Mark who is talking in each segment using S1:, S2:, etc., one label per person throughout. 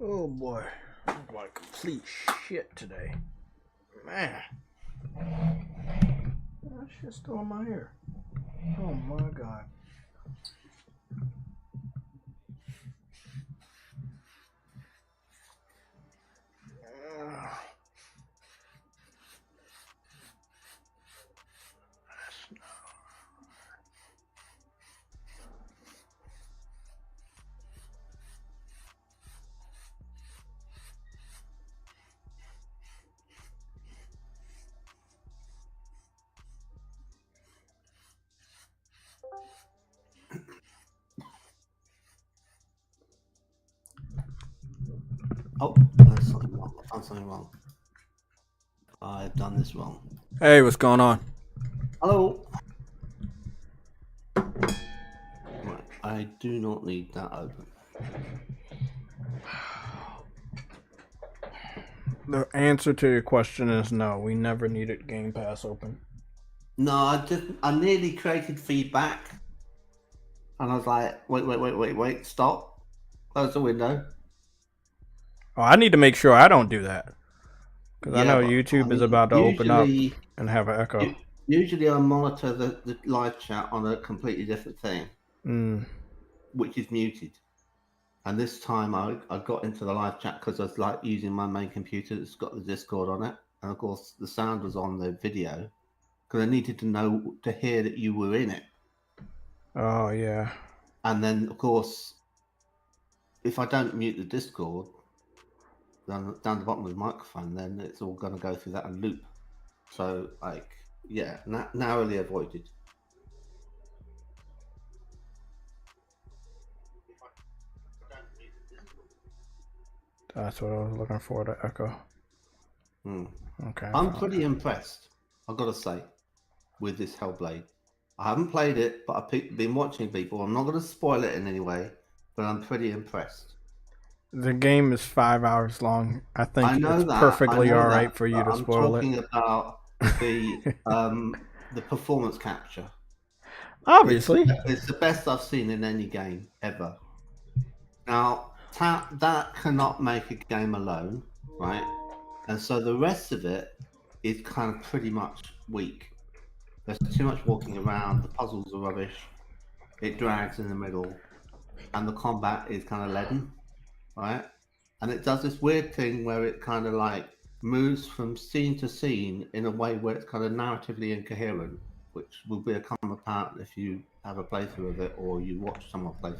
S1: Oh boy, I look like complete shit today. Man, that shit's still in my hair. Oh my god.
S2: Oh, there's something wrong. I've done something wrong. I've done this wrong.
S1: Hey, what's going on?
S2: Hello. Right, I do not need that open.
S1: The answer to your question is no. We never needed Game Pass open.
S2: No, I nearly created feedback, and I was like, wait, stop, close the window.
S1: Oh, I need to make sure I don't do that. Because I know
S2: but,
S1: YouTube is about to open up and have an echo.
S2: Usually I monitor the live chat on a completely different thing, which is muted. And this time I got into the live chat because I was like using my main computer that's got the Discord on it. And of course the sound was on the video because I needed to hear that you were in it.
S1: Oh, yeah.
S2: And then, of course, if I don't mute the Discord, down the bottom of the microphone, then it's all going to go through that loop. So, like, yeah, narrowly avoided.
S1: That's what I was looking for, the echo. Okay.
S2: I'm pretty impressed, I've got to say, with this Hellblade. I haven't played it, but I've been watching people. I'm not going to spoil it in any way, but I'm pretty impressed.
S1: The game is 5 hours long. I think it's perfectly all right for you to spoil it.
S2: I'm talking about the performance capture.
S1: Obviously.
S2: It's the best I've seen in any game ever. Now, that cannot make a game alone, right? And so the rest of it is kind of pretty much weak. There's too much walking around, the puzzles are rubbish, it drags in the middle, and the combat is kind of leaden, right? And it does this weird thing where it kind of like moves from scene to scene in a way where it's kind of narratively incoherent, which will become apparent if you have a playthrough of it or you watch someone play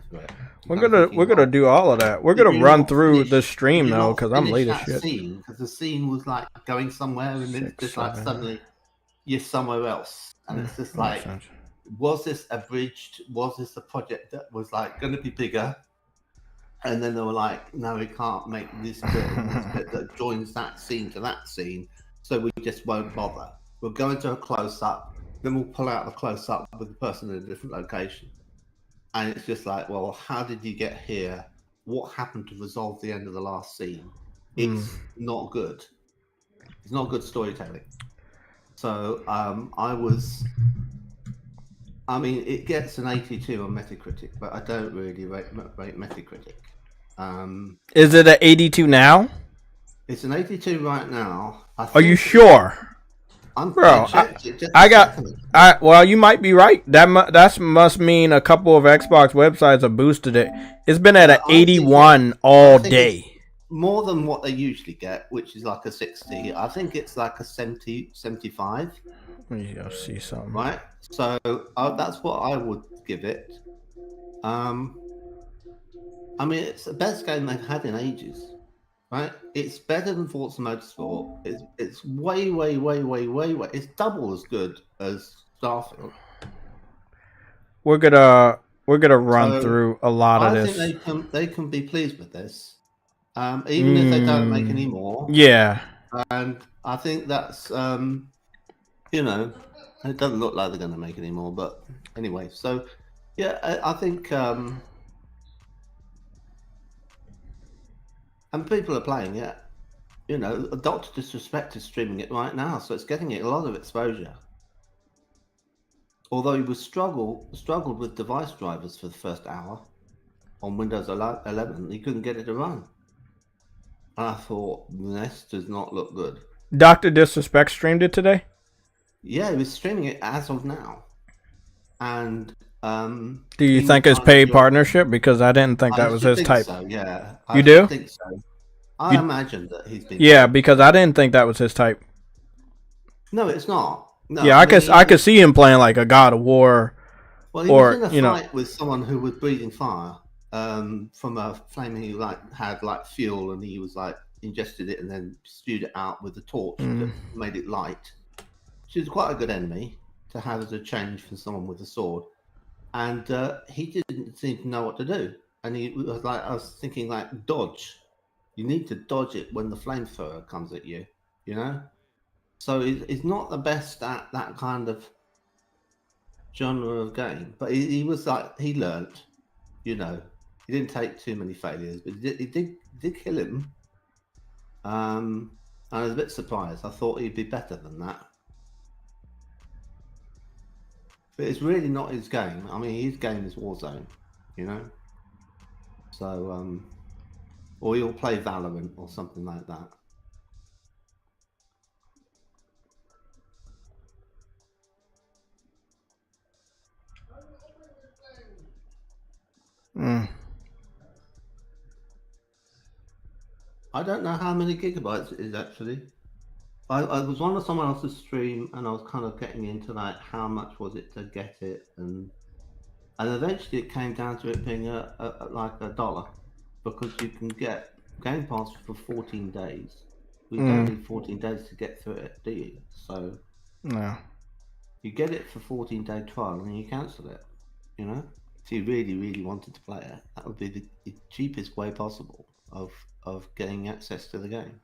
S2: through it.
S1: We're gonna do all of that. We're gonna run through the stream though, because I'm late as shit.
S2: Because the scene was like going somewhere, and then it's just like suddenly you're somewhere else, and it's just like, was this abridged? Was this a project that was like going to be bigger? And then they were like, no, we can't make this bit that joins that scene to that scene, so we just won't bother. We'll go into a close-up, then we'll pull out the close-up with the person in a different location. And it's just like, well, how did you get here? What happened to resolve the end of the last scene? It's not good. It's not good storytelling. So I mean, it gets an 82 on Metacritic, but I don't really rate Metacritic.
S1: Is it an 82 now?
S2: It's an 82 right now.
S1: Are you sure? Bro, well, you might be right. That must mean a couple of Xbox websites have boosted it. It's been at an 81 all day.
S2: More than what they usually get, which is like a 60. I think it's like a 70, 75.
S1: Let me go see something.
S2: Right? So that's what I would give it. I mean, it's the best game they've had in ages. Right? It's better than Forza Motorsport. It's way. It's double as good as Starfield.
S1: We're gonna run through a lot of this.
S2: I think they can be pleased with this, even if they don't make any more.
S1: Yeah.
S2: And I think that's you know, it doesn't look like they're going to make any more, but anyway. So yeah, I think. And people are playing it. You know, Dr. Disrespect is streaming it right now, so it's getting it a lot of exposure. Although he was struggled with device drivers for the first hour on Windows 11, he couldn't get it to run. I thought, this does not look good.
S1: Dr. Disrespect streamed it today?
S2: Yeah, he was streaming it as of now. And
S1: do you think it's paid partnership? Because I didn't think that was his type.
S2: So, yeah.
S1: You do?
S2: I think so. I imagine that he's been.
S1: Yeah, because I didn't think that was his type.
S2: No, it's not. No,
S1: yeah, I could see him playing like a God of War.
S2: Well, he was in a fight with someone who was breathing fire from a flame. He had fuel, and he was ingested it and then spewed it out with a torch that made it light. She was quite a good enemy to have as a change for someone with a sword, and he didn't seem to know what to do. And he was I was thinking dodge. You need to dodge it when the flamethrower comes at you, you know? So he's not the best at that kind of genre of game. But he was he learnt, you know. He didn't take too many failures, but he did kill him. And I was a bit surprised. I thought he'd be better than that. But it's really not his game. I mean, his game is Warzone, you know? So, or he'll play Valorant or something like that. I don't know how many gigabytes it is actually. I was on someone else's stream and I was kind of getting into how much was it to get it, and eventually it came down to it being $1 because you can get Game Pass for 14 days. We don't need 14 days to get through it, do you? So
S1: no,
S2: you get it for 14-day trial and you cancel it. You know, if you really wanted to play it, that would be the cheapest way possible of getting access to the game.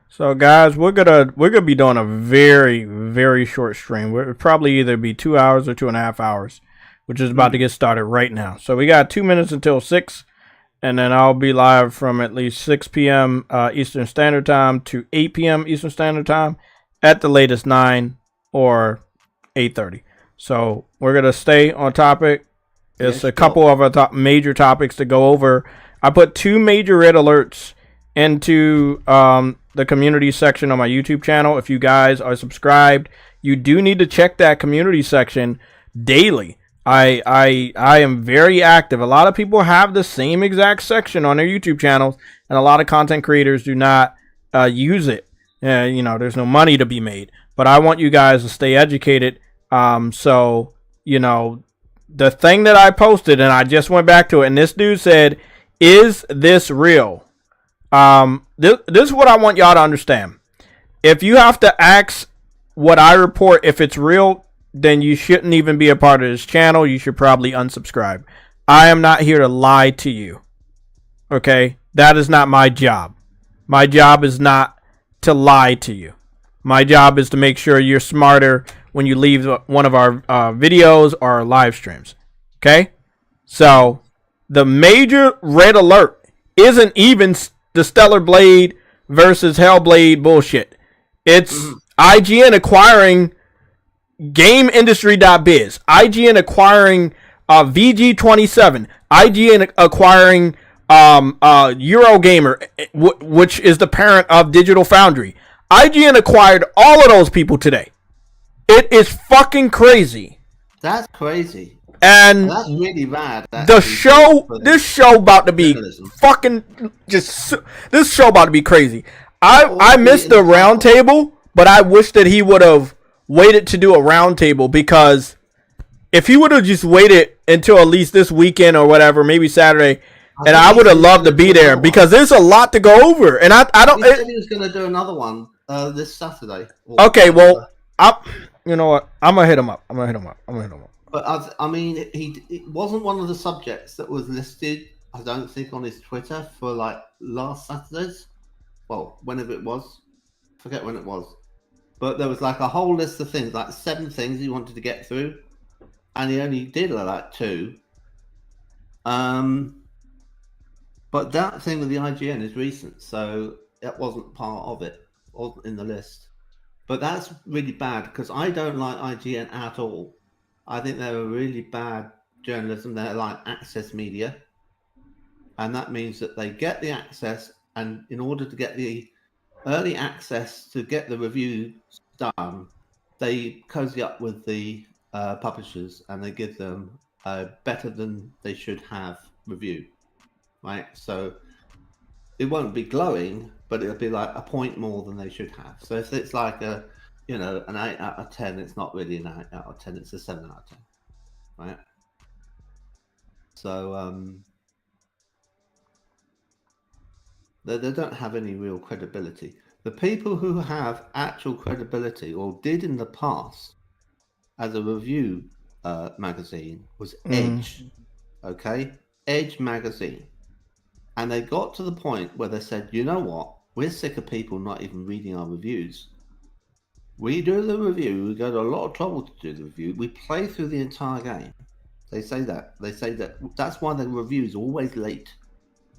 S1: So guys, we're gonna be doing a very short stream. We'll probably either be 2 hours or 2.5 hours, which is about to get started right now. So we got 2 minutes until 6, and then I'll be live from at least 6 p.m. Eastern Standard Time to 8 p.m. Eastern Standard Time, at the latest 9 or 8:30. So we're gonna stay on topic. It's a couple of our major topics to go over. I put 2 major red alerts into the community section on my YouTube channel. If you guys are subscribed, you do need to check that community section daily. I am very active. A lot of people have the same exact section on their YouTube channels, and a lot of content creators do not use it. You know, there's no money to be made. But I want you guys to stay educated. So, you know, the thing that I posted, and I just went back to it, and this dude said, "Is this real?" This is what I want y'all to understand. If you have to ask what I report if it's real, then you shouldn't even be a part of this channel. You should probably unsubscribe. I am not here to lie to you. Okay? That is not my job. My job is not to lie to you. My job is to make sure you're smarter when you leave one of our videos or our live streams. Okay? So, the major red alert isn't even the Stellar Blade versus Hellblade bullshit. It's IGN acquiring GameIndustry.biz, IGN acquiring VG27, IGN acquiring Eurogamer, which is the parent of Digital Foundry. IGN acquired all of those people today. It is fucking crazy.
S2: That's crazy.
S1: And
S2: that's really bad.
S1: This show about to be fucking this show about to be crazy. I missed the round table, but I wish that he would have waited to do a round table, because if he would have just waited until at least this weekend or whatever, maybe Saturday, and I would have loved to be there, because there's a lot to go over. And I don't.
S2: He said he was going to do another one this Saturday.
S1: Okay, well, you know what? I'm gonna hit him up.
S2: But I mean, it wasn't one of the subjects that was listed, I don't think, on his Twitter for last Saturday's. Well, whenever it was, forget when it was. But there was a whole list of things, 7 things he wanted to get through, and he only did 2. But that thing with the IGN is recent, so that wasn't part of it, wasn't in the list. But that's really bad, because I don't like IGN at all. I think they're a really bad journalism. They're like access media. And that means that they get the access And in order to get the early access to get the reviews done, they cozy up with the publishers and they give them better than they should have review, right? So it won't be glowing, but it'll be like a point more than they should have. So if it's like an 8 out of 10, it's not really an 8 out of 10, it's a 7 out of 10, right? So they don't have any real credibility. The people who have actual credibility or did in the past as a review magazine was Edge, okay? Edge magazine. And they got to the point where they said, you know what? We're sick of people not even reading our reviews. We do the review. We go to a lot of trouble to do the review. We play through the entire game. They say that. They say that that's why the review is always late,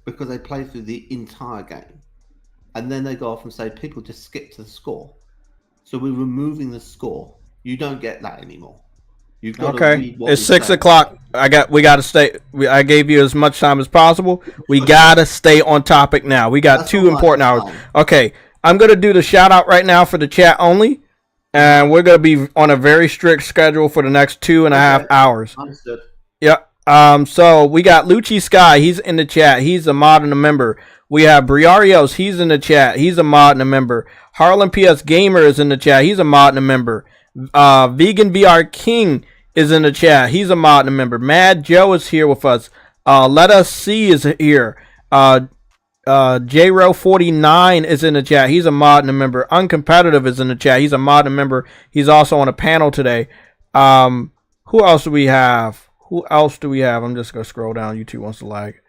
S2: because they play through the entire game. And then they go off and say, people just skip to the score. So we're removing the score. You don't get that anymore. You've got to read what
S1: it's 6 o'clock. We got to stay. I gave you as much time as possible. We got to stay on topic now. We got 2 important hours. Okay, I'm going to do the shout out right now for the chat only. And we're going to be on a very strict schedule for the next 2.5 hours.
S2: Understood.
S1: Yep. So we got Lucci Sky. He's in the chat. He's a mod and a member. We have Briarios. He's in the chat. He's a mod and a member. Harlan PS Gamer is in the chat. He's a mod and a member. Vegan VR King is in the chat. He's a mod and a member. Mad Joe is here with us. Let Us See is here. JRO49 is in the chat. He's a mod and a member. Uncompetitive is in the chat. He's a mod and a member. He's also on a panel today. Who else do we have? I'm just going to scroll down. YouTube wants to lag.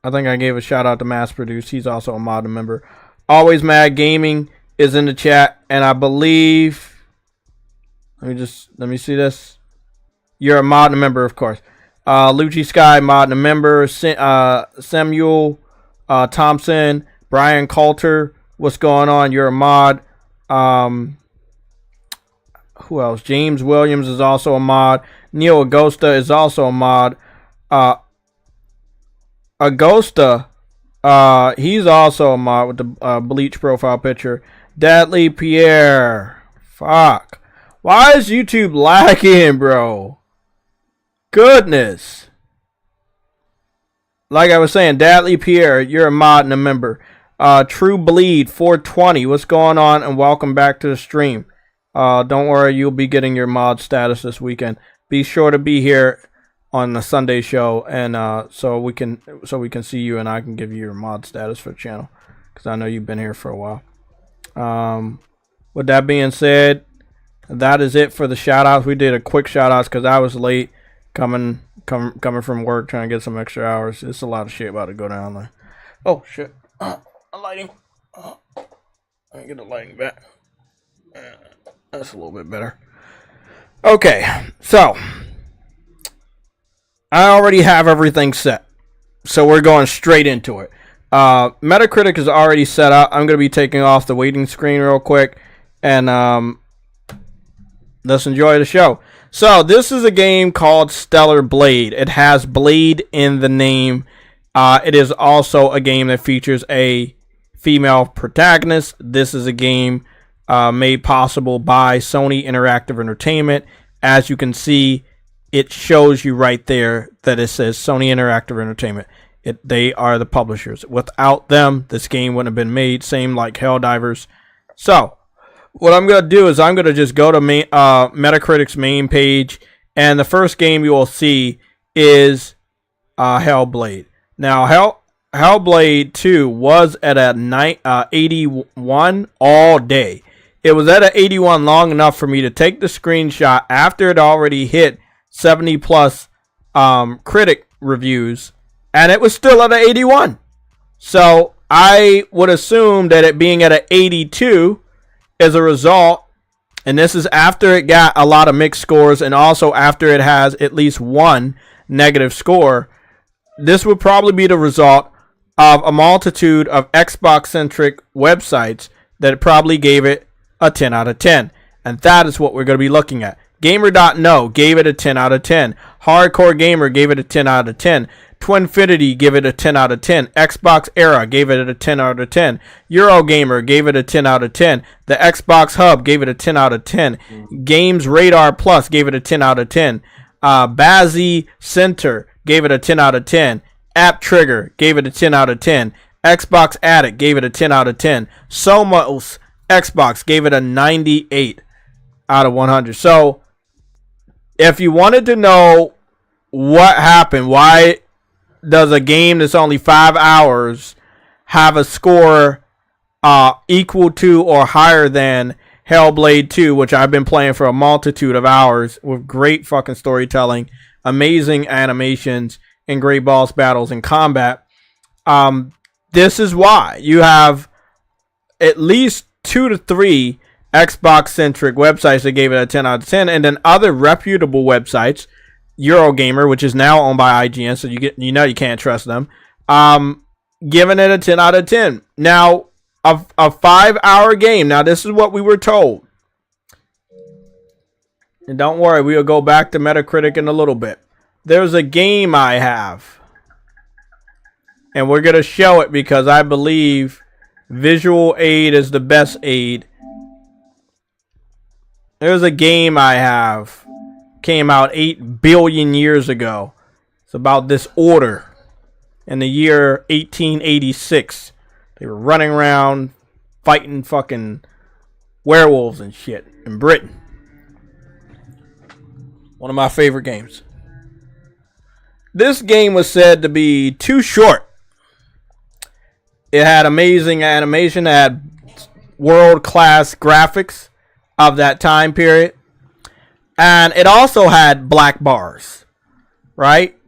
S1: I think I gave a shout out to Mass Produce. He's also a mod and member. Always Mad Gaming is in the chat. And I believe... Let me see this. You're a mod and a member, of course. Lucci Sky, mod and a member. Samuel Thompson, Brian Coulter, what's going on? You're a mod. Who else? James Williams is also a mod. Neil Agosta is also a mod. Agosta, he's also a mod with the bleach profile picture. Dadley Pierre. Fuck. Why is YouTube lagging, bro? Goodness. Like I was saying, Dadley Pierre, you're a mod and a member. True Bleed 420, what's going on? And welcome back to the stream. Don't worry, you'll be getting your mod status this weekend. Be sure to be here on the Sunday show, and so we can see you, and I can give you your mod status for the channel, because I know you've been here for a while. With that being said, that is it for the shout outs. We did a quick shout outs because I was late coming from work trying to get some extra hours. It's a lot of shit about to go down there. Oh shit. Lighting. Let me get the lighting back. That's a little bit better. Okay, so I already have everything set, so we're going straight into it. Metacritic is already set up. I'm going to be taking off the waiting screen real quick, and let's enjoy the show. So this is a game called Stellar Blade. It has Blade in the name. It is also a game that features a female protagonist. This is a game made possible by Sony Interactive Entertainment. As you can see, it shows you right there that it says Sony Interactive Entertainment. They are the publishers. Without them, this game wouldn't have been made. Same like Helldivers. So what I'm going to do is I'm going to just go to Metacritic's main page, and the first game you will see is Hellblade. Now, Hellblade 2 was at a 81 all day. It was at an 81 long enough for me to take the screenshot after it already hit 70 plus critic reviews, and it was still at an 81. So I would assume that it being at an 82 as a result, and this is after it got a lot of mixed scores and also after it has at least one negative score, this would probably be the result of a multitude of Xbox-centric websites that probably gave it a 10 out of 10. And that is what we're going to be looking at. Gamer.no gave it a 10 out of 10. Hardcore Gamer gave it a 10 out of 10. Twinfinity gave it a 10 out of 10. Xbox Era gave it a 10 out of 10. Eurogamer gave it a 10 out of 10. The Xbox Hub gave it a 10 out of 10. Games Radar Plus gave it a 10 out of 10. Bazzi Center gave it a 10 out of 10. App Trigger gave it a 10 out of 10. Xbox Addict gave it a 10 out of 10. Somos Xbox gave it a 98 out of 100. So, if you wanted to know what happened, why does a game that's only 5 hours have a score equal to or higher than Hellblade 2, which I've been playing for a multitude of hours with great fucking storytelling, amazing animations, and great boss battles and combat? This is why. You have at least 2 to 3 Xbox-centric websites that gave it a 10 out of 10, and then other reputable websites, Eurogamer, which is now owned by IGN, so you can't trust them, giving it a 10 out of 10. Now, a 5-hour game. Now, this is what we were told. And don't worry, we'll go back to Metacritic in a little bit. There's a game I have. And we're going to show it because I believe visual aid is the best aid. There's a game I have. Came out 8 billion years ago. It's about this order. In the year 1886. They were running around fighting fucking werewolves and shit in Britain. One of my favorite games. This game was said to be too short. It had amazing animation. It had world-class graphics of that time period. And it also had black bars. Right?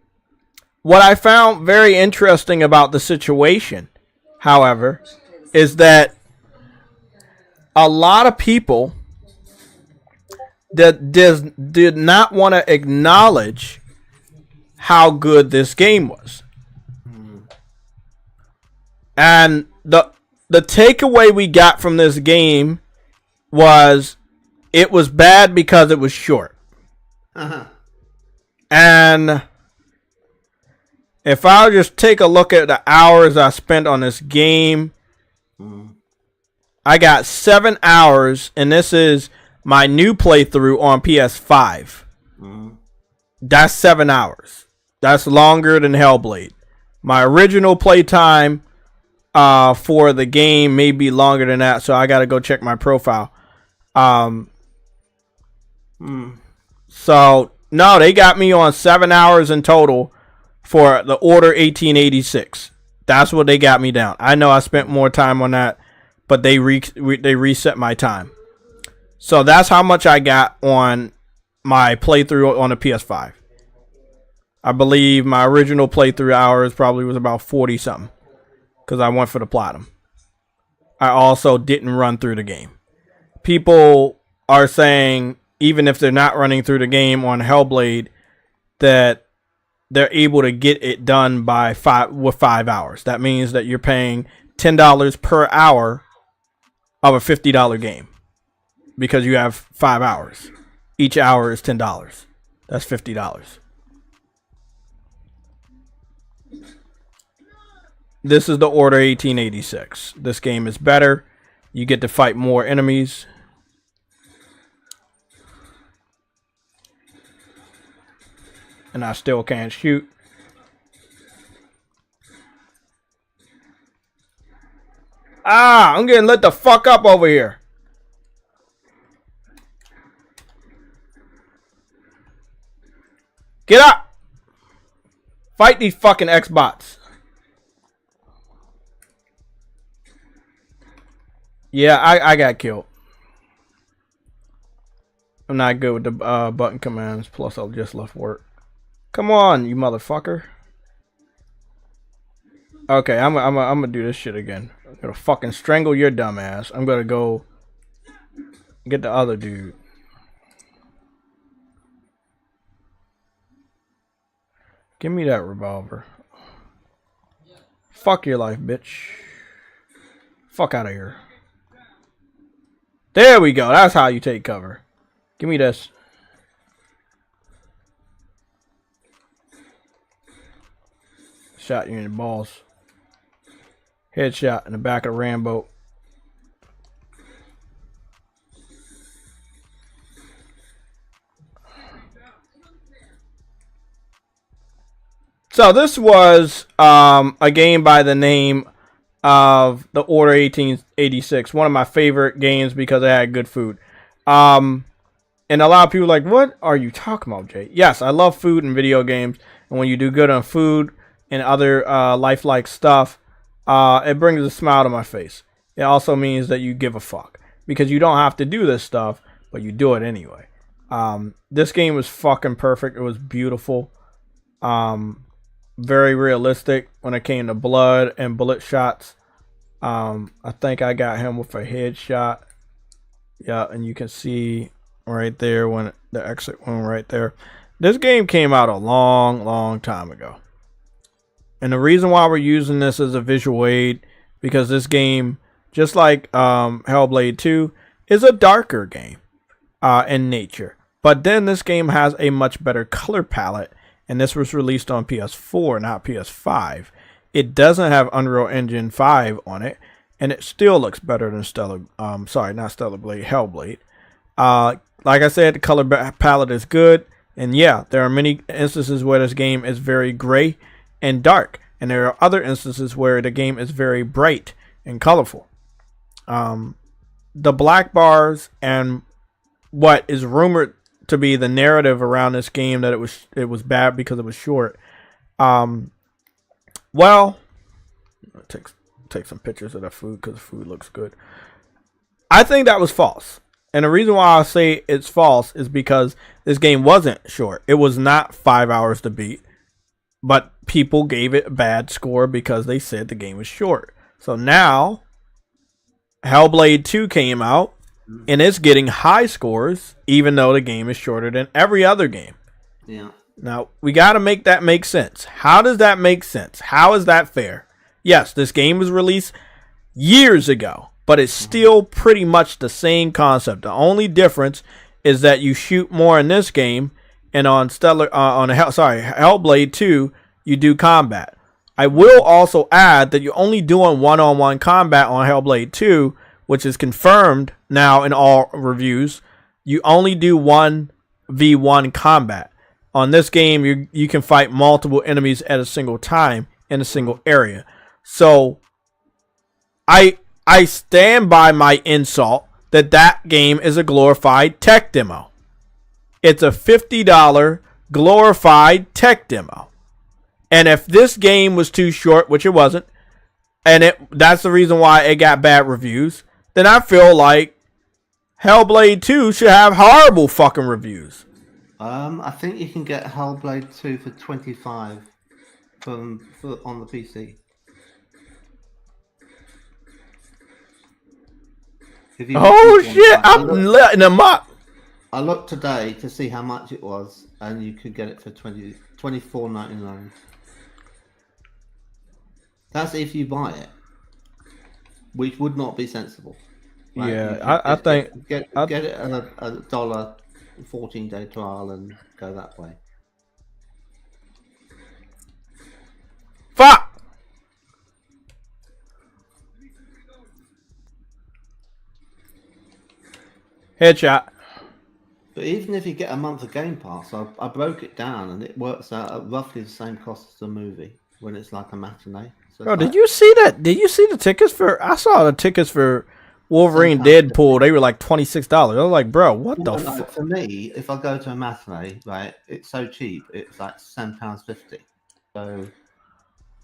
S1: What I found very interesting about the situation, however, is that a lot of people that did not want to acknowledge how good this game was. And the takeaway we got from this game was it was bad because it was short. And if I'll just take a look at the hours I spent on this game, I got 7 hours, and this is my new playthrough on PS5. That's 7 hours. That's longer than Hellblade. My original playtime for the game may be longer than that, so I gotta go check my profile. So, no, they got me on 7 hours in total for the Order 1886. That's what they got me down. I know I spent more time on that, but they reset my time. So that's how much I got on my playthrough on the PS5. I believe my original playthrough hours probably was about 40 something, because I went for the platinum. I also didn't run through the game. People are saying, even if they're not running through the game on Hellblade, that they're able to get it done by 5 hours. That means that you're paying $10 per hour of a $50 game because you have 5 hours. Each hour is $10. That's $50. This is the Order 1886. This game is better. You get to fight more enemies. And I still can't shoot. Ah, I'm getting lit the fuck up over here. Get up. Fight these fucking Xbots. Yeah, I got killed. I'm not good with the button commands. Plus, I just left work. Come on, you motherfucker. Okay, I'm gonna do this shit again. I'm gonna fucking strangle your dumb ass. I'm gonna go get the other dude. Give me that revolver. Fuck your life, bitch. Fuck out of here. There we go. That's how you take cover. Give me this. Shot you in the balls. Headshot in the back of Rambo. So this was a game by the name of the Order 1886. One of my favorite games because it had good food. And a lot of people are like, what are you talking about, Jay? Yes, I love food in video games. And when you do good on food and other lifelike stuff, it brings a smile to my face. It also means that you give a fuck. Because you don't have to do this stuff, but you do it anyway. This game was fucking perfect. It was beautiful. Very realistic when it came to blood and bullet shots. I think I got him with a headshot. Yeah, and you can see right there when the exit wound right there. This game came out a long time ago. And the reason why we're using this as a visual aid, because this game, just like Hellblade 2, is a darker game in nature. But then this game has a much better color palette. And this was released on PS4, not PS5. It doesn't have Unreal Engine 5 on it, and it still looks better than Hellblade. Like I said, the color palette is good, and yeah, there are many instances where this game is very gray and dark, and there are other instances where the game is very bright and colorful. The black bars and what is rumored to be the narrative around this game that it was bad because it was short. Well, take some pictures of that food because the food looks good. I think that was false. And the reason why I say it's false is because this game wasn't short. It was not 5 hours to beat, but people gave it a bad score because they said the game was short. So now Hellblade 2 came out, and it's getting high scores, even though the game is shorter than every other game.
S2: Yeah.
S1: Now, we got to make that make sense. How does that make sense? How is that fair? Yes, this game was released years ago, but it's still pretty much the same concept. The only difference is that you shoot more in this game, and on Hellblade 2, you do combat. I will also add that you're only doing one-on-one combat on Hellblade 2, which is confirmed now in all reviews. You only do 1v1 combat. On this game, you can fight multiple enemies at a single time in a single area. So I stand by my insult that game is a glorified tech demo. It's a $50 glorified tech demo. And if this game was too short, which it wasn't, and that's the reason why it got bad reviews, then I feel like Hellblade 2 should have horrible fucking reviews.
S2: I think you can get Hellblade 2 for $25 on the PC.
S1: Oh shit! I'm letting them up.
S2: I looked today to see how much it was, and you could get it for $24.99. That's if you buy it, which would not be sensible. Right?
S1: Yeah, I think
S2: get it at a $1 14-day trial and go that way.
S1: Fuck. Headshot.
S2: But even if you get a month of Game Pass, I broke it down and it works out at roughly the same cost as a movie when it's like a matinee. So
S1: bro, did you see that? Did you see the tickets for? I saw the tickets for Wolverine Deadpool. They were like $26. I was like, bro, what the fuck?
S2: For me, if I go to a matinee, right, it's so cheap. It's like £10.50. So,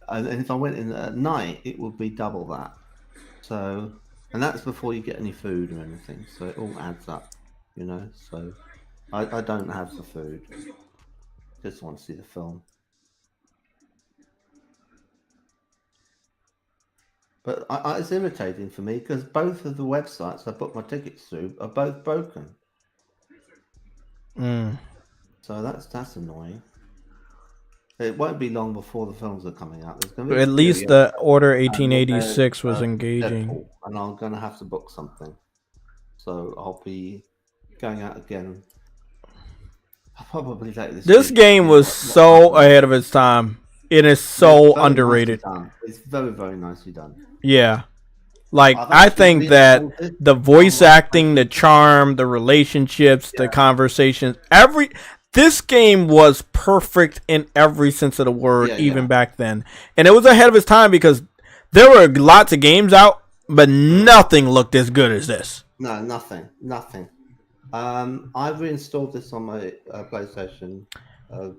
S2: and if I went in at night, it would be double that. So, and that's before you get any food or anything. So it all adds up, you know. So, I don't have the food. Just want to see the film. But it's irritating for me because both of the websites I booked my tickets through are both broken. So that's annoying. It won't be long before the films are coming out. There's gonna be
S1: At least the Order 1886 was engaging.
S2: Deadpool, and I'm going to have to book something. So I'll be going out again. I'll probably take this.
S1: This game was so ahead of its time. it is so underrated.
S2: It's very, very nicely done.
S1: Yeah. Like, I think that the voice acting, the charm, the relationships, the conversations, this game was perfect in every sense of the word, even back then. And it was ahead of its time because there were lots of games out, but nothing looked as good as this.
S2: No, nothing. I've reinstalled this on my PlayStation.
S1: I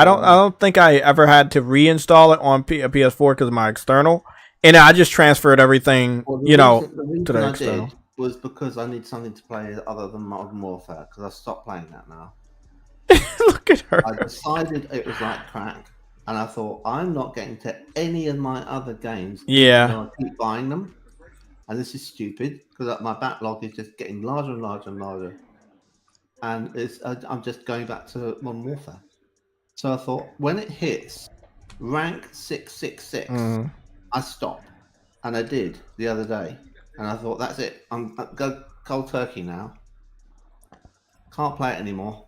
S1: don't think I ever had to reinstall it on PS4 because of my external, and I just transferred everything, to the external.
S2: Was because I need something to play other than Modern Warfare because I stopped playing that now.
S1: Look at her.
S2: I decided it was like crack, and I thought I'm not getting to any of my other games.
S1: Yeah,
S2: I keep buying them, and this is stupid because my backlog is just getting larger and larger and larger. And I'm just going back to Modern Warfare. So I thought, when it hits rank 666, I stop. And I did the other day. And I thought, that's it. I'm go cold turkey now. Can't play it anymore.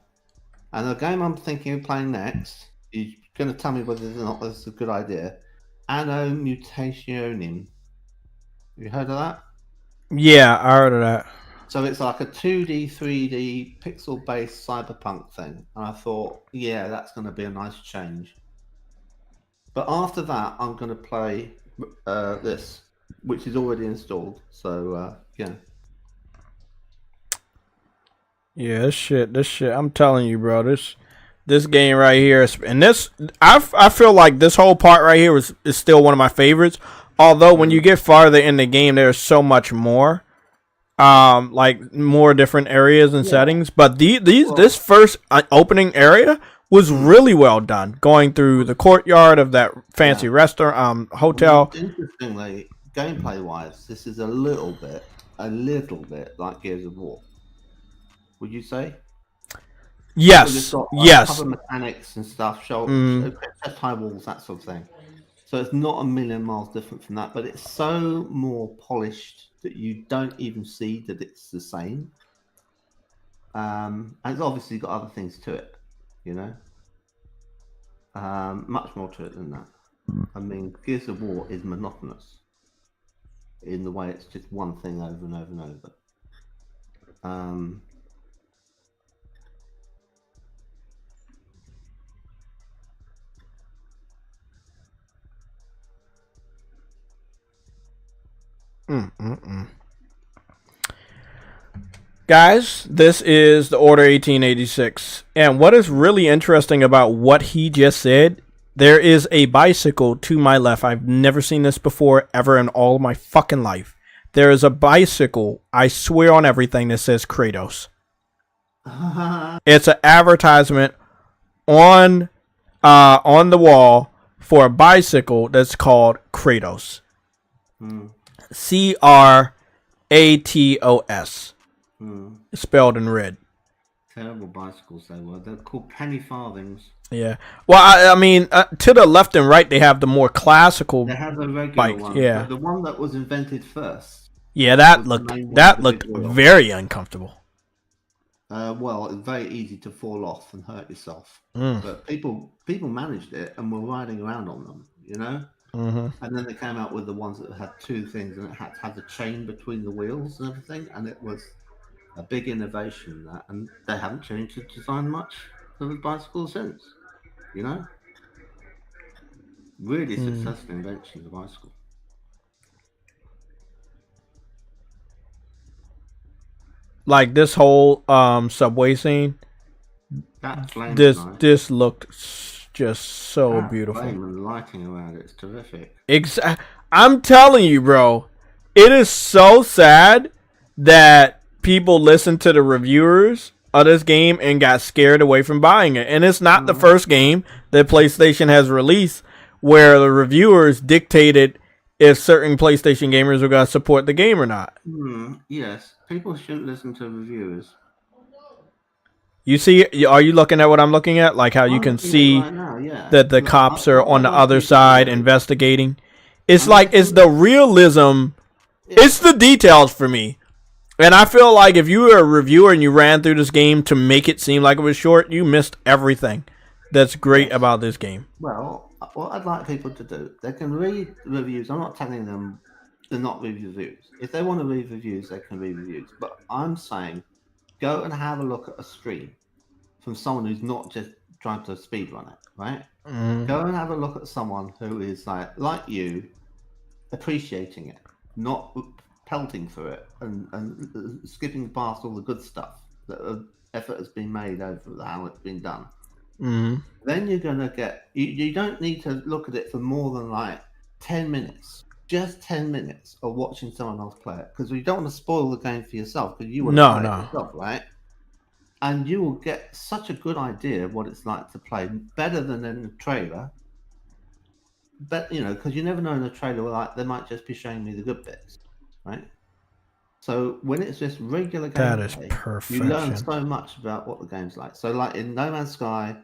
S2: And the game I'm thinking of playing next, you're going to tell me whether or not this is a good idea. Anno Mutationem. Have you heard of that?
S1: Yeah, I heard of that.
S2: So it's like a 2D, 3D, pixel-based cyberpunk thing. And I thought, yeah, that's going to be a nice change. But after that, I'm going to play this, which is already installed. So, yeah.
S1: Yeah, this shit. I'm telling you, bro. This game right here, and I feel like this whole part right here is still one of my favorites. Although when you get farther in the game, there's so much more. Like more different areas and settings, but this first opening area was really well done. Going through the courtyard of that fancy restaurant, hotel.
S2: Interestingly, gameplay wise, this is a little bit like Gears of War. Would you say?
S1: Yes. Yes.
S2: Other mechanics and stuff, chest high walls, that sort of thing. So it's not a million miles different from that, but it's so more polished that you don't even see that it's the same. And it's obviously got other things to it, much more to it than that. I mean, Gears of War is monotonous in the way it's just one thing over and over and over.
S1: Guys, this is the Order 1886, and what is really interesting about what he just said, there is a bicycle to my left. I've never seen this before ever in all of my fucking life. There is a bicycle, I swear on everything, that says Kratos. It's an advertisement on the wall for a bicycle that's called Kratos. Kratos. Spelled in red.
S2: Terrible bicycles they were. They're called penny farthings.
S1: Yeah. Well, I mean, to the left and right, they have the more classical.
S2: They have the regular
S1: bikes.
S2: one.
S1: Yeah.
S2: But the one that was invented first.
S1: Yeah, that looked very uncomfortable.
S2: Well, it's very easy to fall off and hurt yourself. But people managed it and were riding around on them, And then they came out with the ones that had two things, and it had to have the chain between the wheels and everything, and it was a big innovation in that, and they haven't changed the design much for the bicycle since, Really successful invention of the bicycle.
S1: Like this whole subway scene, this looked just so beautiful.
S2: Flame and lighting around it's terrific.
S1: I'm telling you, bro, it is so sad that people listened to the reviewers of this game and got scared away from buying it. And it's not the first game that PlayStation has released where the reviewers dictated if certain PlayStation gamers were going to support the game or not.
S2: Yes, people shouldn't listen to reviewers.
S1: You see, are you looking at what I'm looking at? Like how you can see
S2: right now,
S1: that the cops are on the other side investigating. It's like, it's the realism. It's the details for me. And I feel like if you were a reviewer and you ran through this game to make it seem like it was short, you missed everything. that's great about this game?
S2: Well, what I'd like people to do, they can read reviews. I'm not telling them to not read reviews. If they want to read reviews, they can read reviews. But I'm saying go and have a look at a stream from someone who's not just trying to speedrun it, right? Go and have a look at someone who is like you, appreciating it, not pelting for it and skipping past all the good stuff that effort has been made over how it's been done. Then you're going to get, you don't need to look at it for more than like 10 minutes, just 10 minutes of watching someone else play it, because you don't want to spoil the game for yourself, because you want to play it yourself, right? And you will get such a good idea of what it's like to play, better than in the trailer. But, you know, because you never know in the trailer, like, they might just be showing me the good bits, right? So when it's just regular gameplay,
S1: that is perfection.
S2: You learn so much about what the game's like. So, like in No Man's Sky,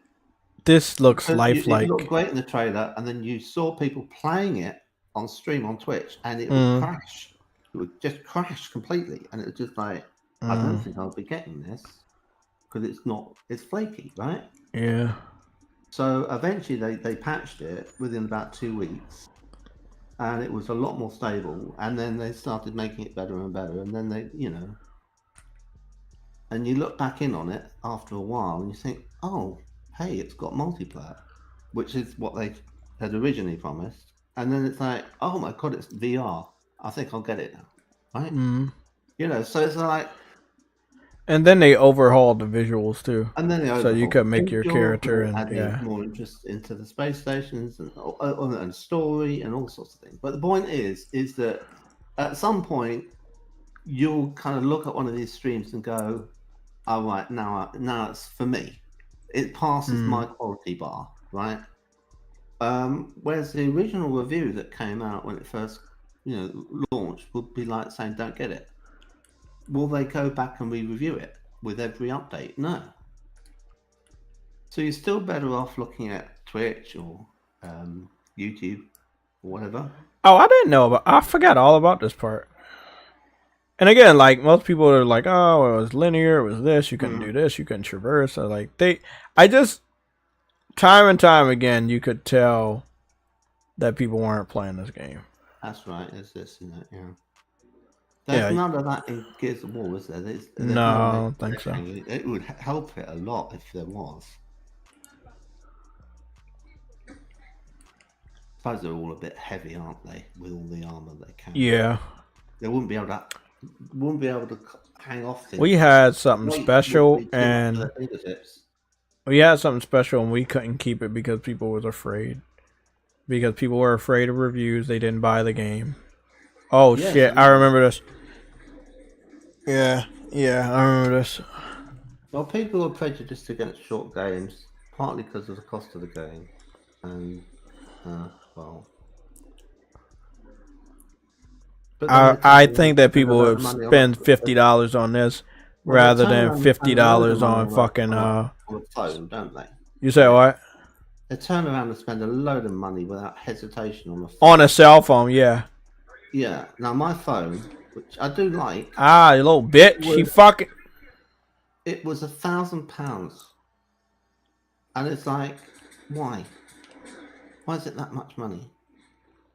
S1: this looks lifelike.
S2: It looked great in the trailer, and then you saw people playing it on stream on Twitch, and it would crash. It would just crash completely, and it was just like, I don't think I'll be getting this because it's flaky, right?
S1: Yeah.
S2: So eventually they patched it within about 2 weeks, and it was a lot more stable. And then they started making it better and better. And then they, you know, and you look back in on it after a while, and you think, oh, hey, it's got multiplayer, which is what they had originally promised. And then it's like, oh my god, it's VR. I think I'll get it now, right? You know, so it's like.
S1: And then they overhauled the visuals too.
S2: And then
S1: so you could make your character and
S2: more interest into the space stations and story and all sorts of things. But the point is that at some point you'll kind of look at one of these streams and go, "Oh right, now it's for me. It passes my quality bar, right?" Whereas the original review that came out when it first, you know, launched would be like saying, "Don't get it." Will they go back and re-review it with every update? No. So you're still better off looking at Twitch or YouTube or whatever.
S1: Oh, I didn't know I forgot all about this part. And again, like most people are like, oh, it was linear, it was this, you couldn't do this, you couldn't traverse. So like I just time and time again you could tell that people weren't playing this game.
S2: That's right, it's this, you know, yeah. There's none of that in Gears of War, is there? There's
S1: no, I don't think so.
S2: It would help it a lot if there was. I suppose they're all a bit heavy, aren't they? With all the armor they can.
S1: Yeah.
S2: They wouldn't be able to hang off things.
S1: We had something special and we had something special and we couldn't keep it because people was afraid. Because people were afraid of reviews, they didn't buy the game. Oh shit, I remember this. Yeah, I remember this.
S2: Well, people are prejudiced against short games, partly because of the cost of the game. And, well...
S1: I think that people would spend $50 on this rather than $50 on fucking...
S2: on a phone, don't they?
S1: You say what?
S2: They turn around and spend a load of money without hesitation on a phone.
S1: On a cell phone, yeah.
S2: Yeah. Now my phone, which I do like.
S1: Ah, you little bitch. She fucking.
S2: It was £1,000, and it's like, why? Why is it that much money?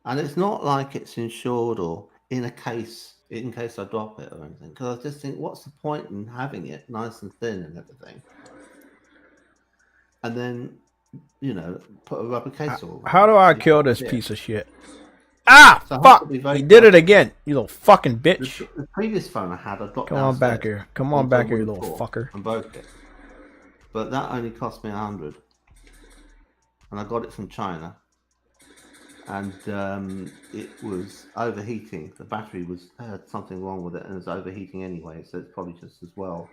S2: And it's not like it's insured or in case I drop it or anything. Because I just think, what's the point in having it nice and thin and everything? And then, put a rubber case all.
S1: How do I kill this piece of shit? Ah, so fuck! He did it again, you little fucking bitch.
S2: The previous phone I had, I dropped
S1: Come on back here. Come on back here, you little fucker.
S2: And broke it. But that only cost me 100. And I got it from China. And it was overheating. The battery had something wrong with it, and it was overheating anyway, so it's probably just as well.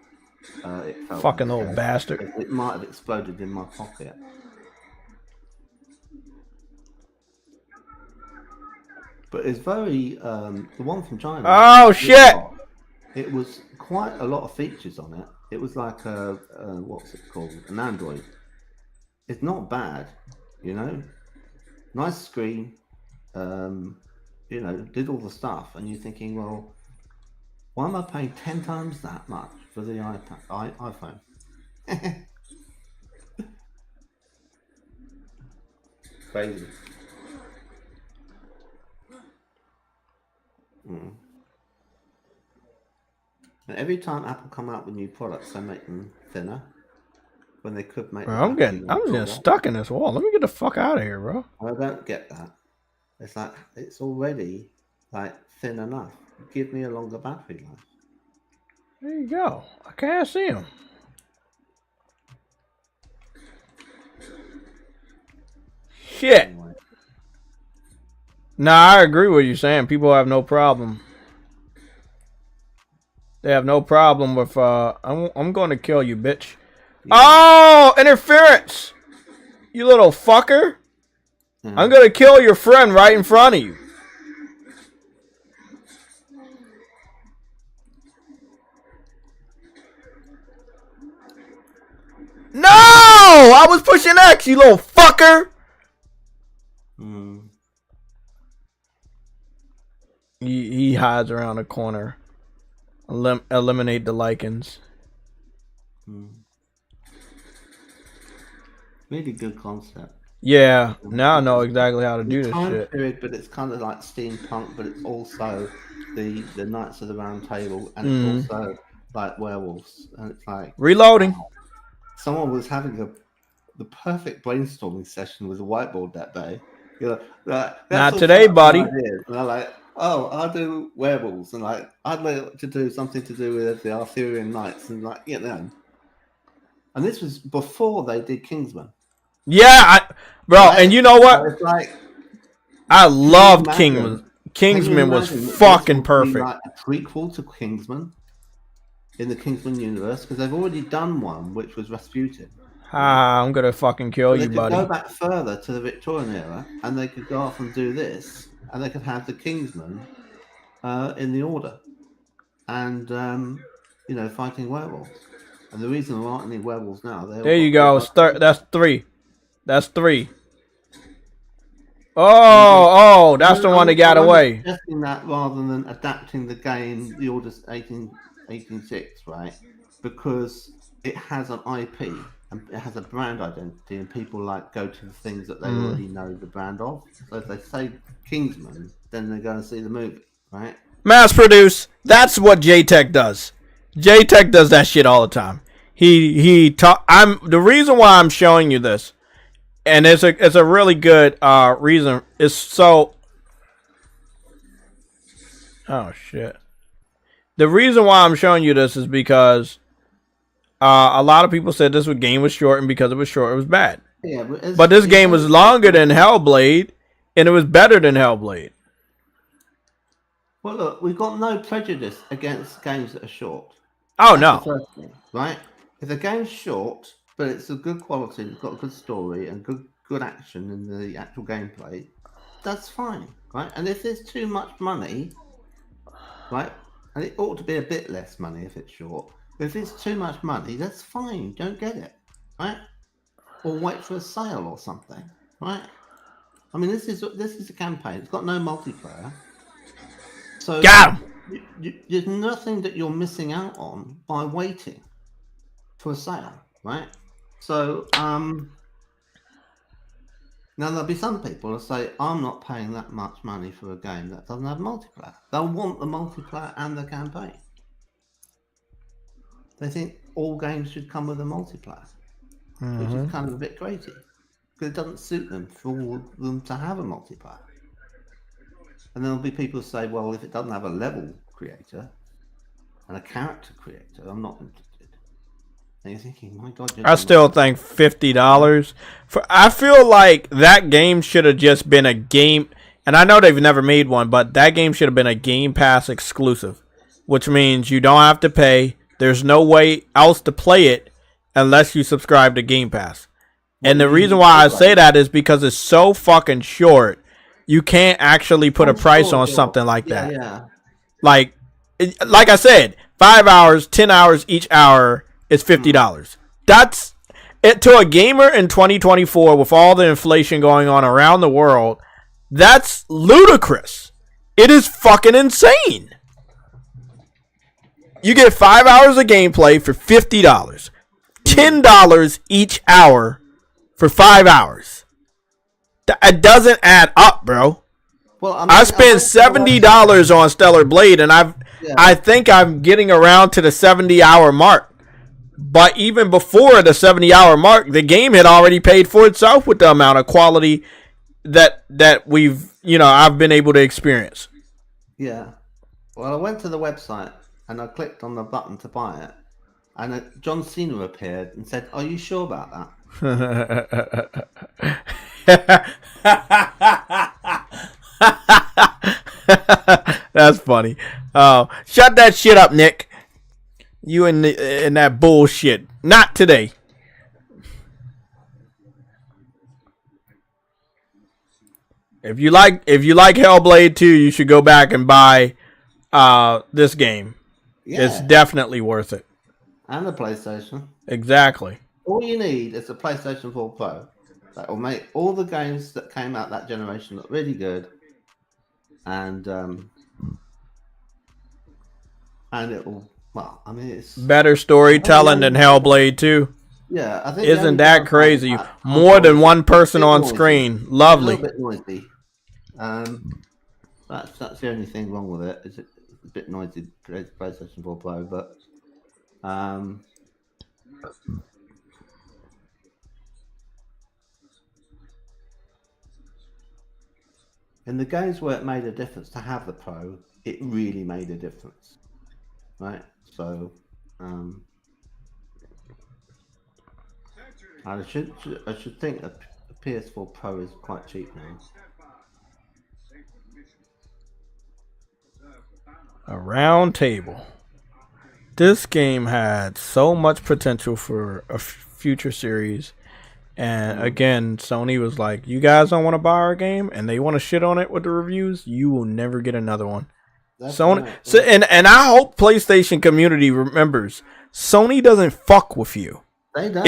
S2: It felt
S1: fucking little bastard.
S2: It might have exploded in my pocket. But it's very the one from China.
S1: Oh shit!
S2: It was quite a lot of features on it. It was like a what's it called? An Android. It's not bad, Nice screen. Did all the stuff, and you're thinking, well, why am I paying 10 times that much for the iPhone? crazy. Mm. And every time Apple come out with new products, they make them thinner when they could make.
S1: Bro, I'm getting stuck in this wall. Let me get the fuck out of here, bro.
S2: I don't get that. It's like it's already like thin enough. Give me a longer battery life.
S1: There you go. I can't see him. Shit. Anyway. Nah, I agree with you saying. People have no problem. They have no problem with I'm going to kill you, bitch. Yeah. Oh, interference. You little fucker. I'm going to kill your friend right in front of you. No! I was pushing X, you little fucker. He hides around the corner. Eliminate the lichens.
S2: Really good concept.
S1: Yeah, now I know exactly how to do this shit.
S2: Period, but it's kind of like steampunk, but it's also the Knights of the Round Table, and it's also like werewolves, and it's like
S1: reloading.
S2: Wow. Someone was having the perfect brainstorming session with a whiteboard that day. You know,
S1: not today, buddy.
S2: And they're like, oh, I'll do werewolves, and like I'd like to do something to do with the Arthurian Knights, and like and this was before they did Kingsman.
S1: Yeah, bro, right? And you know what?
S2: It's like,
S1: I loved Kingsman. Kingsman was fucking perfect.
S2: Like a prequel to Kingsman in the Kingsman universe, because they've already done one, which was Rasputin.
S1: I'm gonna fucking kill you, buddy.
S2: They could go back further to the Victorian era, and they could go off and do this, and they could have the Kingsman in the Order, and fighting werewolves. And the reason there aren't any werewolves now, there you go.
S1: That's 3. That's 3. Oh, that's the one that got away.
S2: Suggesting that rather than adapting the game, the Order 1886, right? Because it has an IP and it has a brand identity, and people go to the things that they already know the brand of. So if they say Kingsman, then they go and see the movie, right?
S1: Mass produce. That's what JayTech does. JayTech does that shit all the time. The reason why I'm showing you this, and it's a really good reason, is so. Oh shit. The reason why I'm showing you this is because a lot of people said this game was short, and because it was short, it was bad.
S2: Yeah,
S1: but this game was longer than Hellblade, and it was better than Hellblade.
S2: Well, look, we've got no prejudice against games that are short.
S1: Oh,
S2: That's
S1: no.
S2: the first thing, right? If a game's short, but it's of good quality, it's got a good story and good action in the actual gameplay, that's fine, right? And if there's too much money, right? And it ought to be a bit less money if it's short. But if it's too much money, that's fine. Don't get it, right? Or wait for a sale or something, right? I mean, this is a campaign. It's got no multiplayer. So
S1: got him.
S2: There's nothing that you're missing out on by waiting for a sale, right? So now there'll be some people who say, I'm not paying that much money for a game that doesn't have multiplayer. They'll want the multiplayer and the campaign. They think all games should come with a multiplayer, which is kind of a bit crazy, because it doesn't suit them for all of them to have a multiplayer. And there'll be people who say, well, if it doesn't have a level creator and a character creator, I'm not interested. And you're thinking, my God.
S1: I still think $50. I feel like that game should have just been a game, and I know they've never made one, but that game should have been a Game Pass exclusive, which means you don't have to pay. There's no way else to play it unless you subscribe to Game Pass. And the reason why I say that is because it's so fucking short. You can't actually put a price on something like that.
S2: Yeah.
S1: Like I said, 5 hours, 10 hours each hour is $50. That's it to a gamer in 2024 with all the inflation going on around the world. That's ludicrous. It is fucking insane. You get 5 hours of gameplay for $50. $10 each hour for 5 hours. It doesn't add up, bro.
S2: Well, I mean,
S1: I spent $70 on Stellar Blade, and I think I'm getting around to the 70-hour mark. But even before the 70-hour mark, the game had already paid for itself with the amount of quality that we've, I've been able to experience.
S2: Yeah. Well, I went to the website and I clicked on the button to buy it, and John Cena appeared and said, "Are you sure about that?"
S1: That's funny. Shut that shit up, Nick. You and that bullshit. Not today. If you like Hellblade 2, you should go back and buy this game. Yeah. It's definitely worth it.
S2: And the PlayStation.
S1: Exactly.
S2: All you need is a PlayStation 4 Pro that will make all the games that came out that generation look really good, and it will. Well, I mean, it's
S1: better storytelling than Hellblade 2.
S2: Yeah, I think.
S1: Isn't that crazy? More than one person on screen. Lovely.
S2: A little bit noisy. That's the only thing wrong with it. It's a bit noisy, PlayStation 4 Pro, but in the games where it made a difference to have the Pro, it really made a difference, right? So, I should think a PS4 Pro is quite cheap now.
S1: A round table. This game had so much potential for a future series. And again, Sony was like, you guys don't want to buy our game and they want to shit on it with the reviews, you will never get another one. That's Sony right. So and I hope PlayStation community remembers, Sony doesn't fuck with you.
S2: They don't.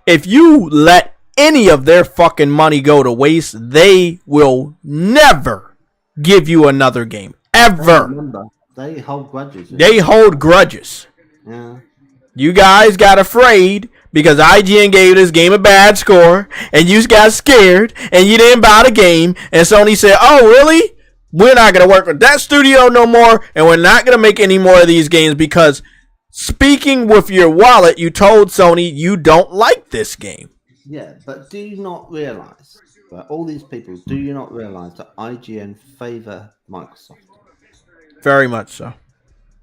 S1: If you let any of their fucking money go to waste, they will never give you another game. Ever.
S2: They hold grudges.
S1: They hold grudges.
S2: Yeah.
S1: You guys got afraid because IGN gave this game a bad score, and you got scared, and you didn't buy the game, and Sony said, oh, really? We're not going to work with that studio no more, and we're not going to make any more of these games because, speaking with your wallet, you told Sony you don't like this game.
S2: Yeah, but do you not realize, all these people, do you not realize that IGN favor Microsoft?
S1: Very much so.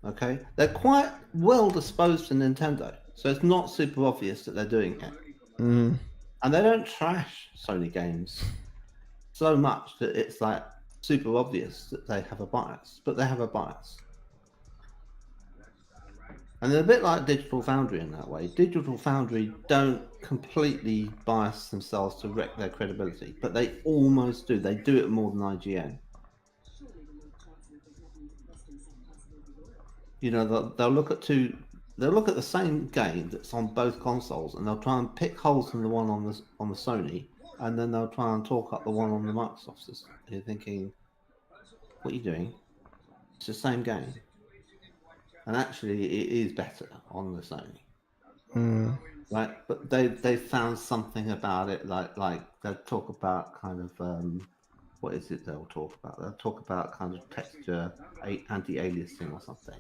S2: Okay, they're quite well disposed to Nintendo, so it's not super obvious that they're doing it.
S1: Mm.
S2: And they don't trash Sony games so much that it's like super obvious that they have a bias, but they have a bias. And they're a bit like Digital Foundry in that way. Digital Foundry don't completely bias themselves to wreck their credibility, but they almost do. They do it more than IGN. You know, they'll look at the same game that's on both consoles, and they'll try and pick holes in the one on the Sony, and then they'll try and talk up the one on the Microsoft system. You're thinking, what are you doing? It's the same game, and actually, it is better on the Sony.
S1: Mm.
S2: Right? But they found something about it, like they'll talk about kind of what is it they'll talk about? They'll talk about kind of texture anti-aliasing or something.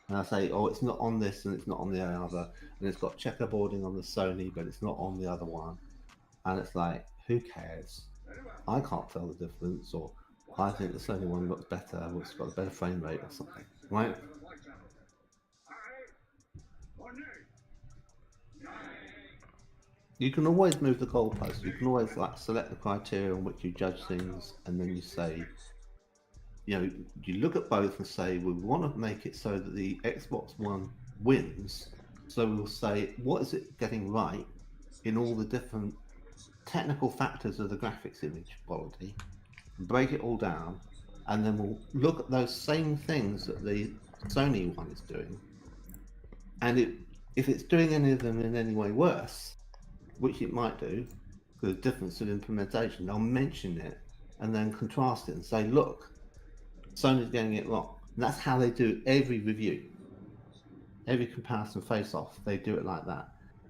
S2: And I say, oh, it's not on this and it's not on the other, and it's got checkerboarding on the Sony, but it's not on the other one. And it's like, who cares? I can't tell the difference, or I think the Sony one looks better, or it's got a better frame rate or something, right? You can always move the goalposts. You can always select the criteria on which you judge things, and then you say, you look at both and say, we want to make it so that the Xbox One wins. So we'll say, what is it getting right in all the different technical factors of the graphics image quality, and break it all down, and then we'll look at those same things that the Sony one is doing. And if it's doing any of them in any way worse, which it might do, because of difference of implementation, they'll mention it and then contrast it and say, look, Sony's getting it wrong. And that's how they do every review. Every comparison face-off, they do it like that.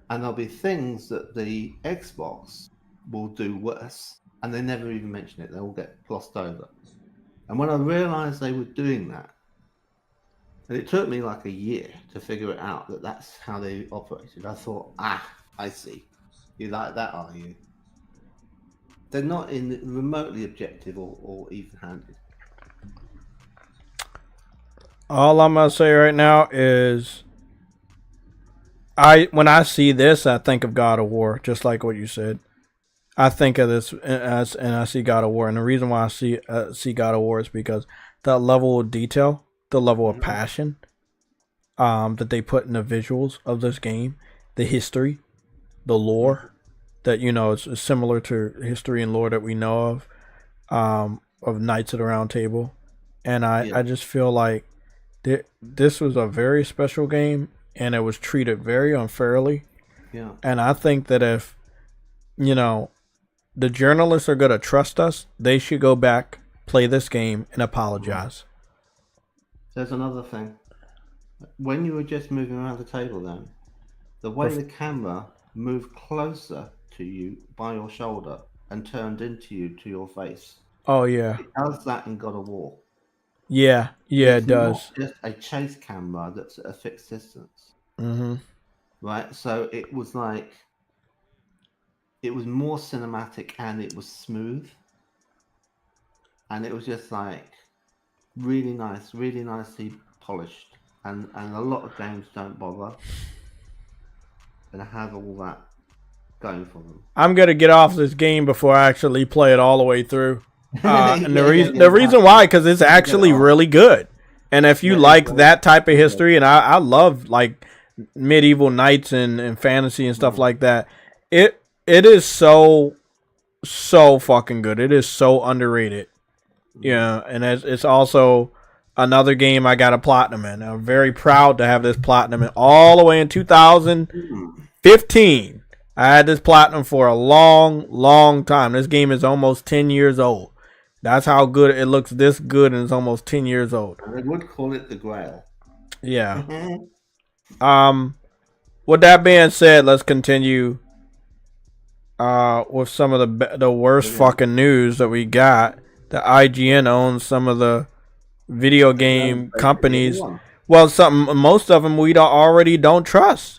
S2: And there'll be things that the Xbox will do worse, and they never even mention it. They all get glossed over. And when I realised they were doing that, and it took me like a year to figure it out that that's how they operated, I thought, I see. You like that, are you? They're not in remotely objective or even-handed.
S1: All I'm gonna say right now is, when I see this, I think of God of War, just like what you said. I think of this and I see God of War, and the reason why I see God of War is because the level of detail, the level of passion, that they put in the visuals of this game, the history, the lore, that is similar to history and lore that we know of Knights of the Round Table, and I just feel like this was a very special game, and it was treated very unfairly.
S2: Yeah.
S1: And I think that if, the journalists are going to trust us, they should go back, play this game, and apologize.
S2: There's another thing. When you were just moving around the table then, the way the camera moved closer to you by your shoulder and turned into you to your face.
S1: Oh, yeah.
S2: It does that in God of War.
S1: Yeah, it does.
S2: It's not just a chase camera that's at a fixed distance.
S1: Mm-hmm.
S2: Right? So it was like, it was more cinematic and it was smooth. And it was just like really nice, really nicely polished. And a lot of games don't bother and have all that going for them.
S1: I'm going to get off this game before I actually play it all the way through. And the reason why, because it's actually really good. And if you like that type of history, and I love like medieval knights and fantasy and stuff like that, it is so fucking good. It is so underrated. Yeah, and it's also another game I got a platinum in. I'm very proud to have this platinum in all the way in 2015. I had this platinum for a long time. This game is almost 10 years old. That's how good it looks. This good, and it's almost 10 years old.
S2: They would call it the Grail.
S1: Yeah. With that being said, let's continue with some of the worst fucking news that we got. The IGN owns some of the video game companies. Well, most of them we already don't trust.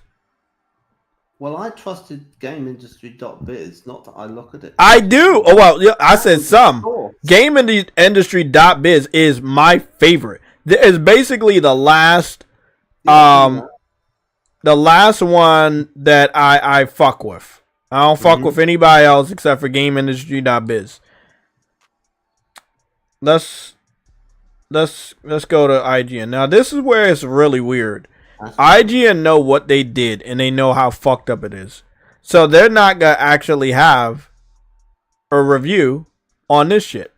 S2: Well, I trusted GameIndustry.biz, not that I look at it.
S1: I do. Oh, well, yeah, I said some. GameIndustry.biz is my favorite. It's basically the last one that I fuck with. I don't fuck with anybody else except for GameIndustry.biz. Let's go to IGN. Now, this is where it's really weird. IGN know what they did, and they know how fucked up it is. So they're not going to actually have a review on this shit.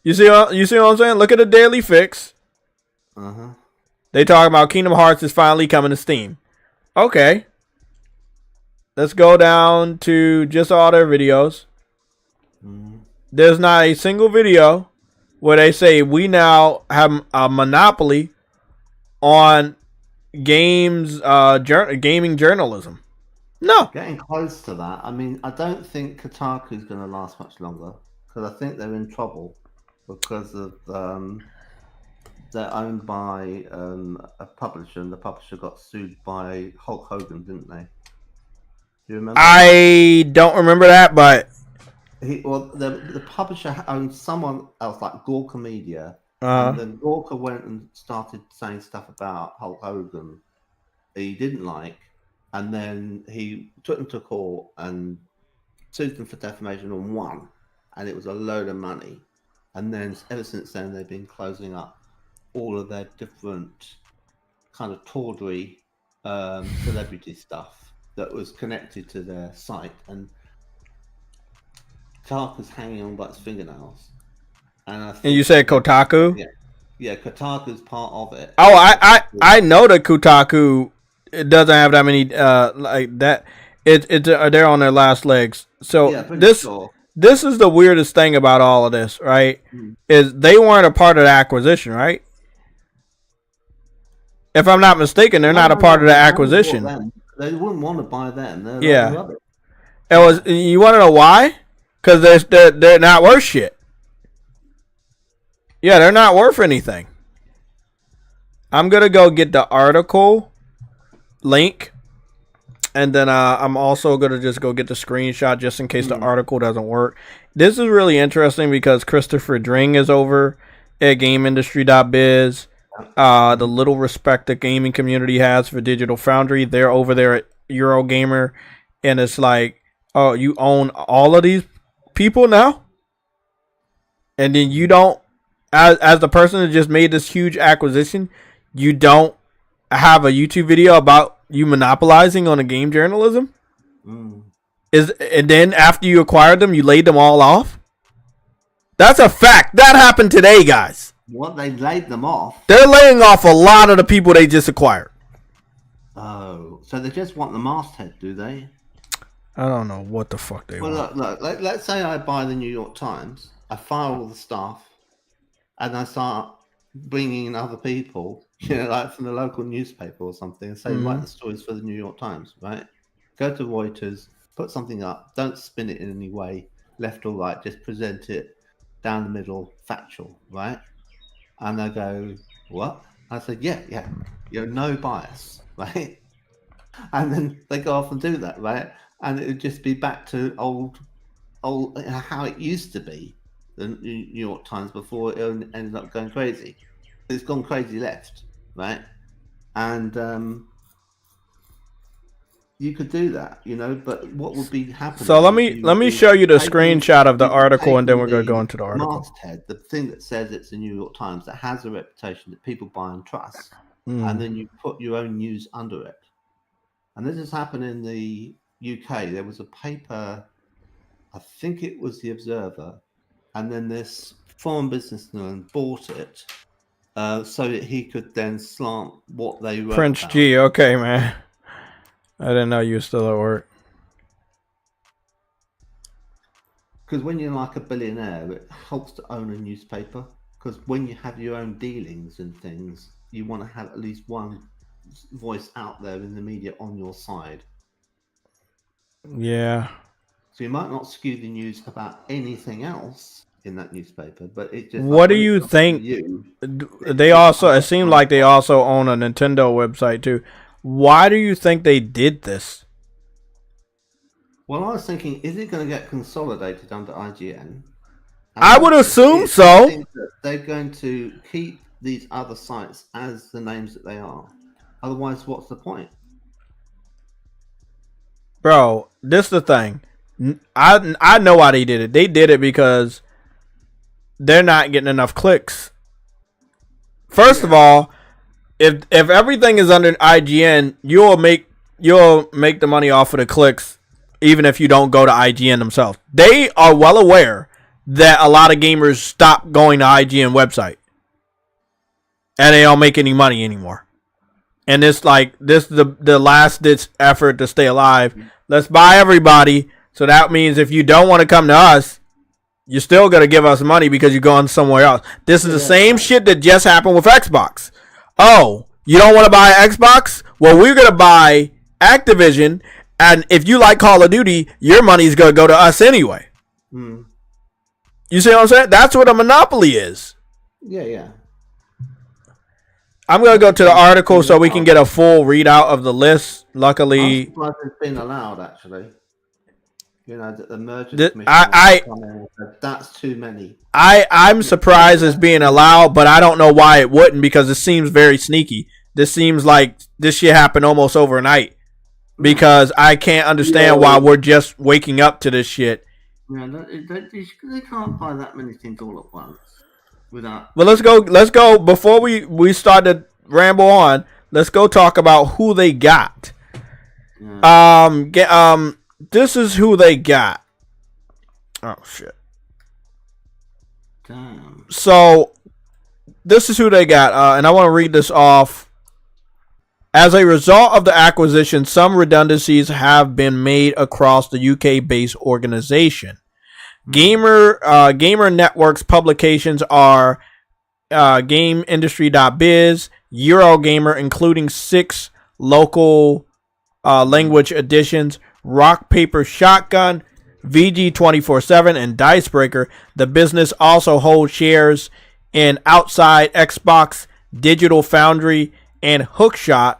S1: You see what I'm saying? Look at the Daily Fix. They talk about Kingdom Hearts is finally coming to Steam. Okay. Let's go down to just all their videos. There's not a single video where they say we now have a monopoly on gaming journalism. No.
S2: Getting close to that. I mean, I don't think Kotaku's going to last much longer because I think they're in trouble because of they're owned by a publisher, and the publisher got sued by Hulk Hogan, didn't they? Do you remember?
S1: I don't remember that, but
S2: the publisher owned someone else, like Gorka Media, and then Gorka went and started saying stuff about Hulk Hogan that he didn't like, and then he took them to court and sued them for defamation and won, and it was a load of money. And then ever since then, they've been closing up all of their different kind of tawdry celebrity stuff that was connected to their site, and Kotaku's hanging on by its fingernails. And
S1: you said Kotaku?
S2: Yeah, Kotaku's part of it.
S1: Oh, I know that Kotaku, it doesn't have that many like that. They're on their last legs. So
S2: yeah,
S1: this is the weirdest thing about all of this, right? Is they weren't a part of the acquisition, right? If I'm not mistaken, they're not a part of the acquisition.
S2: They wouldn't want to buy them. They're
S1: yeah. It was. You want to know why? Because they're not worth shit. Yeah, they're not worth anything. I'm gonna go get the article link, and then I'm also gonna just go get the screenshot just in case the article doesn't work. This is really interesting because Christopher Dring is over at GameIndustry.biz. The little respect the gaming community has for Digital Foundry, they're over there at Eurogamer, and it's like, oh, you own all of these people now, and then you don't, as the person that just made this huge acquisition, you don't have a YouTube video about you monopolizing on a game journalism. And then after you acquired them, you laid them all off. That's a fact. That happened today, guys.
S2: What, they laid them off?
S1: They're laying off a lot of the people they just acquired.
S2: Oh, so they just want the masthead, do they?
S1: I don't know what the fuck they want.
S2: Look, let's say I buy the New York Times, I fire all the staff, and I start bringing in other people, like from the local newspaper or something, and say, write the stories for the New York Times, right? Go to Reuters, put something up, don't spin it in any way, left or right, just present it down the middle, factual, right? And they go, what? I said, yeah, no bias, right? And then they go off and do that, right? And it would just be back to old how it used to be, the New York Times, before it ended up going crazy. It's gone crazy left, right? And you could do that, but what would be happening?
S1: So let me show you the screenshot of the article, and then we're going to go into the article.
S2: Masthead, the thing that says it's the New York Times, that has a reputation that people buy and trust, and then you put your own news under it. And this has happened in the UK. There was a paper, I think it was the Observer, and then this foreign businessman bought it so that he could then slant what they wrote.
S1: Prince about. G, okay, man. I didn't know you were still at work.
S2: Because when you're like a billionaire, it helps to own a newspaper. Because when you have your own dealings and things, you want to have at least one voice out there in the media on your side.
S1: Yeah.
S2: So you might not skew the news about anything else in that newspaper, but it just.
S1: What do you think? They also, it seemed like they also own a Nintendo website too. Why do you think they did this?
S2: Well, I was thinking, is it going to get consolidated under IGN?
S1: I would assume so.
S2: They're going to keep these other sites as the names that they are. Otherwise, what's the point?
S1: Bro, this is the thing. I know why they did it. They did it because they're not getting enough clicks. First of all, if everything is under IGN, you'll make the money off of the clicks, even if you don't go to IGN themselves. They are well aware that a lot of gamers stop going to IGN website, and they don't make any money anymore. And it's like this is the last ditch effort to stay alive. Let's buy everybody. So that means if you don't want to come to us, you're still gonna give us money because you're going somewhere else. This is the same shit that just happened with Xbox. Oh, you don't want to buy Xbox? Well, we're going to buy Activision, and if you like Call of Duty, your money's going to go to us anyway. You see what I'm saying? That's what a monopoly is.
S2: Yeah.
S1: I'm going to go to the article so we can get a full readout of the list. Luckily,
S2: I'm surprised it's been allowed, actually. The merger commission. That's too many.
S1: I'm surprised it's being allowed, but I don't know why it wouldn't, because it seems very sneaky. This seems like this shit happened almost overnight, because I can't understand why we're just waking up to this shit.
S2: Yeah, they can't buy that many things all at once without.
S1: Well, let's go before we start to ramble on. Let's go talk about who they got. Yeah. This is who they got. Oh, shit.
S2: Damn.
S1: So, this is who they got, and I want to read this off. As a result of the acquisition, some redundancies have been made across the UK-based organization. Gamer Network's publications are GameIndustry.biz, Eurogamer, including 6 local language editions, Rock Paper Shotgun, VG 24/7, and Dicebreaker. The business also holds shares in Outside Xbox, Digital Foundry, and Hookshot,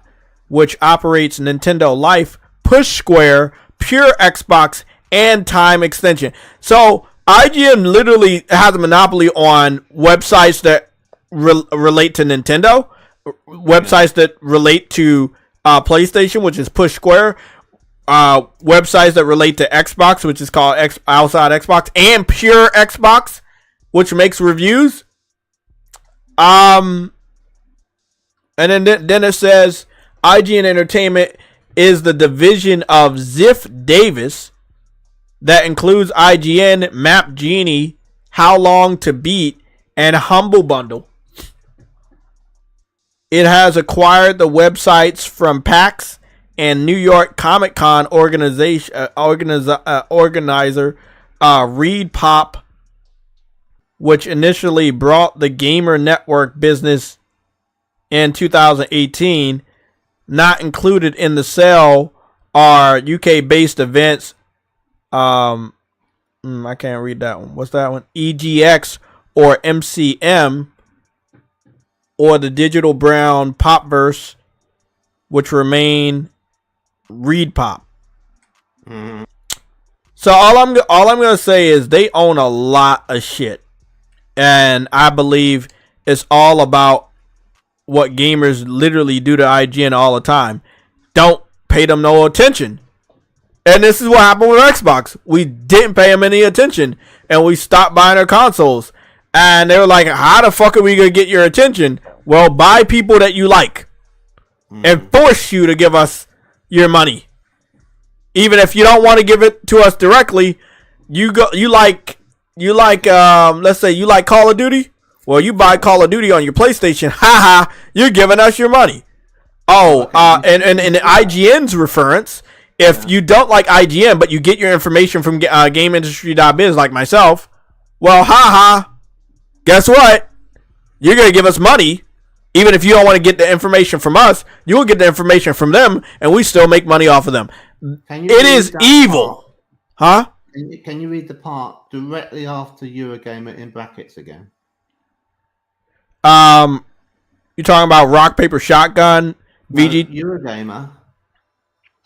S1: which operates Nintendo Life, Push Square, Pure Xbox, and Time Extension. So IGN literally has a monopoly on websites that relate to Nintendo, websites that relate to PlayStation, which is Push Square, websites that relate to Xbox, which is called Outside Xbox, and Pure Xbox, which makes reviews. And then it says IGN Entertainment is the division of Ziff Davis that includes IGN, Map Genie, How Long to Beat, and Humble Bundle. It has acquired the websites from PAX and New York Comic Con organizer Reed Pop, which initially brought the Gamer Network business in 2018. Not included in the sale are UK-based events. I can't read that one. What's that one? EGX or MCM, or the Digital Brown Popverse, which remain Reed Pop. Mm-hmm. So all I'm gonna say is they own a lot of shit, and I believe it's all about what gamers literally do to IGN all the time. Don't pay them no attention. And this is what happened with Xbox. We didn't pay them any attention, and we stopped buying their consoles. And they were like, how the fuck are we going to get your attention? Well, buy people that you like and force you to give us your money. Even if you don't want to give it to us directly, let's say you like Call of Duty. Well, you buy Call of Duty on your PlayStation. Haha, you're giving us your money. Oh, and in IGN's reference, if you don't like IGN, but you get your information from GameIndustry.biz like myself, well, haha, guess what? You're going to give us money. Even if you don't want to get the information from us, you will get the information from them, and we still make money off of them. It is evil.
S2: Part? Huh? Can you read the part directly after Eurogamer in brackets again?
S1: You're talking about Rock Paper Shotgun, VG
S2: Eurogamer,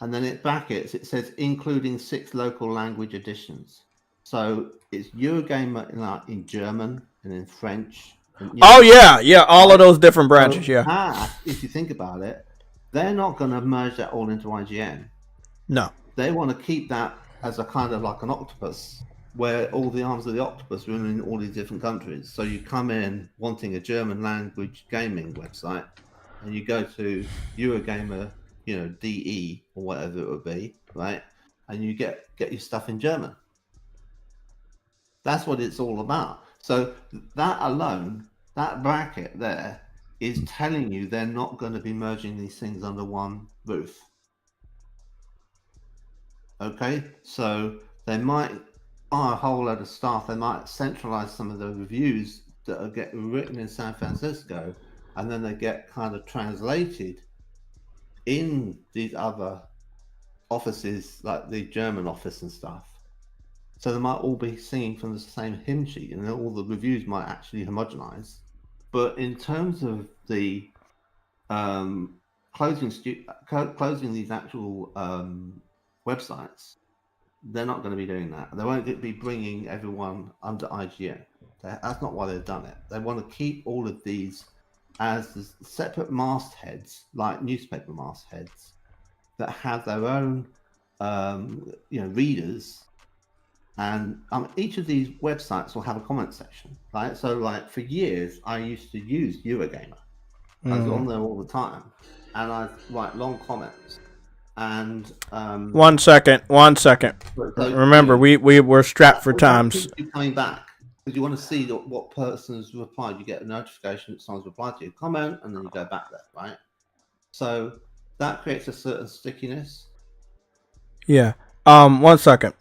S2: and then in brackets it says including 6 local language editions. So it's Eurogamer in German and in French. And,
S1: all of those different branches.
S2: So if you think about it, they're not going to merge that all into IGN.
S1: No,
S2: they want to keep that as a kind of like an octopus, where all the arms of the octopus are in all these different countries. So you come in wanting a German language gaming website, and you go to Eurogamer, DE or whatever it would be, right? And you get your stuff in German. That's what it's all about. So that alone, that bracket there, is telling you they're not going to be merging these things under one roof. Okay, so they might a whole load of stuff. They might centralize some of the reviews that get written in San Francisco, and then they get kind of translated in these other offices, like the German office and stuff. So they might all be singing from the same hymn sheet, and all the reviews might actually homogenize. But in terms of the closing these actual websites, they're not going to be doing that. They won't be bringing everyone under IGN. That's not why they've done it. They want to keep all of these as separate mastheads, like newspaper mastheads, that have their own, readers. And each of these websites will have a comment section, right? So, like, for years, I used to use Eurogamer. I was on there all the time, and I'd write long comments. And
S1: one second. Remember, we're strapped for times.
S2: Keep coming back because you want to see what person's replied. You get a notification that someone's replied to your comment, and then you go back there, right? So that creates a certain stickiness. Yeah.
S1: 1 second.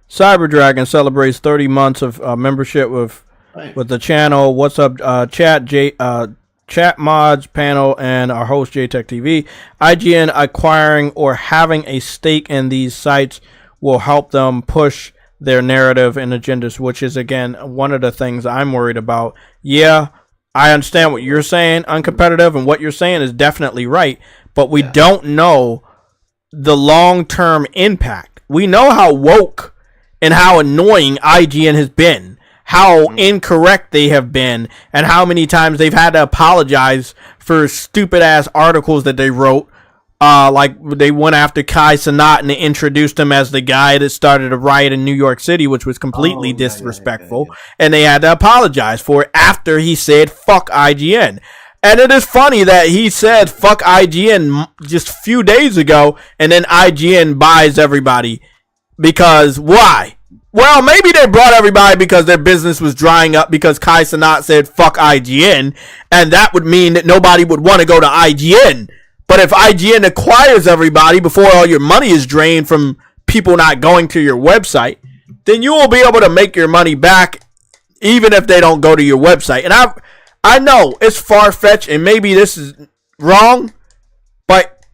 S1: Cyber Dragon celebrates 30 months of membership with the channel. What's up, chat? chat mods panel and our host JayTechTV. IGN acquiring or having a stake in these sites will help them push their narrative and agendas, which is, again, one of the things I'm worried about. Yeah, I understand what you're saying, uncompetitive, and what you're saying is definitely right, but we don't know the long-term impact. We know how woke and how annoying IGN has been, how incorrect they have been, and how many times they've had to apologize for stupid-ass articles that they wrote. Like they went after Kai Cenat and they introduced him as the guy that started a riot in New York City, which was completely disrespectful. And they had to apologize for it after he said, fuck IGN. And it is funny that he said, fuck IGN just a few days ago, and then IGN buys everybody. Because why? Well, maybe they brought everybody because their business was drying up because Kai Cenat said, fuck IGN. And that would mean that nobody would want to go to IGN. But if IGN acquires everybody before all your money is drained from people not going to your website, then you will be able to make your money back even if they don't go to your website. And I know it's far-fetched and maybe this is wrong, but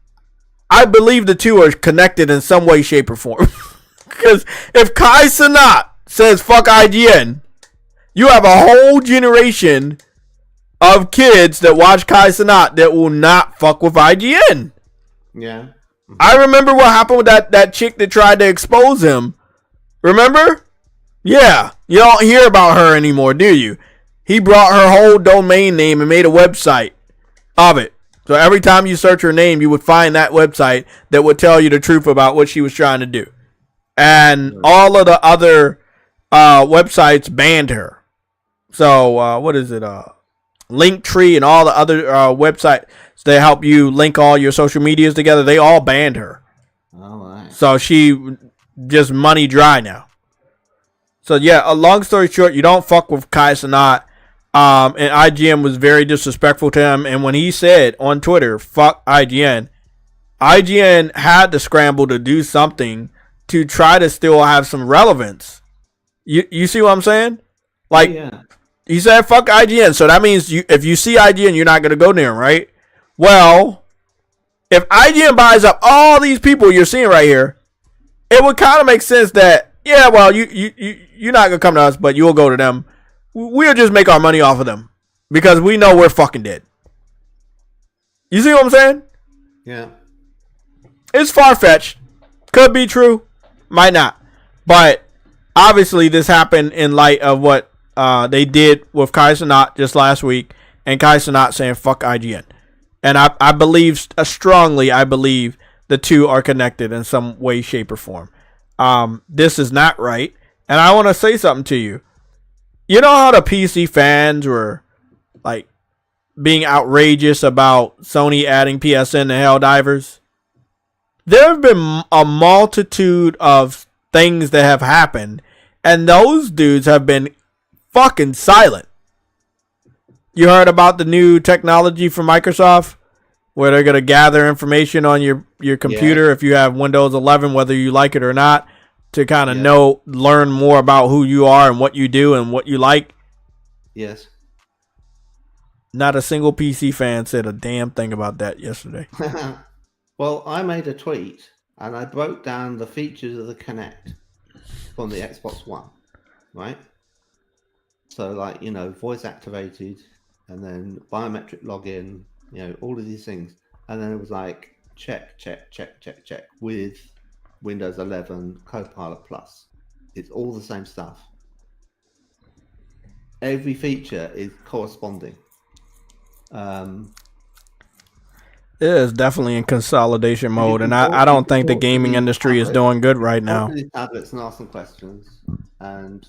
S1: I believe the two are connected in some way, shape, or form. Because if Kai Cenat says fuck IGN, you have a whole generation of kids that watch Kai Cenat that will not fuck with IGN.
S2: Yeah.
S1: I remember what happened with that chick that tried to expose him. Remember? Yeah. You don't hear about her anymore, do you? He brought her whole domain name and made a website of it. So every time you search her name, you would find that website that would tell you the truth about what she was trying to do. And all of the other websites banned her. So, what is it? Linktree and all the other websites that help you link all your social medias together, they all banned her.
S2: All right.
S1: So she just money dry now. So yeah, a long story short, you don't fuck with Kai Cenat. And IGN was very disrespectful to him. And when he said on Twitter, fuck IGN, IGN had to scramble to do something to try to still have some relevance. You see what I'm saying? Like,
S2: yeah.
S1: He said, fuck IGN. So that means if you see IGN, you're not going to go near him, right? Well, if IGN buys up all these people you're seeing right here, it would kind of make sense that, yeah, well, you're not going to come to us, but you'll go to them. We'll just make our money off of them because we know we're fucking dead. You see what I'm saying?
S2: Yeah.
S1: It's far-fetched. Could be true. Might not. But obviously this happened in light of what they did with Kai Cenat just last week, and Kai Cenat saying fuck IGN. And I believe strongly, I believe the two are connected in some way, shape, or form. This is not right. And I want to say something to you. You know how the PC fans were like being outrageous about Sony adding PSN to Helldivers? There have been a multitude of things that have happened, and those dudes have been fucking silent. You heard about the new technology from Microsoft where they're going to gather information on your computer if you have Windows 11, whether you like it or not, to kind of learn more about who you are and what you do and what you like?
S2: Yes.
S1: Not a single PC fan said a damn thing about that yesterday.
S2: Well, I made a tweet and I broke down the features of the Kinect from the Xbox One, right? So, like, you know, voice activated and then biometric login, you know, all of these things. And then it was like, check with Windows 11 Copilot Plus. It's all the same stuff. Every feature is corresponding.
S1: It is definitely in consolidation mode, and I don't think the gaming industry is doing good right now.
S2: Go to these tablets and ask them questions, and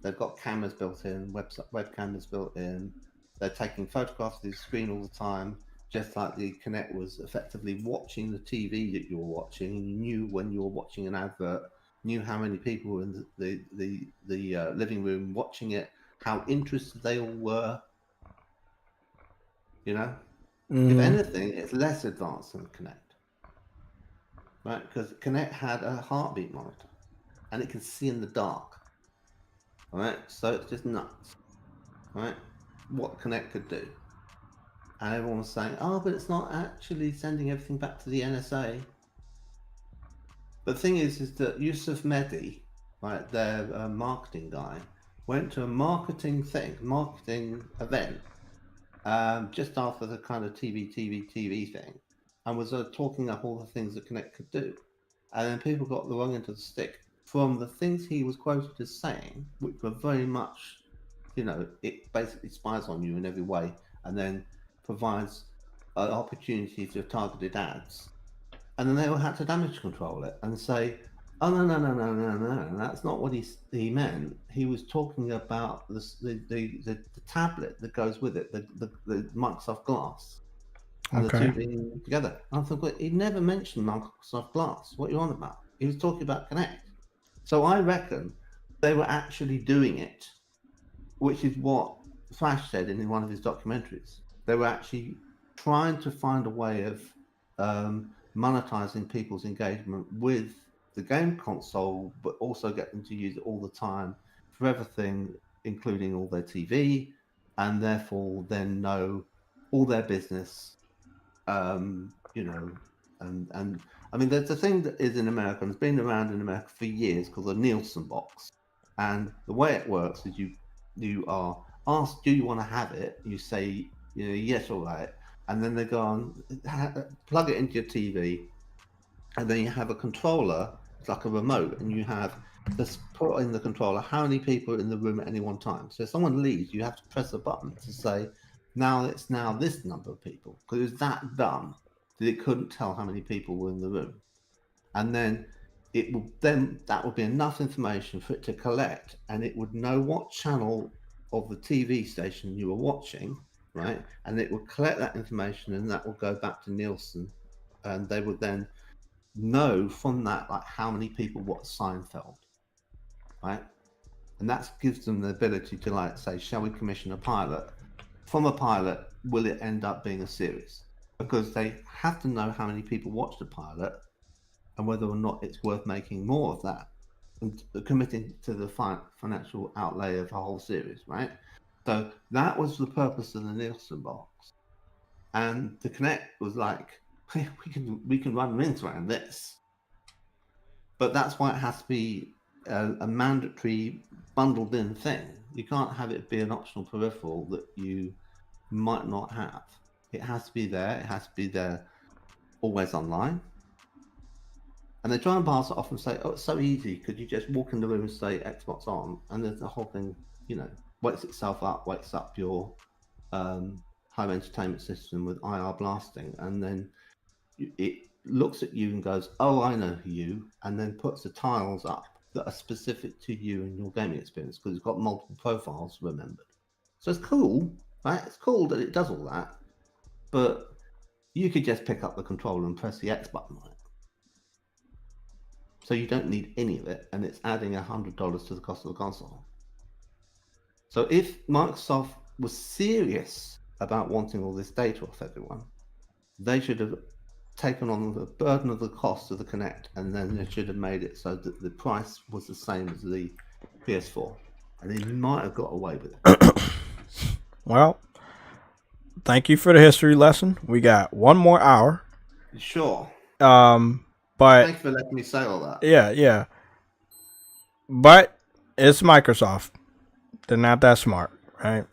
S2: they've got cameras built in, web cameras built in. They're taking photographs of the screen all the time, just like the Kinect was effectively watching the TV that you were watching. And you knew when you were watching an advert, knew how many people were in the living room watching it, how interested they all were. You know? If anything, it's less advanced than Kinect. Right? Because Kinect had a heartbeat monitor, and it can see in the dark. Alright? So it's just nuts. Right? What Kinect could do. and everyone was saying, "Oh, but it's not actually sending everything back to the NSA." But the thing is that Yusuf Mehdi, right, their marketing guy, went to a marketing event just after the kind of TV thing, and was talking up all the things that Connect could do. And then people got the wrong end of the stick from the things he was quoted as saying, which were very much, it basically spies on you in every way, and then provides an opportunity for targeted ads. And then they all had to damage control it and say, "Oh no, that's not what he meant. He was talking about the tablet that goes with it, the Microsoft Glass, and the two being together." And I thought, well, he never mentioned Microsoft Glass. What are you on about? He was talking about Connect. So I reckon they were actually doing it, which is what Flash said in one of his documentaries. They were actually trying to find a way of monetizing people's engagement with the game console, but also get them to use it all the time for everything, including all their TV, and therefore then know all their business. And I mean, there's a thing that is in America, and it's been around in America for years, called the Nielsen box. And the way it works is you are asked, "Do you want to have it?" You say, "Yes, all right." And then they go on, plug it into your TV, and then you have a controller. It's like a remote, and you have just put in the controller how many people are in the room at any one time. So if someone leaves, you have to press a button to say, "Now it's now this number of people," because it was that dumb that it couldn't tell how many people were in the room. And then that would be enough information for it to collect, and it would know what channel of the TV station you were watching, right? And it would collect that information, and that will go back to Nielsen, and they would then know from that, like, how many people watch Seinfeld, right? And that gives them the ability to, like, say, "Shall we commission a pilot? From a pilot, will it end up being a series?" Because they have to know how many people watch the pilot and whether or not it's worth making more of that and committing to the financial outlay of a whole series, right? So that was the purpose of the Nielsen box. And the Connect was like, "Hey, we can run rings around this." But that's why it has to be a mandatory bundled in thing. You can't have it be an optional peripheral that you might not have. It has to be there. It has to be there always online. And they try and pass it off and say, "Oh, it's so easy. Could you just walk in the room and say Xbox on?" And then the whole thing, wakes itself up, wakes up your home entertainment system with IR blasting. And then it looks at you and goes, "Oh, I know you," and then puts the tiles up that are specific to you and your gaming experience, because it's got multiple profiles remembered. So it's cool, right? It's cool that it does all that, but you could just pick up the controller and press the X button on it. So you don't need any of it, and it's adding $100 to the cost of the console. So if Microsoft was serious about wanting all this data off everyone, they should have taken on the burden of the cost of the Connect, and then they should have made it so that the price was the same as the PS4, and they might have got away with it.
S1: Well, thank you for the history lesson. We got one more hour.
S2: Sure.
S1: But
S2: thanks for letting me say all that.
S1: Yeah. But it's Microsoft. They're not that smart, right?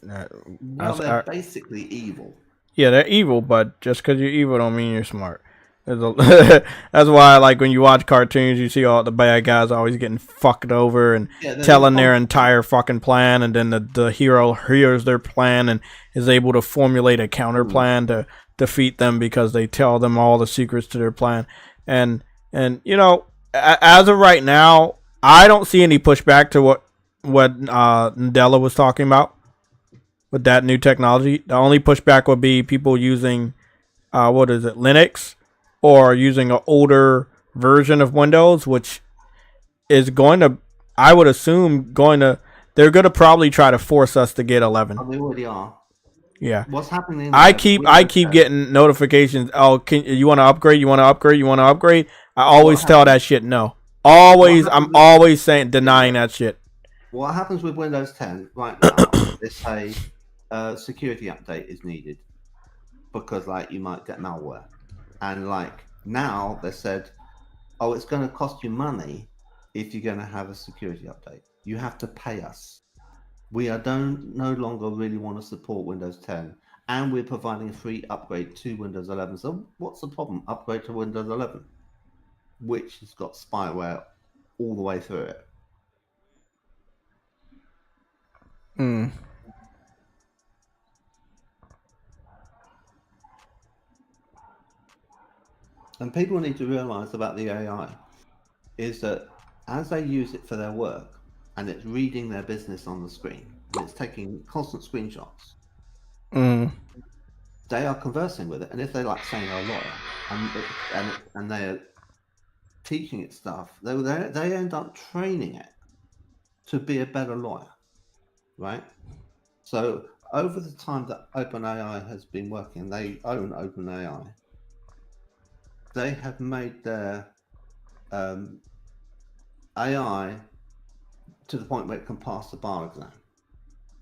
S2: Well, they're basically evil.
S1: Yeah, they're evil, but just because you're evil don't mean you're smart. That's why, like, when you watch cartoons, you see all the bad guys always getting fucked over and telling their entire fucking plan, and then the hero hears their plan and is able to formulate a counter plan to defeat them because they tell them all the secrets to their plan. And as of right now, I don't see any pushback to what Nadella was talking about with that new technology. The only pushback would be people using Linux, or using an older version of Windows, which is going to, I would assume, they're going to probably try to force us to get 11.
S2: Oh, they already are.
S1: Yeah.
S2: What's happening?
S1: I keep getting notifications. Oh, you want to upgrade? You want to upgrade? You want to upgrade? I always tell that shit no. I'm always denying that shit.
S2: What happens with Windows 10 right now? They say security update is needed. because like you might get malware. And like now they said, oh, it's going to cost you money if you're going to have a security update. You have to pay us. We no longer really want to support Windows 10, and we're providing a free upgrade to Windows 11. So what's the problem? Upgrade to Windows 11, which has got spyware all the way through it.
S1: Mm.
S2: And people need to realize about the AI is that as they use it for their work, and it's reading their business on the screen, and it's taking constant screenshots, they are conversing with it. And if they like saying a lawyer, and they're teaching it stuff, they end up training it to be a better lawyer, right? So over the time that OpenAI has been working, they own OpenAI. They have made their AI to the point where it can pass the bar exam,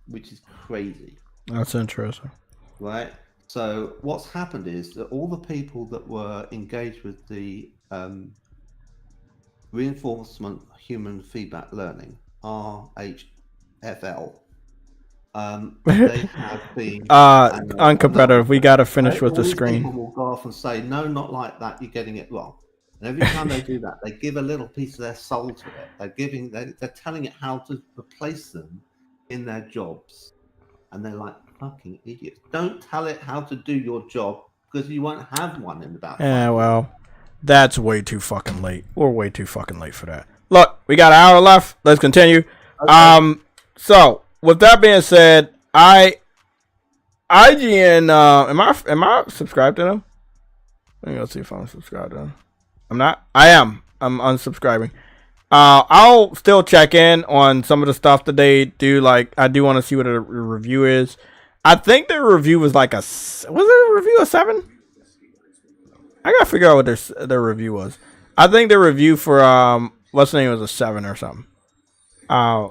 S2: which is crazy.
S1: That's interesting.
S2: Right? So what's happened is that all the people that were engaged with the reinforcement human feedback learning, RHFL, they have been
S1: uncompetitive. We got to finish with the screen.
S2: People will go off and say, no, not like that, you're getting it wrong. And every time they do that, they give a little piece of their soul to it. They're telling it how to replace them in their jobs. And they're like fucking idiots. Don't tell it how to do your job, because you won't have one in about 5 years.
S1: Well, that's way too fucking late. We're way too fucking late for that. Look, we got an hour left. Let's continue. Okay. So with that being said, IGN, am I subscribed to them? Let me go see if I'm subscribed to them. I'm not. I am. I'm unsubscribing. I'll still check in on some of the stuff that they do. Like, I do want to see what a review is. I think their review was like was it a review of 7? I gotta figure out what their review was. I think their review for what's the name was a 7 or something. I'm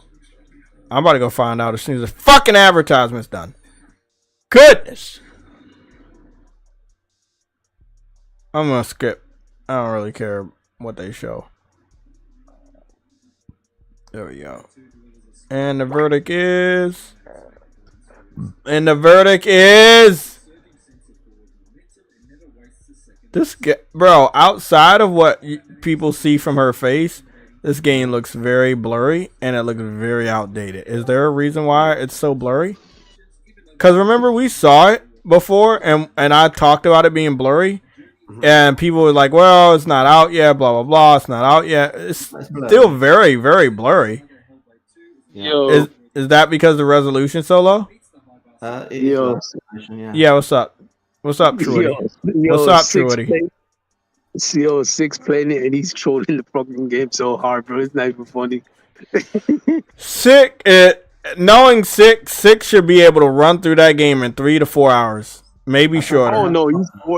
S1: about to go find out as soon as the fucking advertisement's done. Goodness. I'm gonna skip. I don't really care what they show. There we go. And the verdict is... Bro, outside of what people see from her face, this game looks very blurry and it looks very outdated. Is there a reason why it's so blurry? Because remember, we saw it before and I talked about it being blurry. And people were like, well, it's not out yet, blah, blah, blah. It's not out yet. It's still very, very blurry. Is that because the resolution's so low? Yeah, what's up? What's up, Truity? What's up, Truity?
S3: CO6 playing it and he's trolling the fucking game so hard, bro. It's not even funny.
S1: Knowing six should be able to run through that game in 3 to 4 hours. Maybe shorter.
S3: Oh no,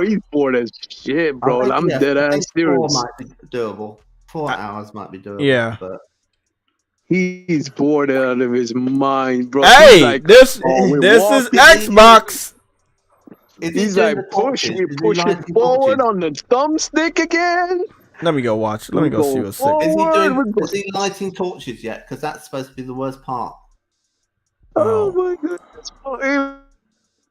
S3: he's bored as shit, bro. I'm dead ass serious.
S2: 4 might be doable. 4 hours might be doable.
S1: Yeah.
S2: But
S3: he's bored out of his mind, bro.
S1: Hey, like, this is Xbox.
S3: He's like, push it forward on the thumbstick again.
S1: Let me go watch. Let me go see what's sick.
S2: Is he lighting torches yet? Because that's supposed to be the worst part.
S3: Oh my goodness.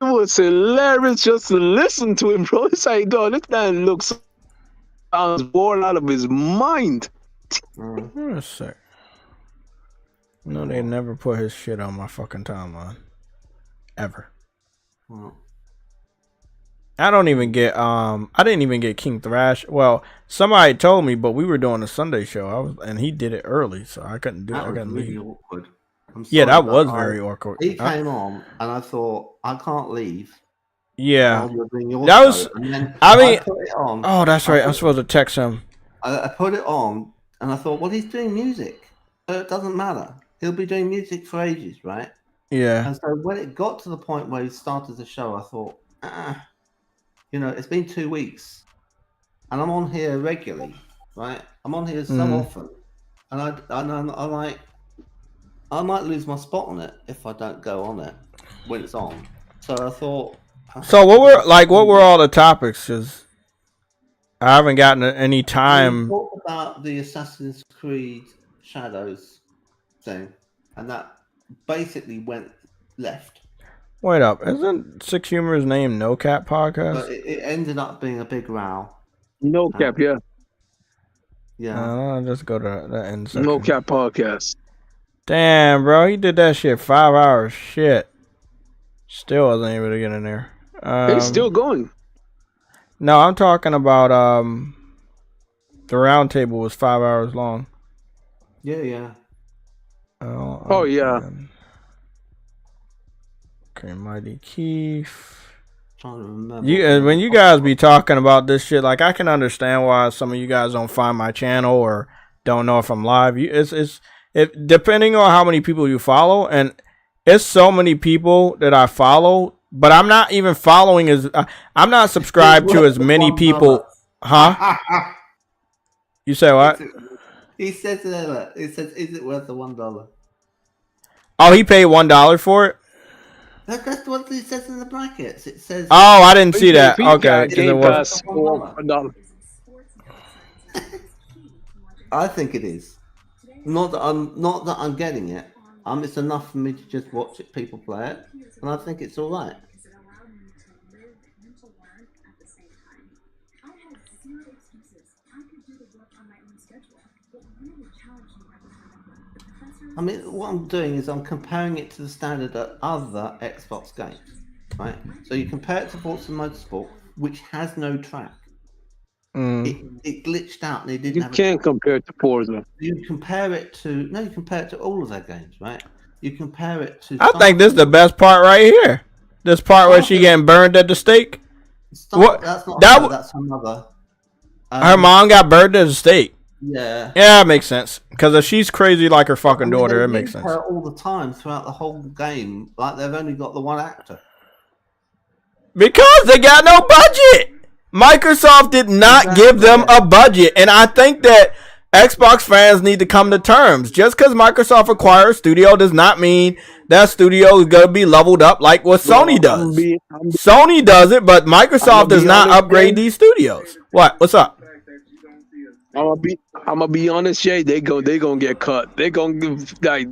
S3: It was hilarious just to listen to him, bro. It's like, dog, this man sounds bored out of his mind.
S1: Wait a sec. No, they never put his shit on my fucking timeline. Ever. I don't even get, I didn't even get King Thrash. Well, somebody told me, but we were doing a Sunday show, and he did it early, so I couldn't do it. I couldn't leave.
S2: Really awkward.
S1: Yeah, that was very awkward.
S2: He came on, and I thought, I can't leave.
S1: Yeah. That was, I mean, oh, that's right. I'm supposed to text him.
S2: I put it on, and I thought, well, he's doing music. So it doesn't matter. He'll be doing music for ages, right?
S1: Yeah.
S2: And so when it got to the point where he started the show, I thought, you know, it's been 2 weeks, and I'm on here regularly, right? I'm on here so often, and I'm like, I might lose my spot on it if I don't go on it when it's on. So I thought,
S1: So what were all the topics? Because I haven't gotten any time.
S2: We talked about the Assassin's Creed Shadows thing, and that basically went left.
S1: Wait up, isn't Six Humor's name No Cap Podcast?
S2: But it ended up being a big row.
S3: No Cap, yeah.
S2: Yeah.
S1: I'll just go to the end section.
S3: No Cap Podcast.
S1: Damn, bro, he did that shit 5 hours. Shit. Still wasn't able to get in there.
S3: It's still going.
S1: No, I'm talking about the round table was 5 hours long.
S2: Yeah.
S3: Oh yeah.
S1: Okay, Mighty Keith.
S2: Trying to remember.
S1: When you guys be talking about this shit, like I can understand why some of you guys don't find my channel or don't know if I'm live. It's depending on how many people you follow, and it's so many people that I follow, but I'm not even following I'm not subscribed to as many people. Huh? You say what?
S2: He says it. It says, "Is it worth the $1?"
S1: Oh, he paid $1 for it.
S2: That's what it says in the brackets. It says.
S1: Oh, I didn't see that. Okay,
S3: it was $1.
S2: I think it is. Not that I'm getting it. It's enough for me to just watch it, people play it, and I think it's all right. I mean, what I'm doing is I'm comparing it to the standard of other Xbox games, right? So you compare it to Forza Motorsport, which has no track. It glitched out and it didn't.
S3: You can't compare it to Forza.
S2: You compare it to all of their games, right? You compare it to.
S1: I think this is the best part right here. This part where she getting burned at the stake. What?
S2: That's not that's her mother.
S1: Her mom got burned at the stake.
S2: Yeah.
S1: Yeah, it makes sense. Because if she's crazy like her fucking daughter, it makes sense.
S2: Her all the time throughout the whole game, like they've only got the one actor.
S1: Because they got no budget. Microsoft did not give them a budget, and I think that Xbox fans need to come to terms. Just because Microsoft acquires a studio does not mean that studio is going to be leveled up like what Sony does. Sony does it, but Microsoft does not upgrade these studios. What? What's up?
S3: I'm gonna be honest, Jay. They gonna get cut. They gonna like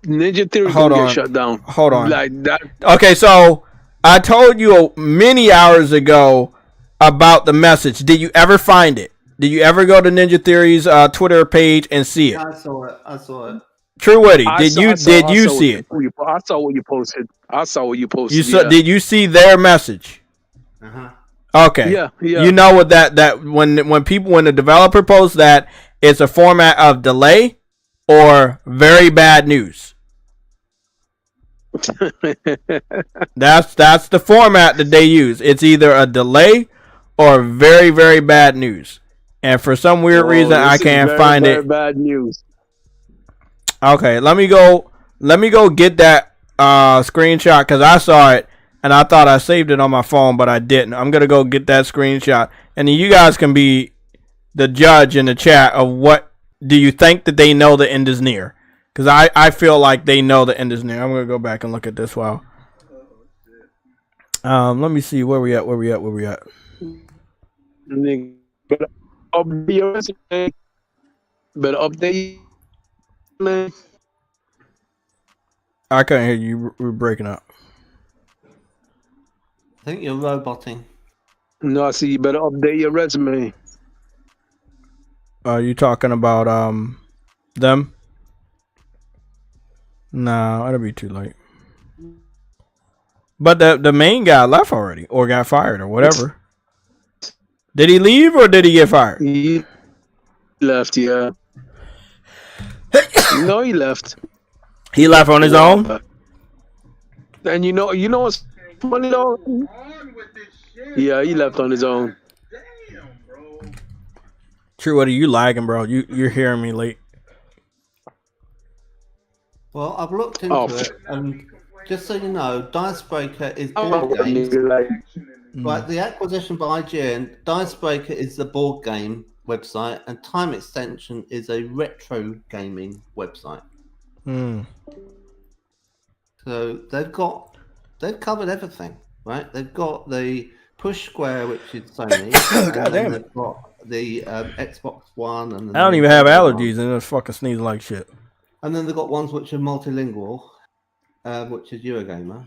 S3: Ninja Theory gonna get shut down.
S1: Hold on.
S3: Like that.
S1: Okay, so I told you many hours ago about the message. Did you ever find it? Did you ever go to Ninja Theory's Twitter page and see it?
S2: I saw it.
S1: True Witty, did you see it?
S3: I saw what you posted.
S1: Did you see their message? Okay.
S3: Yeah.
S1: You know what that when the developer posts that, it's a format of delay or very bad news. That's the format that they use. It's either a delay or very, very bad news. And for some weird reason I can't find it.
S3: Bad news.
S1: Okay, let me go get that screenshot because I saw it and I thought I saved it on my phone, but I didn't. I'm gonna go get that screenshot, and then you guys can be the judge in the chat of what do you think that they know the end is near? Because I feel like they know the end is near. I'm gonna go back and look at this while. Let me see where we at.
S3: Better update, man.
S1: I couldn't hear you. We're breaking up.
S2: I think you're roboting.
S3: No, I see. You better update your resume.
S1: Are you talking about them? No, it'll be too late. But the main guy left already, or got fired, or whatever. Did he leave or did he get fired?
S3: He left, yeah. No, he left.
S1: He left on his own?
S3: And you know what's funny though? Yeah, he left on his own.
S1: True, what are you lagging, bro? You're hearing me late.
S2: Well, I've looked into it, and just so you know, Dicebreaker is board games. Right, the acquisition by IGN, Dicebreaker is the board game website, and Time Extension is a retro gaming website. So they've covered everything. right? They've got the Push Square, which is Sony.
S1: God damn it.
S2: They've got the Xbox One. And
S1: I don't even have allergies and it's fucking sneezing like shit.
S2: And then they've got ones which are multilingual, which is Eurogamer.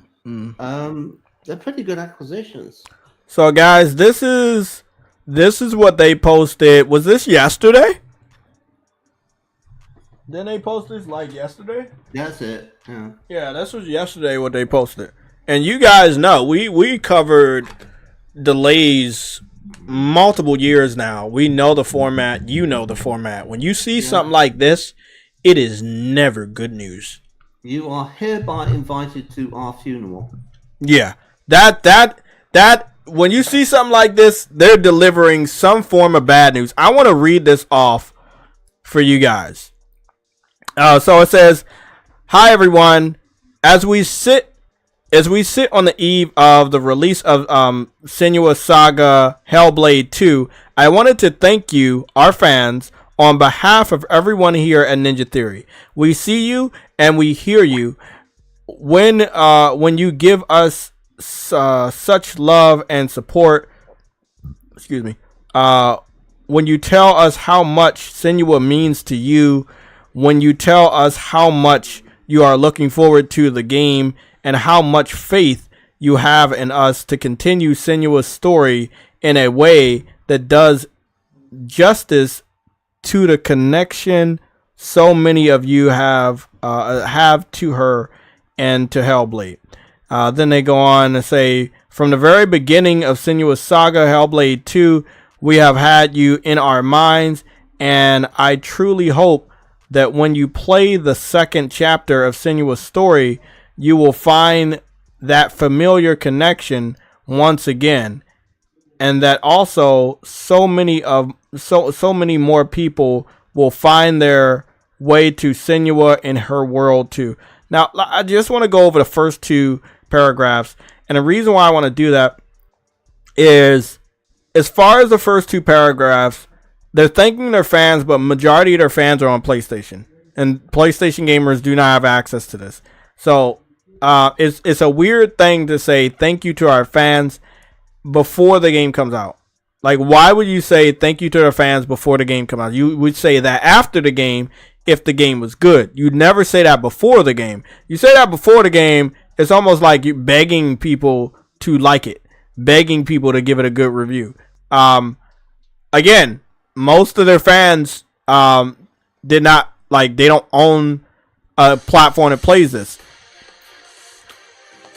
S2: They're pretty good acquisitions.
S1: So guys, this is what they posted. Was this yesterday? Didn't they post this like yesterday?
S2: That's it. Yeah.
S1: Yeah, this was yesterday what they posted. And you guys know we covered delays multiple years now. We know the format. You know the format. When you see something like this, it is never good news.
S2: You are hereby invited to our funeral.
S1: Yeah. That when you see something like this, they're delivering some form of bad news. I want to read this off for you guys. So it says, "Hi everyone. As we sit on the eve of the release of Senua's Saga Hellblade 2, I wanted to thank you, our fans, on behalf of everyone here at Ninja Theory. We see you and we hear you when you give us such love and support. Excuse me. When you tell us how much Senua means to you, when you tell us how much you are looking forward to the game, and how much faith you have in us to continue Senua's story in a way that does justice to the connection so many of you have to her and to Hellblade." Then they go on to say, "From the very beginning of Senua's Saga Hellblade 2, we have had you in our minds, and I truly hope that when you play the second chapter of Senua's story, you will find that familiar connection once again, and that also so many more people will find their way to Senua in her world too." Now, I just want to go over the first two paragraphs, and the reason why I want to do that is, as far as the first two paragraphs, they're thanking their fans, but majority of their fans are on PlayStation, and PlayStation gamers do not have access to this. So it's a weird thing to say thank you to our fans before the game comes out. Like, why would you say thank you to our fans before the game comes out? You would say that after the game if the game was good. You'd never say that before the game. You say that before the game, it's almost like you're begging people to like it, begging people to give it a good review. Again, most of their fans did not, like, they don't own a platform that plays this.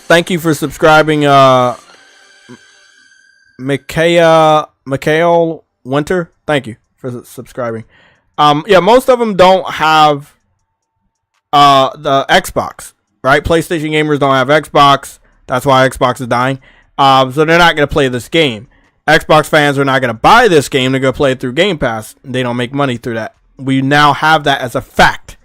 S1: Thank you for subscribing, Mikhail Winter. Thank you for subscribing. Yeah, most of them don't have the Xbox, right? PlayStation gamers don't have Xbox. That's why Xbox is dying. So they're not going to play this game. Xbox fans are not going to buy this game. They're going to play it through Game Pass. They don't make money through that. We now have that as a fact.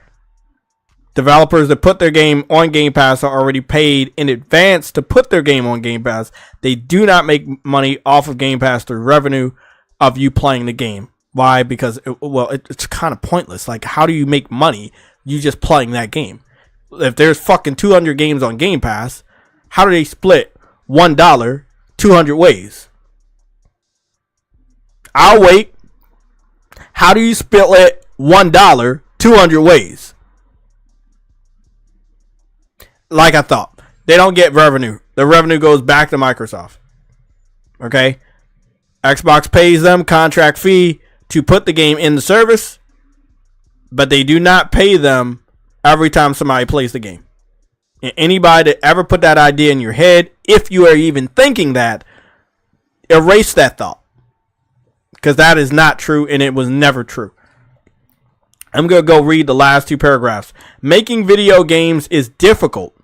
S1: Developers that put their game on Game Pass are already paid in advance to put their game on Game Pass. They do not make money off of Game Pass through revenue of you playing the game. Why? Because, it's kind of pointless. Like, how do you make money you just playing that game? If there's fucking 200 games on Game Pass, how do they split $1 200 ways? I'll wait. How do you split $1 200 ways? Like I thought, they don't get revenue. The revenue goes back to Microsoft. Okay? Xbox pays them contract fee to put the game in the service, but they do not pay them every time somebody plays the game. And anybody that ever put that idea in your head, if you are even thinking that, erase that thought. Because that is not true, and it was never true. I'm going to go read the last two paragraphs. Making video games is difficult.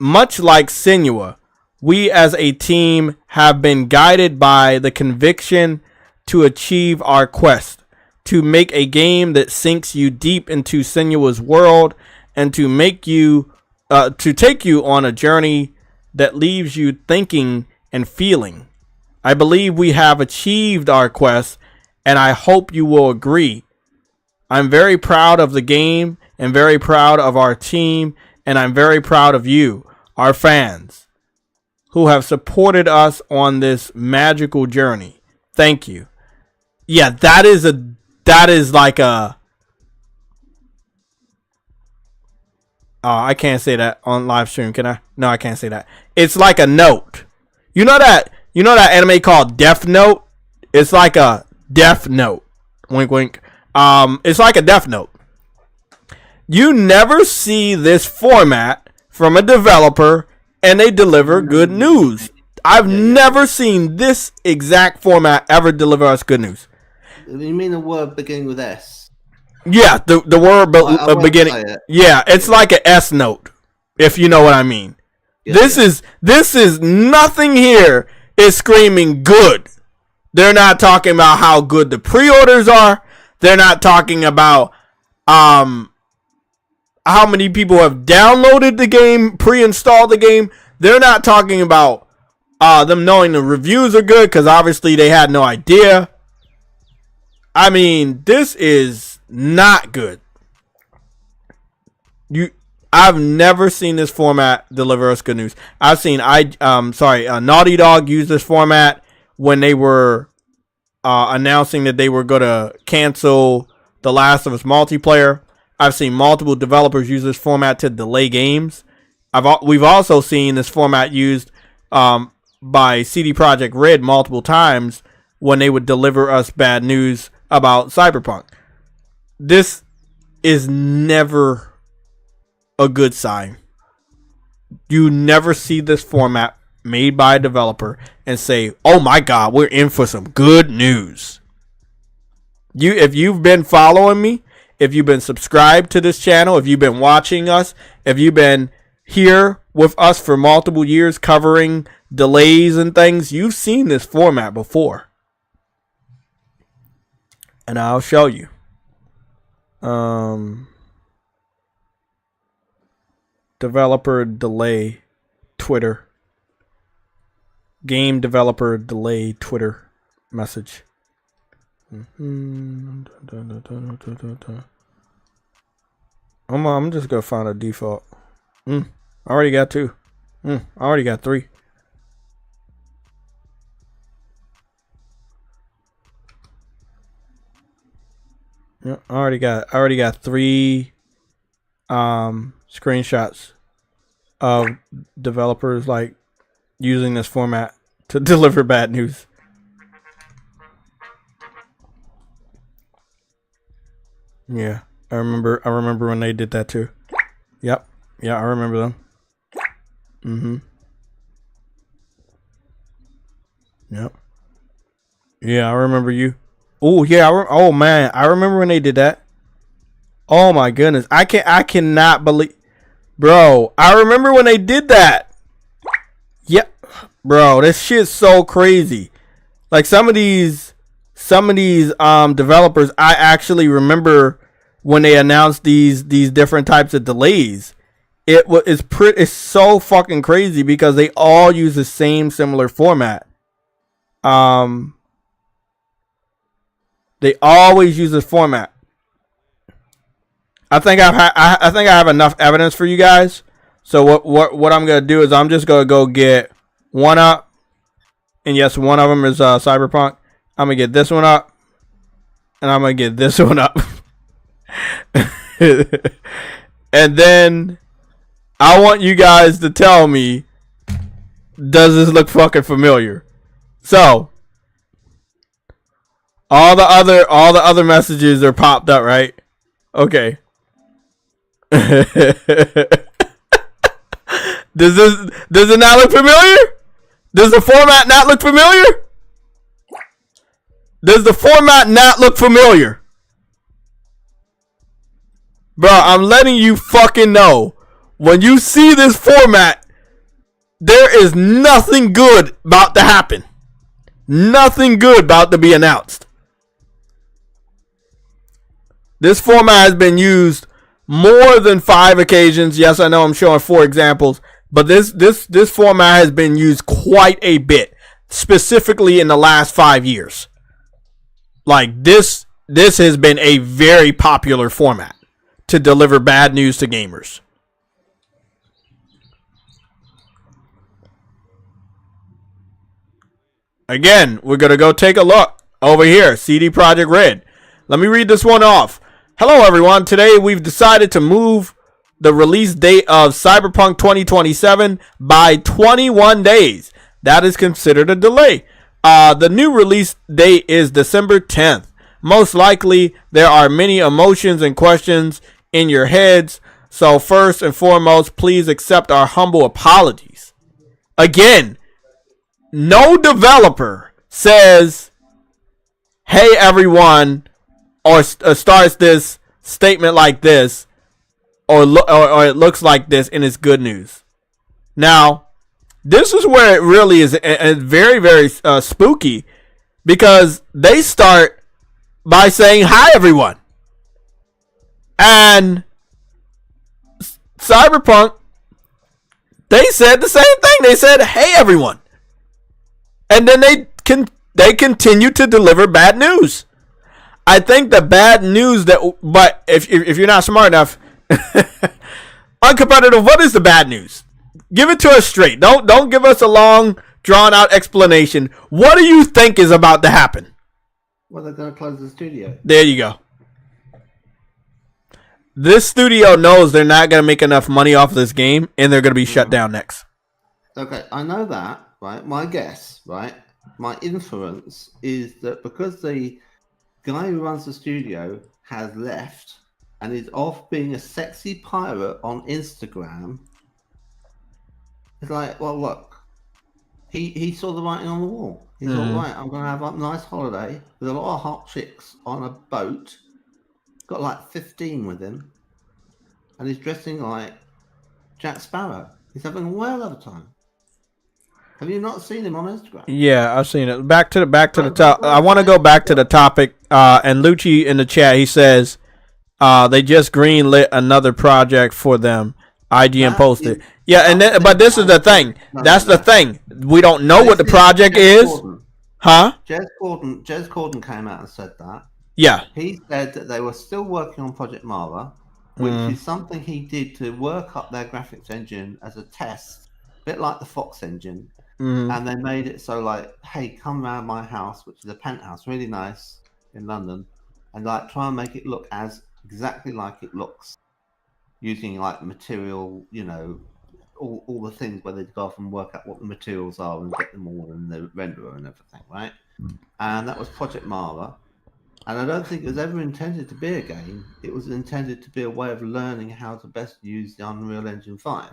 S1: Much like Senua, we as a team have been guided by the conviction to achieve our quest, to make a game that sinks you deep into Senua's world, and to make you, to take you on a journey that leaves you thinking and feeling. I believe we have achieved our quest, and I hope you will agree. I'm very proud of the game, and very proud of our team, and I'm very proud of you, our fans, who have supported us on this magical journey. Thank you. Yeah, that is like a I can't say that on live stream, can I? No, I can't say that. It's like a note. You know that anime called Death Note? It's like a Death Note. Wink wink. It's like a Death Note. You never see this format from a developer and they deliver good news. I've never seen this exact format ever deliver us good news.
S2: You mean a word beginning with S?
S1: Yeah, the word beginning. Yeah, it's like an S note, if you know what I mean. Yeah, this is nothing here is screaming good. They're not talking about how good the pre-orders are. They're not talking about how many people have downloaded the game, pre-installed the game. They're not talking about them knowing the reviews are good, because obviously they had no idea. I mean, this is not good. I've never seen this format deliver us good news. I've seen Naughty Dog use this format when they were announcing that they were going to cancel The Last of Us multiplayer. I've seen multiple developers use this format to delay games. We've also seen this format used by CD Projekt Red multiple times when they would deliver us bad news about Cyberpunk. This is never a good sign. You never see this format made by a developer and say, oh my god, we're in for some good news. If you've been following me, if you've been subscribed to this channel, if you've been watching us, if you've been here with us for multiple years covering delays and things, you've seen this format before. And I'll show you. Developer delay Twitter. Game developer delay Twitter message. I'm just gonna find a default. I already got 2. I already got 3. Yeah, I already got 3 screenshots of developers like using this format to deliver bad news. Yeah, I remember when they did that too. Yep. Yeah, I remember them. Yep. Yeah, I remember you. Oh yeah, oh man, I remember when they did that. Oh my goodness, I cannot believe, bro. I remember when they did that. Yep, bro, this shit's so crazy. Like some of these developers, I actually remember when they announced these different types of delays. It's so fucking crazy because they all use the same similar format. They always use this format. I think I have enough evidence for you guys. So what I'm gonna do is I'm just gonna go get one up, and yes, one of them is Cyberpunk. I'm gonna get this one up, and I'm gonna get this one up, and then I want you guys to tell me, does this look fucking familiar? So all the other messages are popped up, right? Okay. Does it not look familiar? Does the format not look familiar? Does the format not look familiar? Bro, I'm letting you fucking know. When you see this format, there is nothing good about to happen. Nothing good about to be announced. This format has been used more than 5 occasions. Yes, I know I'm showing 4 examples, but this format has been used quite a bit, specifically in the last 5 years. Like this has been a very popular format to deliver bad news to gamers. Again, we're going to go take a look over here. CD Projekt Red. Let me read this one off. Hello, everyone. Today, we've decided to move the release date of Cyberpunk 2027 by 21 days. That is considered a delay. The new release date is December 10th. Most likely, there are many emotions and questions in your heads. So first and foremost, please accept our humble apologies. Again, no developer says, hey, everyone, or starts this statement like this, or it looks like this, and it's good news. Now, this is where it really is very, very spooky, because they start by saying, hi, everyone. And Cyberpunk, they said the same thing. They said, hey, everyone. And then they continue to deliver bad news. I think the bad news but if you're not smart enough, uncompetitive, what is the bad news? Give it to us straight. Don't give us a long, drawn out explanation. What do you think is about to happen?
S2: Well, they're going to close the studio.
S1: There you go. This studio knows they're not going to make enough money off this game, and they're going to be shut down next.
S2: Okay, I know that, right? My guess, right? My inference is that because the guy who runs the studio has left and is off being a sexy pirate on Instagram, it's like, well, look, he saw the writing on the wall. He's all right, I'm going to have a nice holiday with a lot of hot chicks on a boat. Got like 15 with him, and he's dressing like Jack Sparrow. He's having a whale of a time. Have you not seen him on Instagram?
S1: Yeah, I've seen it. Back to the top. I want to go back to the topic. And Lucci in the chat, he says they just greenlit another project for them. IGN posted. Yeah, but this is the thing. That's the thing. We don't know what the project is, huh?
S2: Jez Corden came out and said that.
S1: Yeah.
S2: He said that they were still working on Project Mara, which is something he did to work up their graphics engine as a test, a bit like the Fox engine. And they made it so like, hey, come around my house, which is a penthouse, really nice in London, and like try and make it look exactly like it looks, using like material, you know, all the things where they go off and work out what the materials are and get them all in the renderer and everything, right? And that was Project Mara. And I don't think it was ever intended to be a game. It was intended to be a way of learning how to best use the Unreal Engine 5.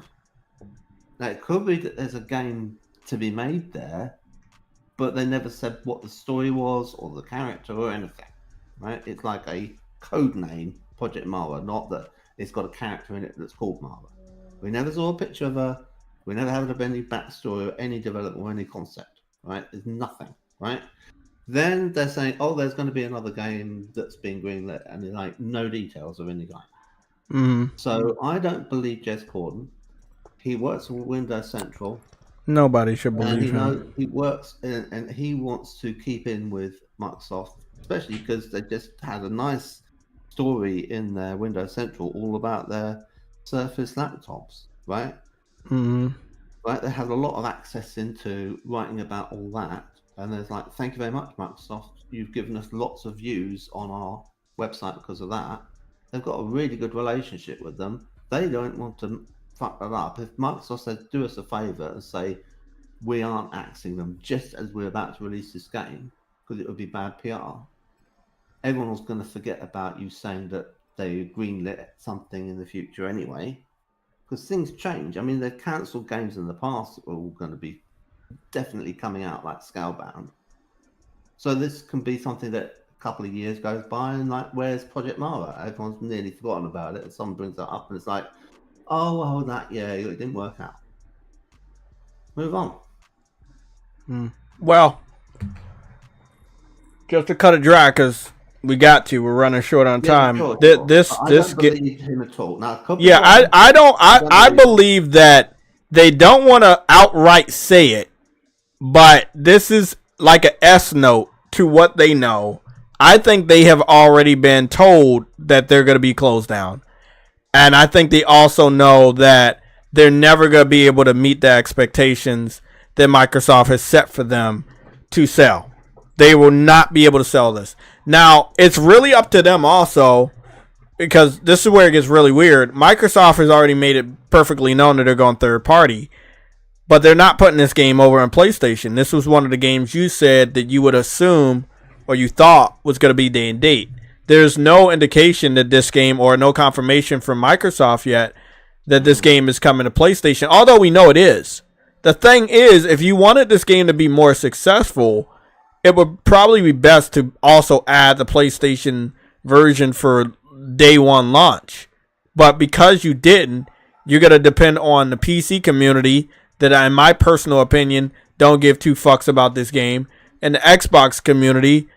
S2: Now, it could be that there's a game to be made there, but they never said what the story was or the character or anything, right? It's like a code name, Project Mara, not that it's got a character in it that's called Mara. We never saw a picture of her. We never had any backstory or any development or any concept, right? There's nothing, right? Then they're saying, oh, there's going to be another game that's being greenlit, and they're like, no details of any game. So I don't believe Jez Corden. He works with Windows Central.
S1: Nobody should believe him.
S2: He works and he wants to keep in with Microsoft, especially because they just had a nice story in their Windows Central all about their Surface laptops, right? Right, they have a lot of access into writing about all that. And there's like, thank you very much, Microsoft. You've given us lots of views on our website because of that. They've got a really good relationship with them. They don't want to fuck that up. If Microsoft said, do us a favor and say, we aren't axing them just as we're about to release this game, because it would be bad PR, everyone was going to forget about you saying that they greenlit something in the future anyway, because things change. I mean, they've cancelled games in the past that were all going to be definitely coming out, like Scalebound. So this can be something that a couple of years goes by and like, where's Project Mara? Everyone's nearly forgotten about it, and someone brings that up and it's like, oh well, it didn't work out. Move on.
S1: Well, just to cut it dry, because we're running short on time.
S2: Sure.
S1: This
S2: believe him at all. Now,
S1: I believe that they don't want to outright say it, but this is like a S note to what they know. I think they have already been told that they're going to be closed down. And I think they also know that they're never going to be able to meet the expectations that Microsoft has set for them to sell. They will not be able to sell this. Now, it's really up to them also, because this is where it gets really weird. Microsoft has already made it perfectly known that they're going third party, but they're not putting this game over on PlayStation. This was one of the games you said that you would assume or you thought was going to be day and date. There's no indication that this game, or no confirmation from Microsoft yet, that this game is coming to PlayStation, although we know it is. The thing is, if you wanted this game to be more successful, it would probably be best to also add the PlayStation version for day one launch. But because you didn't, you're going to depend on the PC community that, in my personal opinion, don't give two fucks about this game, and the Xbox community,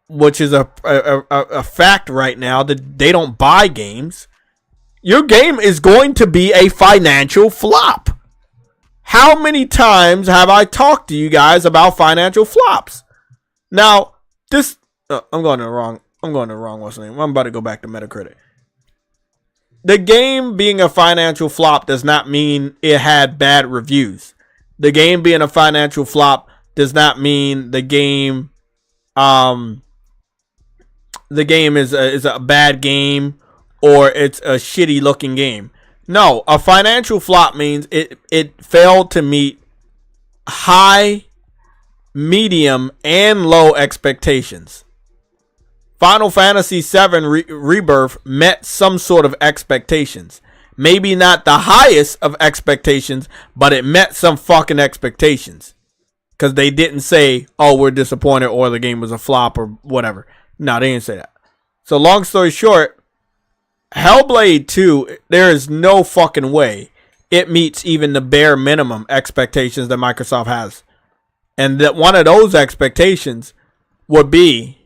S1: which is a fact right now, that they don't buy games. Your game is going to be a financial flop. How many times have I talked to you guys about financial flops? Now, this I'm going to the wrong what's the name? I'm about to go back to Metacritic. The game being a financial flop does not mean it had bad reviews. The game being a financial flop does not mean the game is a bad game or it's a shitty looking game. No, a financial flop means it failed to meet high, medium, and low expectations. Final Fantasy VII Rebirth met some sort of expectations. Maybe not the highest of expectations, but it met some fucking expectations. Because they didn't say, oh, we're disappointed or the game was a flop or whatever. No, they didn't say that. So long story short, Hellblade 2, there is no fucking way it meets even the bare minimum expectations that Microsoft has. And that one of those expectations would be,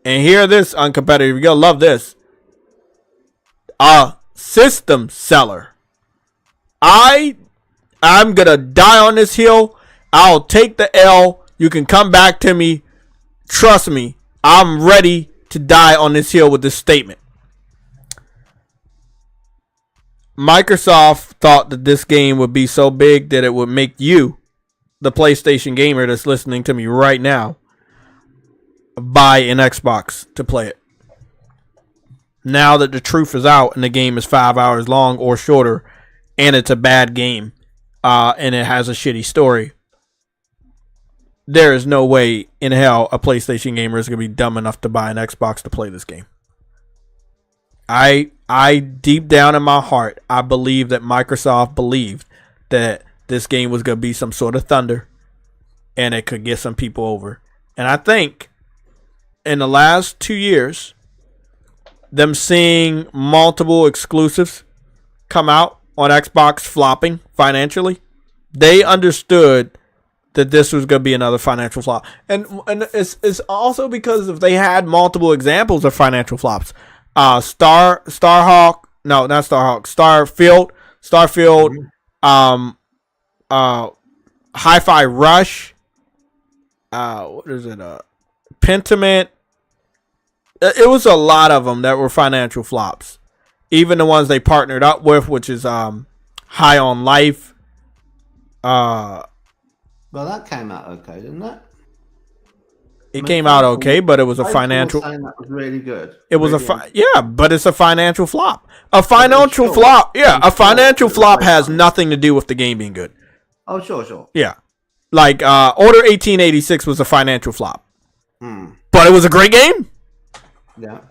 S1: and hear this, uncompetitive, you're gonna love this, a system seller. I'm gonna die on this hill. I'll take the L. You can come back to me. Trust me, I'm ready to die on this hill with this statement. Microsoft thought that this game would be so big that it would make you, the PlayStation gamer that's listening to me right now, buy an Xbox to play it. Now that the truth is out and the game is 5 hours long or shorter, and it's a bad game, and it has a shitty story, there is no way in hell a PlayStation gamer is going to be dumb enough to buy an Xbox to play this game. I deep down in my heart, I believe that Microsoft believed that this game was going to be some sort of thunder and it could get some people over. And I think in the last 2 years, them seeing multiple exclusives come out on Xbox flopping financially, they understood that this was going to be another financial flop. And it's also because if they had multiple examples of financial flops. Starfield, Hi-Fi Rush, what is it? Pentiment. It was a lot of them that were financial flops. Even the ones they partnered up with, which is High on Life.
S2: Well, that came out okay, didn't it?
S1: It came out okay, but it was a financial.
S2: Saying that was really good.
S1: It was but it's a financial flop. A financial flop has nothing to do with the game being good.
S2: Oh, sure.
S1: Yeah, like Order 1886 was a financial flop, but it was a great game. Yeah.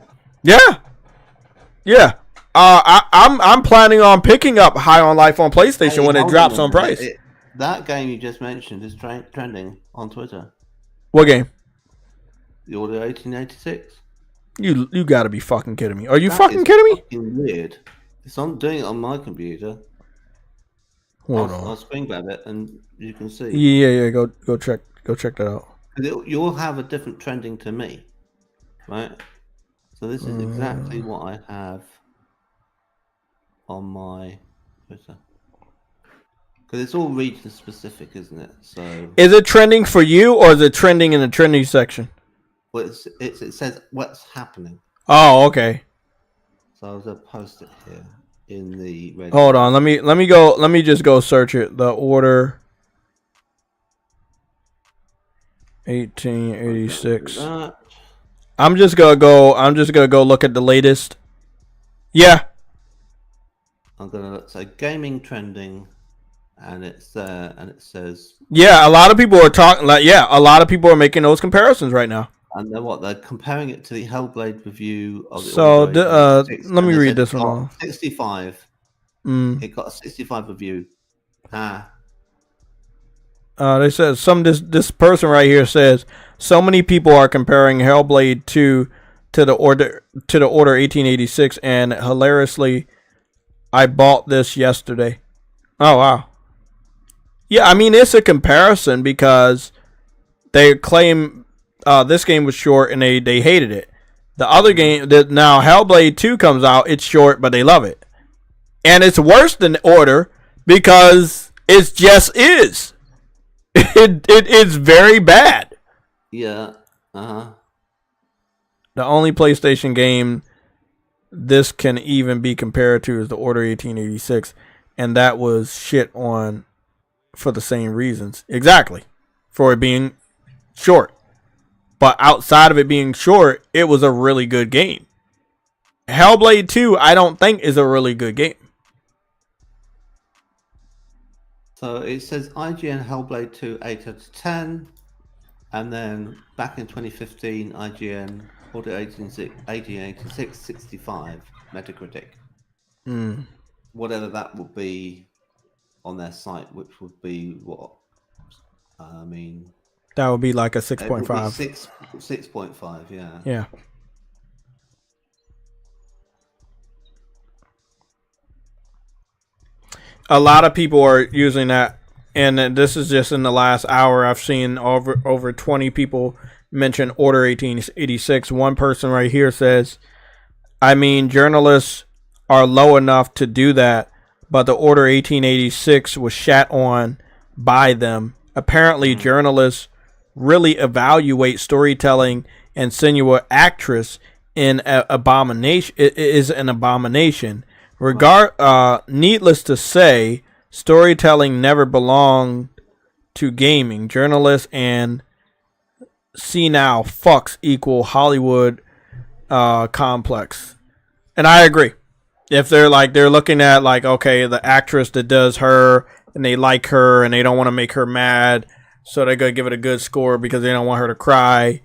S1: I'm planning on picking up High on Life on PlayStation when it drops on price.
S2: That game you just mentioned is trending on Twitter.
S1: What game?
S2: The Order 1886.
S1: You gotta be fucking kidding me. Are you fucking kidding me?
S2: Fucking weird. It's on doing it on my computer.
S1: Hold on.
S2: I'll screen grab it and you can see.
S1: Yeah. Go check that out.
S2: You'll have a different trending to me, right? So this is exactly what I have on my Twitter. Because it's all region specific, isn't it? So
S1: is it trending for you or is it trending in the trending section?
S2: Well, it says what's happening.
S1: Oh, okay.
S2: So I was gonna post it here in the.
S1: Hold on, let me just go search it. The Order 1886. I'm just gonna go look at the latest. Yeah.
S2: I'm gonna look. So gaming trending, and it's and it says.
S1: Yeah, a lot of people are talking. Like, yeah, a lot of people are making those comparisons right now.
S2: And then what? They're comparing it to the Hellblade review of the.
S1: So let me read this one.
S2: 65. It got a 65 review.
S1: They said this person right here says so many people are comparing Hellblade 2 to the Order 1886, and hilariously, I bought this yesterday. Oh wow. Yeah, I mean it's a comparison because they claim this game was short and they hated it. The other game that now Hellblade 2 comes out, it's short but they love it, and it's worse than Order because it just is. It is very bad.
S2: Yeah.
S1: The only PlayStation game this can even be compared to is the Order 1886, and that was shit on for the same reasons. Exactly. For it being short. But outside of it being short, it was a really good game. Hellblade 2, I don't think is a really good game.
S2: So it says IGN Hellblade 2 8 out of 10, and then back in 2015 IGN Order 1886 65 Metacritic. Whatever that would be on their site, which would be what? I mean,
S1: that would be like a 6.5.
S2: 6.5, yeah.
S1: Yeah. A lot of people are using that, and this is just in the last hour. I've seen over 20 people mention Order 1886. One person right here says, I mean, journalists are low enough to do that, but the Order 1886 was shat on by them. Apparently, journalists really evaluate storytelling, and Senua actress in abomination is an abomination. Needless to say, storytelling never belonged to gaming. Journalists and senile fucks equal Hollywood complex. And I agree. If they're looking at like, okay, the actress that does her and they like her and they don't want to make her mad, so they're gonna give it a good score because they don't want her to cry.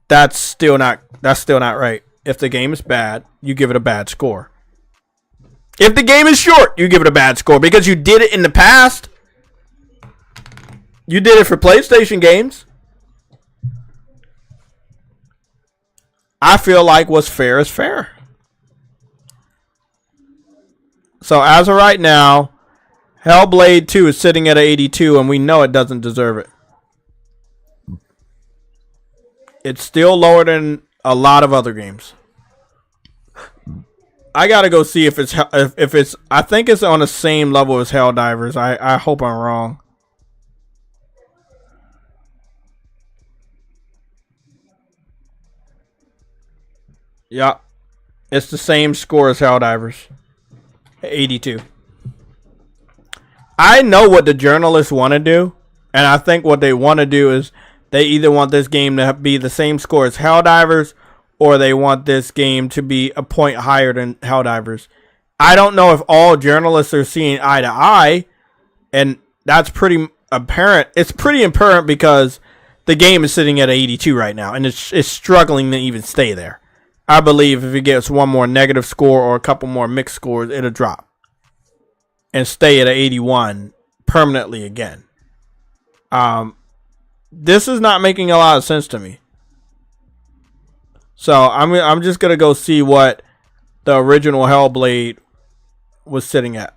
S1: That's still not right. If the game is bad, you give it a bad score. If the game is short, you give it a bad score because you did it in the past. You did it for PlayStation games. I feel like what's fair is fair. So as of right now, Hellblade 2 is sitting at an 82, and we know it doesn't deserve it. It's still lower than a lot of other games. I gotta go see if it's I think it's on the same level as Helldivers. I hope I'm wrong. Yeah, it's the same score as Helldivers. 82. I know what the journalists want to do, and I think what they want to do is they either want this game to be the same score as Helldivers, or they want this game to be a point higher than Helldivers. I don't know if all journalists are seeing eye to eye, and that's pretty apparent. It's pretty apparent because the game is sitting at 82 right now, and it's struggling to even stay there. I believe if it gets one more negative score or a couple more mixed scores, it'll drop and stay at an 81 permanently again. This is not making a lot of sense to me. So I'm just gonna go see what the original Hellblade was sitting at.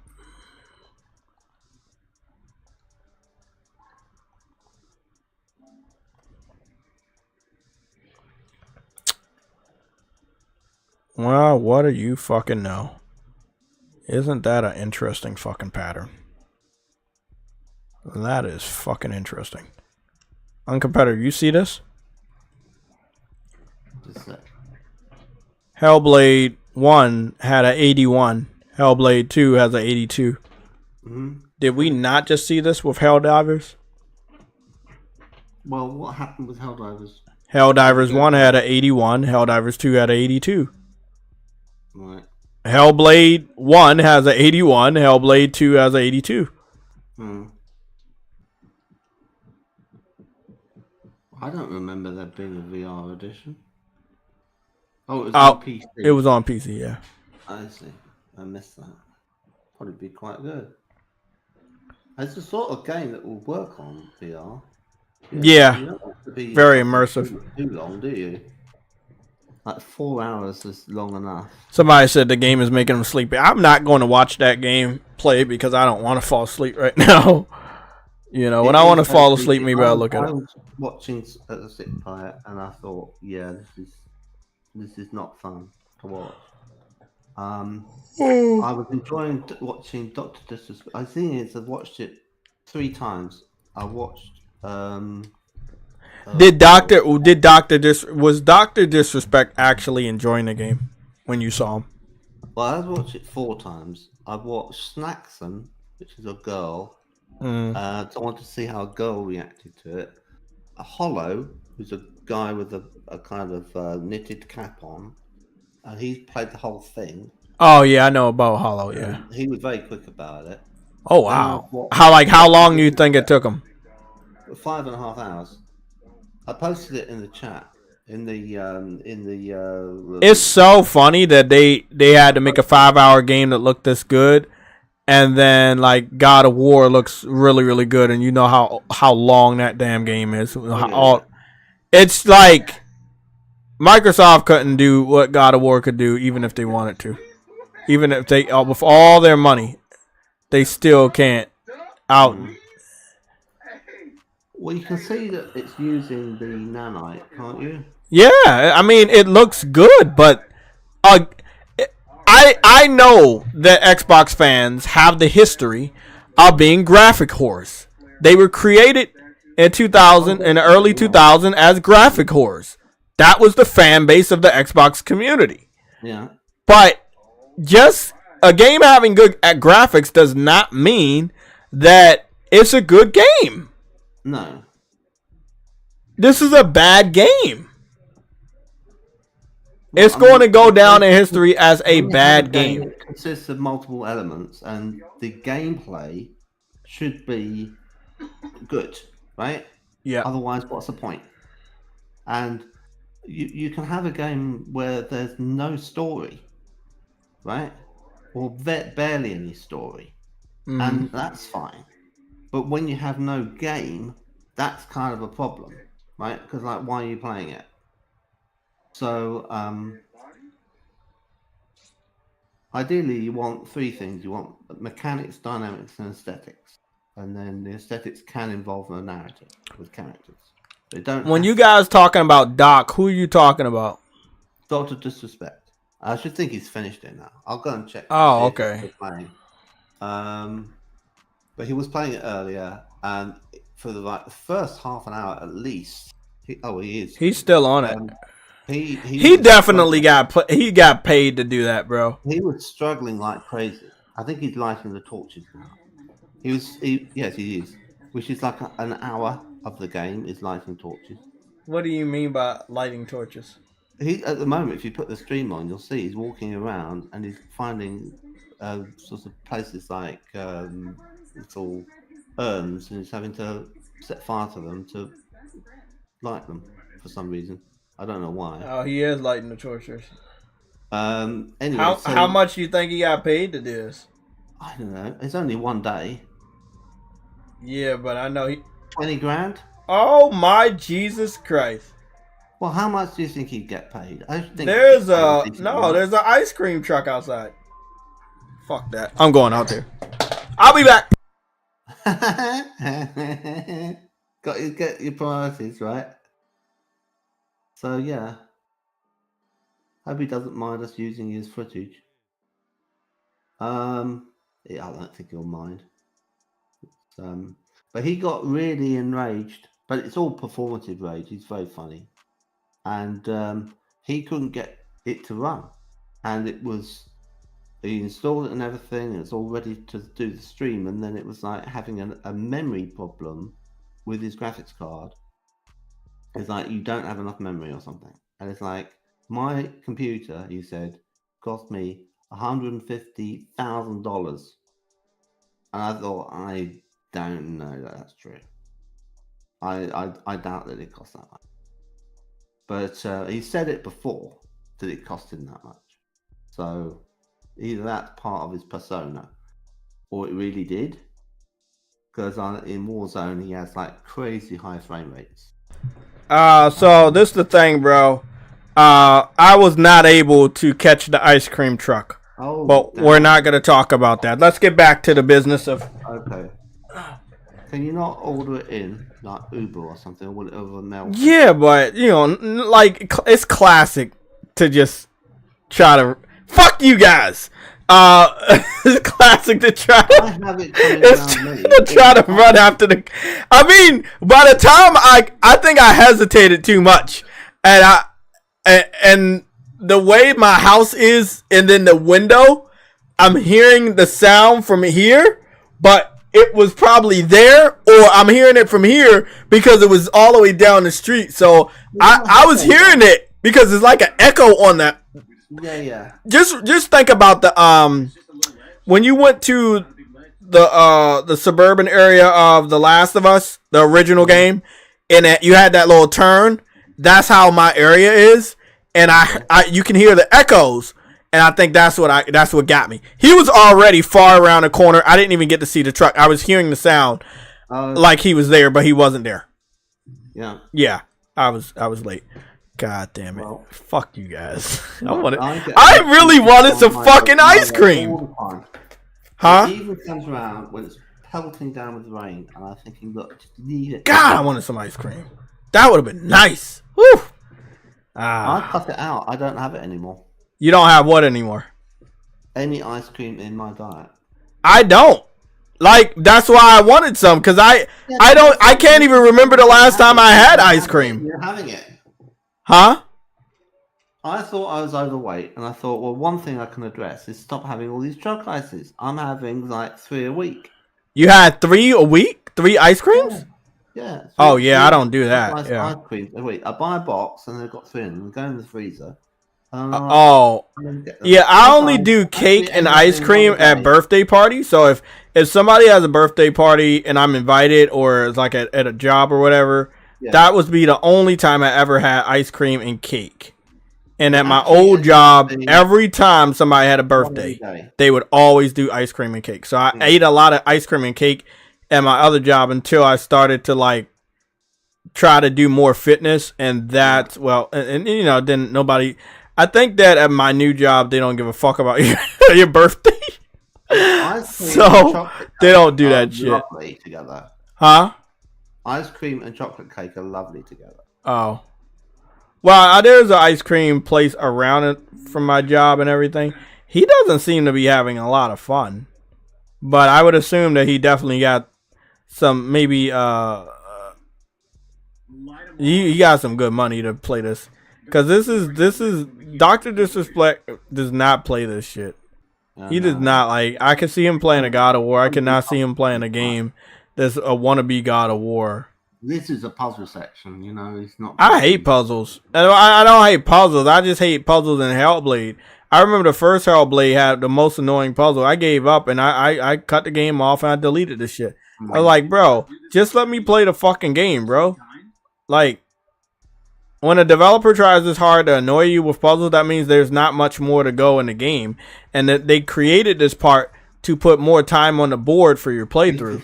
S1: Well, what do you fucking know? Isn't that an interesting fucking pattern? That is fucking interesting. Uncompetitive, you see this? Hellblade 1 had an 81. Hellblade 2 has an 82. Did we not just see this with Helldivers?
S2: Well, what happened with Helldivers?
S1: Helldivers 1 had an 81. Helldivers 2 had an 82.
S2: Right.
S1: Hellblade 1 has an 81. Hellblade 2 has an 82.
S2: I don't remember there being a VR edition. Oh, it was on PC.
S1: It was on PC, yeah.
S2: I see. I missed that. Probably be quite good. It's the sort of game that will work on VR.
S1: Yeah.
S2: You don't want to be
S1: very immersive.
S2: Too long, do you? Like 4 hours is long enough.
S1: Somebody said the game is making them sleepy. I'm not going to watch that game play because I don't want to fall asleep right now. You know, when I want to fall asleep, maybe I'll look at it.
S2: I was watching at the sick player and I thought, yeah, this is not fun to watch. I was enjoying watching Dr. Disrespect. I think I've watched it 3 times. I watched. Was Dr. Disrespect actually enjoying the game when you saw him? Well, I've watched it 4 times. I've watched Snackson, which is a girl. So I wanted to see how a girl reacted to it. A Hollow, who's a guy with a kind of knitted cap on, and he's played the whole thing.
S1: Oh yeah, I know about Hollow. Yeah,
S2: he was very quick about it.
S1: Oh wow! How long do you think it took him?
S2: 5.5 hours. I posted it in the chat.
S1: It's so funny that they had to make a 5-hour game that looked this good. And then, like, God of War looks really, really good, and you know how long that damn game is. It's like Microsoft couldn't do what God of War could do, even if they wanted to. Even if they, with all their money, they still can't out.
S2: Well, you can see that it's using the nanite, can't you?
S1: Yeah, I mean, it looks good, but I know that Xbox fans have the history of being graphic whores. They were created in the early 2000 as graphic whores. That was the fan base of the Xbox community.
S2: Yeah.
S1: But just a game having good graphics does not mean that it's a good game.
S2: No.
S1: This is a bad game. It's going to go down in history as a bad game.
S2: It consists of multiple elements, and the gameplay should be good, right?
S1: Yeah.
S2: Otherwise, what's the point? And you can have a game where there's no story, right? Or barely any story, and that's fine. But when you have no game, that's kind of a problem, right? Because, like, why are you playing it? So, ideally, you want 3 things. You want mechanics, dynamics, and aesthetics. And then the aesthetics can involve a narrative with characters. They don't.
S1: When you guys talking about Doc, who are you talking about?
S2: Dr. Disrespect. I should think he's finished it now. I'll go and check.
S1: Oh, okay.
S2: But he was playing it earlier, and for the first half an hour at least. He is.
S1: He's still on it.
S2: He
S1: definitely got paid to do that, bro.
S2: He was struggling like crazy. I think he's lighting the torches now. Yes, he is. Which is like an hour of the game is lighting torches.
S1: What do you mean by lighting torches?
S2: At the moment, if you put the stream on, you'll see he's walking around and he's finding sorts of places like little urns, and he's having to set fire to them to light them for some reason. I don't know why.
S1: Oh, he is lighting the torches.
S2: Anyway,
S1: how much do you think he got paid to do this?
S2: I don't know. It's only 1 day.
S1: Yeah, but I know
S2: 20 grand.
S1: Oh my Jesus Christ!
S2: Well, how much do you think he'd get paid? I think
S1: there's an ice cream truck outside. Fuck that! I'm going out there. I'll be back.
S2: Got to get your priorities right. So yeah, hope he doesn't mind us using his footage. Yeah, I don't think he'll mind. But he got really enraged. But it's all performative rage. He's very funny, and he couldn't get it to run. And he installed it and everything, and it's all ready to do the stream. And then it was like having a memory problem with his graphics card. It's like you don't have enough memory or something. And it's like my computer, you said, cost me $150,000. And I thought, I don't know that that's true. I doubt that it cost that much. But he said it before that it cost him that much. So either that's part of his persona, or it really did. Because in Warzone, he has like crazy high frame rates.
S1: So this is the thing, bro. I was not able to catch the ice cream truck.
S2: Oh,
S1: but
S2: damn.
S1: We're not going to talk about that. Let's get back to the business of...
S2: Okay. Can you not order it in, like Uber or something, or will it over mail?
S1: Yeah, but, you know, like, it's classic to just try to... Fuck you guys! It's classic to try to... try to run after the... I mean, by the time I think I hesitated too much. And the way my house is, and then the window, I'm hearing the sound from here, but it was probably there, or I'm hearing it from here because it was all the way down the street. So I was hearing it because it's like an echo on that.
S2: Yeah.
S1: Just think about the when you went to the suburban area of The Last of Us, the original game, and you had that little turn. That's how my area is, and I you can hear the echoes. And I think that's what got me. He was already far around the corner. I didn't even get to see the truck. I was hearing the sound like he was there, but he wasn't there.
S2: Yeah.
S1: Yeah. I was late. God damn it.
S2: Well,
S1: fuck you guys. I really wanted some fucking ice cream. Huh?
S2: It even comes around when it's pelting down with rain, and I'm thinking, look, just need it.
S1: God, I wanted some ice cream. That would have been nice. Woo.
S2: I cut it out. I don't have it anymore.
S1: You don't have what anymore?
S2: Any ice cream in my diet.
S1: I don't. Like, that's why I wanted some, because I can't even remember the last time I had ice cream.
S2: You're having it.
S1: Huh?
S2: I thought I was overweight, and I thought, well, one thing I can address is stop having all these truck ices. I'm having like 3 a week.
S1: You had 3 a week? 3 ice creams?
S2: Yeah.
S1: Oh, yeah, I don't do that. Yeah.
S2: Ice creams a week. I buy a box, and they've got 3 in them. They go in the freezer.
S1: Yeah, I only do cake and ice cream at birthday parties. So if somebody has a birthday party and I'm invited, or it's like at a job or whatever, that would be the only time I ever had ice cream and cake. And at my old job, every time somebody had a birthday, they would always do ice cream and cake. So I ate a lot of ice cream and cake at my other job until I started to like try to do more fitness, and that's and you know, then nobody. I think that at my new job, they don't give a fuck about your birthday. So they don't do that shit.
S2: Lovely together.
S1: Huh?
S2: Ice cream and chocolate cake are lovely together.
S1: Oh. Well, there's an ice cream place around it from my job and everything. He doesn't seem to be having a lot of fun. But I would assume that he definitely got some, maybe, he got some good money to play this. Because this is Dr. Disrespect does not play this shit. He does not. Like, I can see him playing a God of War. I cannot see him playing a game that's a wannabe God of War.
S2: This is a puzzle section, you know. It's not.
S1: I hate puzzles. I don't hate puzzles. I just hate puzzles in Hellblade. I remember the first Hellblade had the most annoying puzzle. I gave up and I cut the game off and I deleted the shit. I was like, bro, just let me play the fucking game, bro. Like, when a developer tries this hard to annoy you with puzzles, that means there's not much more to go in the game. And that they created this part to put more time on the board for your playthrough.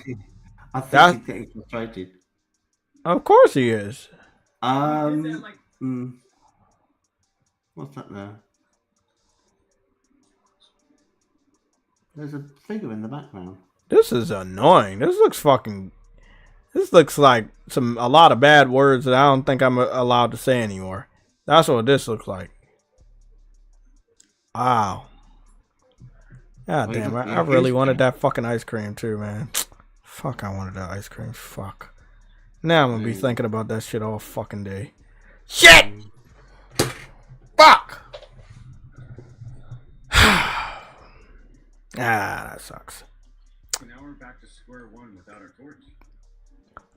S2: I think he's getting frustrated.
S1: Of course he is.
S2: What's that there? There's a figure in the background.
S1: This is annoying. This looks like a lot of bad words that I don't think I'm allowed to say anymore. That's what this looks like. Wow. God damn, I really wanted that fucking ice cream too, man. Fuck, I wanted that ice cream. Fuck. Now I'm gonna be thinking about that shit all fucking day. Shit! Fuck! That sucks.
S4: So now we're back to square one without our torch.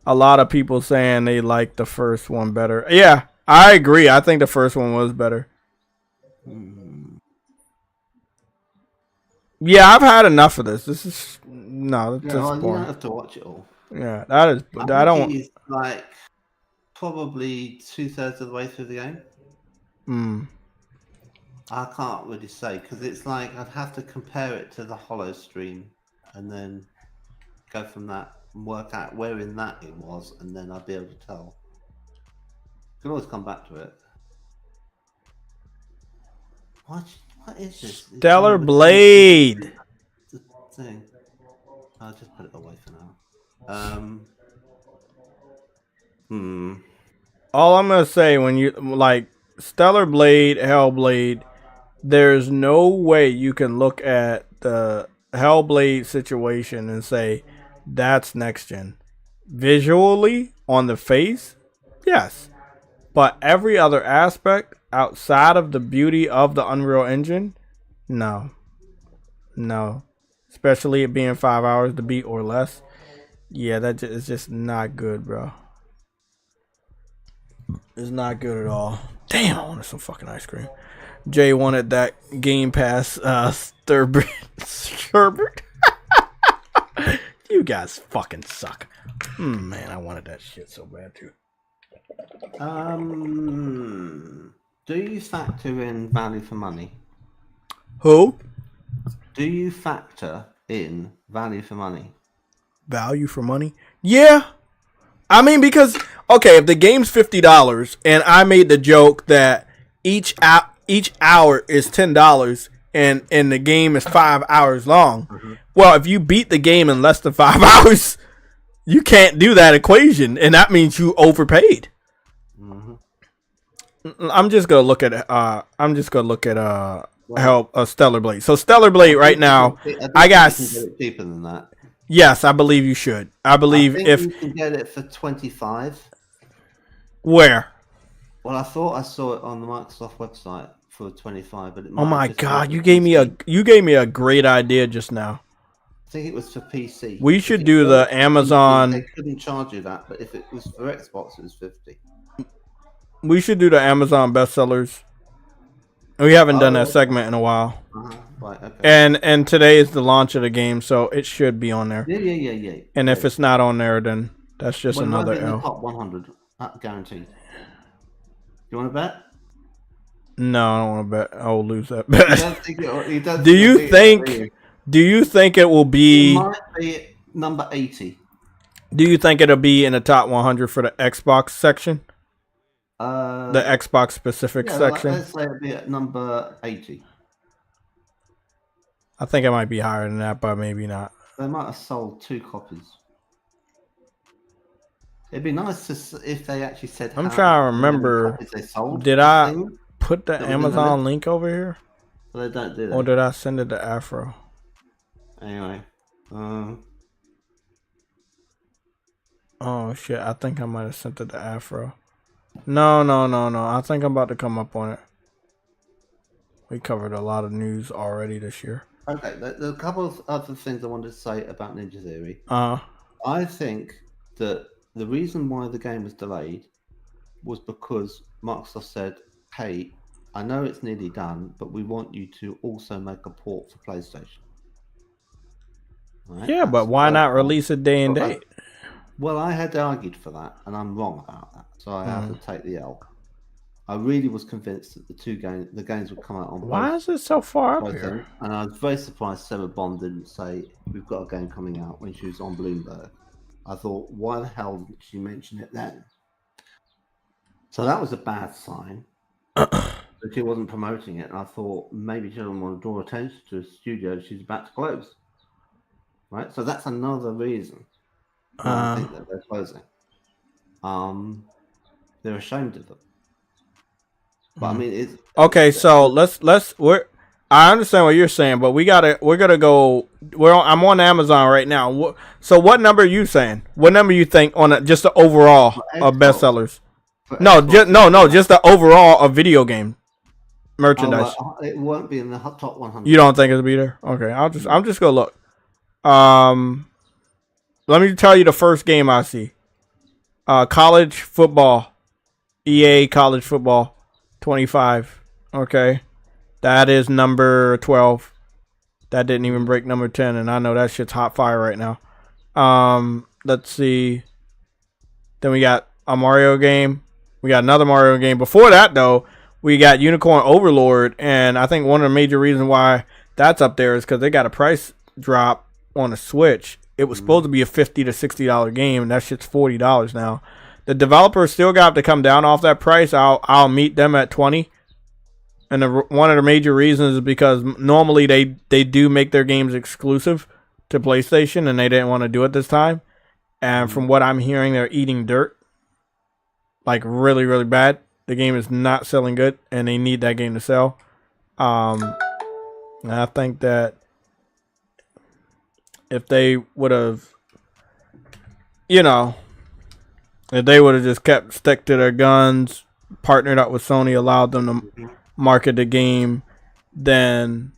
S1: a lot of people saying they like the first one better. Yeah, I agree. I think the first one was better. Yeah, I've had enough of this. This is no, that's
S2: you
S1: boring.
S2: don't have to watch it all.
S1: Yeah, that is. I don't.
S2: He's like probably 2/3 of the way through the game. I can't really say because it's like I'd have to compare it to the Hollow stream and then go from that and work out where in that it was, and then I'd be able to tell. You can always come back to it. What is this?
S1: Stellar Blade.
S2: The thing. I'll just put it away for now.
S1: All I'm gonna say when you like Stellar Blade, Hellblade, there's no way you can look at the Hellblade situation and say that's next gen. Visually on the face, yes, but every other aspect outside of the beauty of the Unreal Engine, no. Especially it being 5 hours to beat or less. Yeah, that is just not good, bro. It's not good at all. Damn, I wanted some fucking ice cream. Jay wanted that Game Pass Sherbert. You guys fucking suck. Man, I wanted that shit so bad too.
S2: Do you factor in value for money?
S1: Who?
S2: Do you factor in value for money?
S1: Value for money? Yeah. I mean, because okay, if the game's $50 and I made the joke that each hour is $10 and the game is 5 hours long, well, if you beat the game in less than 5 hours, you can't do that equation, and that means you overpaid. I'm just gonna look at Stellar Blade. So Stellar Blade right now, I got.
S2: You can get it cheaper than that.
S1: Yes, I believe you should. I believe if
S2: you can get it for 25.
S1: Where?
S2: Well, I thought I saw it on the Microsoft website for 25, but it might
S1: oh my god, you gave me a great idea just now.
S2: I think it was for PC.
S1: We should do the Amazon.
S2: They couldn't charge you that, but if it was for Xbox, it was 50.
S1: We should do the Amazon bestsellers. We haven't done that segment in a while.
S2: Right, okay.
S1: And today is the launch of the game, so it should be on there.
S2: Yeah.
S1: And if it's not on there, then that's just another
S2: in the
S1: L.
S2: top 100, guaranteed. You want to bet?
S1: No, I don't want to bet. I will lose that bet. Do you think it will be?
S2: It might be number 80.
S1: Do you think it'll be in the top 100 for the Xbox section? The Xbox specific section.
S2: Let's say it'll be at number 80.
S1: I think it might be higher than that, but maybe not.
S2: They might have sold 2 copies. It'd be nice if they actually said.
S1: I'm trying to remember.
S2: They sold.
S1: Did I put the Amazon link over here?
S2: Well, they don't do that.
S1: Or did I send it to Afro?
S2: Anyway.
S1: Oh shit! I think I might have sent it to Afro. No. I think I'm about to come up on it. We covered a lot of news already this year.
S2: Okay, there's a couple of other things I wanted to say about Ninja Theory.
S1: I
S2: think that the reason why the game was delayed was because Microsoft said, hey, I know it's nearly done, but we want you to also make a port for PlayStation. Right?
S1: Yeah, but why not release it day and date?
S2: Well, I had argued for that, and I'm wrong about that, so I have to take the L. I really was convinced that the games would come out on both.
S1: Why is it so far up here?
S2: And I was very surprised Sarah Bond didn't say, we've got a game coming out when she was on Bloomberg. I thought, why the hell didn't she mention it then? So that was a bad sign. That she wasn't promoting it. And I thought, maybe she doesn't want to draw attention to a studio she's about to close. Right? So that's another reason I think that they're closing. They're ashamed of them. But I mean, it's
S1: okay. So I understand what you're saying, but we're gonna go. I'm on Amazon right now. So what number are you saying? What number you think on just the overall of bestsellers? No, just the overall of video game merchandise.
S2: It won't be in the top 100.
S1: You don't think it'll be there? Okay, I'm just gonna look. Let me tell you the first game I see. College football. EA college football 25. Okay. That is number 12. That didn't even break number 10, and I know that shit's hot fire right now. Let's see. Then we got a Mario game. We got another Mario game. Before that, though, we got Unicorn Overlord, and I think one of the major reasons why that's up there is because they got a price drop on the Switch. It was supposed to be a $50 to $60 game, and that shit's $40 now. The developers still got to come down off that price. I'll meet them at $20. And one of the major reasons is because normally they do make their games exclusive to PlayStation, and they didn't want to do it this time. And from what I'm hearing, they're eating dirt. Like, really, really bad. The game is not selling good, and they need that game to sell. And I think that if they would have, if they would have just stuck to their guns, partnered up with Sony, allowed them to market the game, then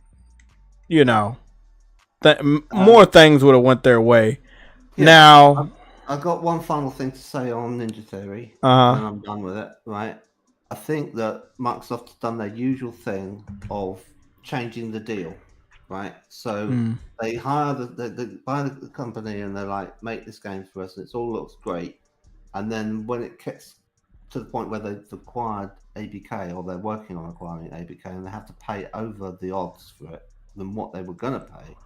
S1: more things would have went their way.
S2: Yeah,
S1: now
S2: I've got one final thing to say on Ninja Theory, and I'm done with it. Right, I think that Microsoft has done their usual thing of changing the deal. Right, so they hire they buy the company, and they're like, make this game for us, and it all looks great. And then when it gets to the point where they've acquired ABK, or they're working on acquiring ABK, and they have to pay over the odds for it than what they were going to pay,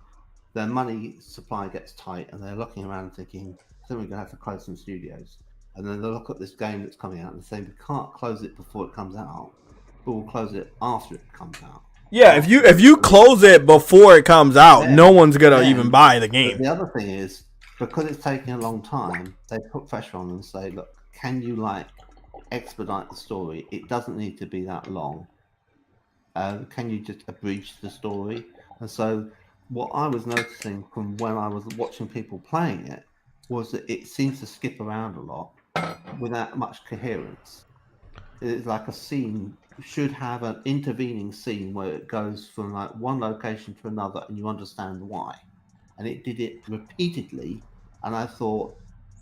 S2: their money supply gets tight, and they're looking around thinking, I think we're going to have to close some studios. And then they look at this game that's coming out and say, we can't close it before it comes out, but we'll close it after it comes out.
S1: Yeah, if you close it before it comes out, no one's going to even buy the game.
S2: The other thing is, because it's taking a long time, they put pressure on them and say, look, can you expedite the story? It doesn't need to be that long. Can you just abridge the story? And so what I was noticing from when I was watching people playing it was that it seems to skip around a lot without much coherence. It's like a scene should have an intervening scene where it goes from one location to another, and you understand why. And it did it repeatedly, and I thought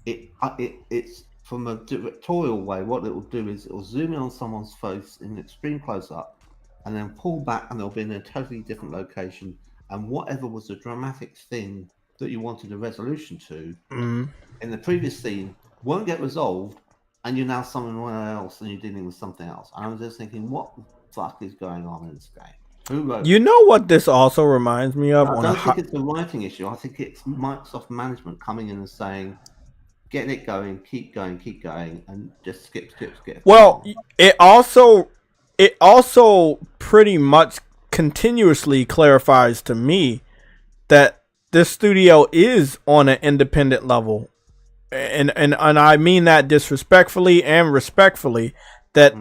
S2: it's from a directorial way. What it will do is it will zoom in on someone's face in extreme close-up, and then pull back, and they'll be in a totally different location. And whatever was the dramatic thing that you wanted a resolution to in the previous scene won't get resolved, and you're now somewhere else, and you're dealing with something else. And I was just thinking, what the fuck is going on in this game? Who wrote
S1: You know what this also reminds me of?
S2: I don't think it's a writing issue. I think it's Microsoft management coming in and saying, get it going, keep going, and just skip.
S1: Well, it also pretty much continuously clarifies to me that this studio is on an independent level. And I mean that disrespectfully and respectfully, that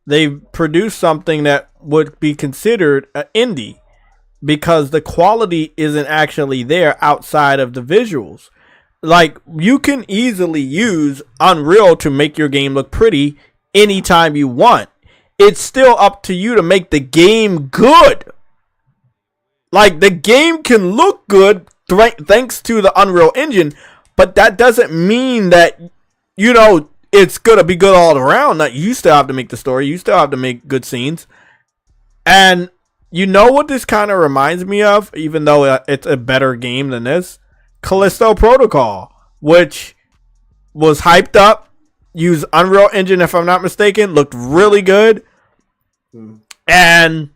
S1: they produce something that would be considered an indie because the quality isn't actually there outside of the visuals. Like, you can easily use Unreal to make your game look pretty anytime you want. It's still up to you to make the game good. Like, the game can look good thanks to the Unreal Engine, but that doesn't mean that, it's going to be good all around. That you still have to make the story. You still have to make good scenes. And you know what this kind of reminds me of, even though it's a better game than this? Callisto Protocol, which was hyped up, used Unreal Engine, if I'm not mistaken, looked really good. And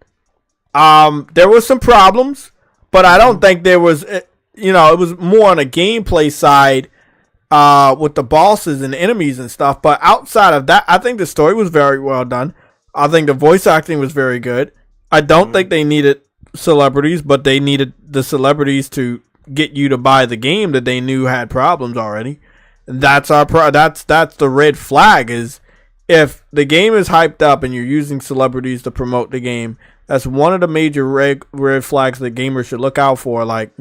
S1: there was some problems, but I don't think there was, it was more on a gameplay side with the bosses and enemies and stuff. But outside of that, I think the story was very well done. I think the voice acting was very good. I don't think they needed celebrities, but they needed the celebrities to get you to buy the game that they knew had problems already. That's that's the red flag, is if the game is hyped up and you're using celebrities to promote the game, that's one of the major red flags that gamers should look out for. Like,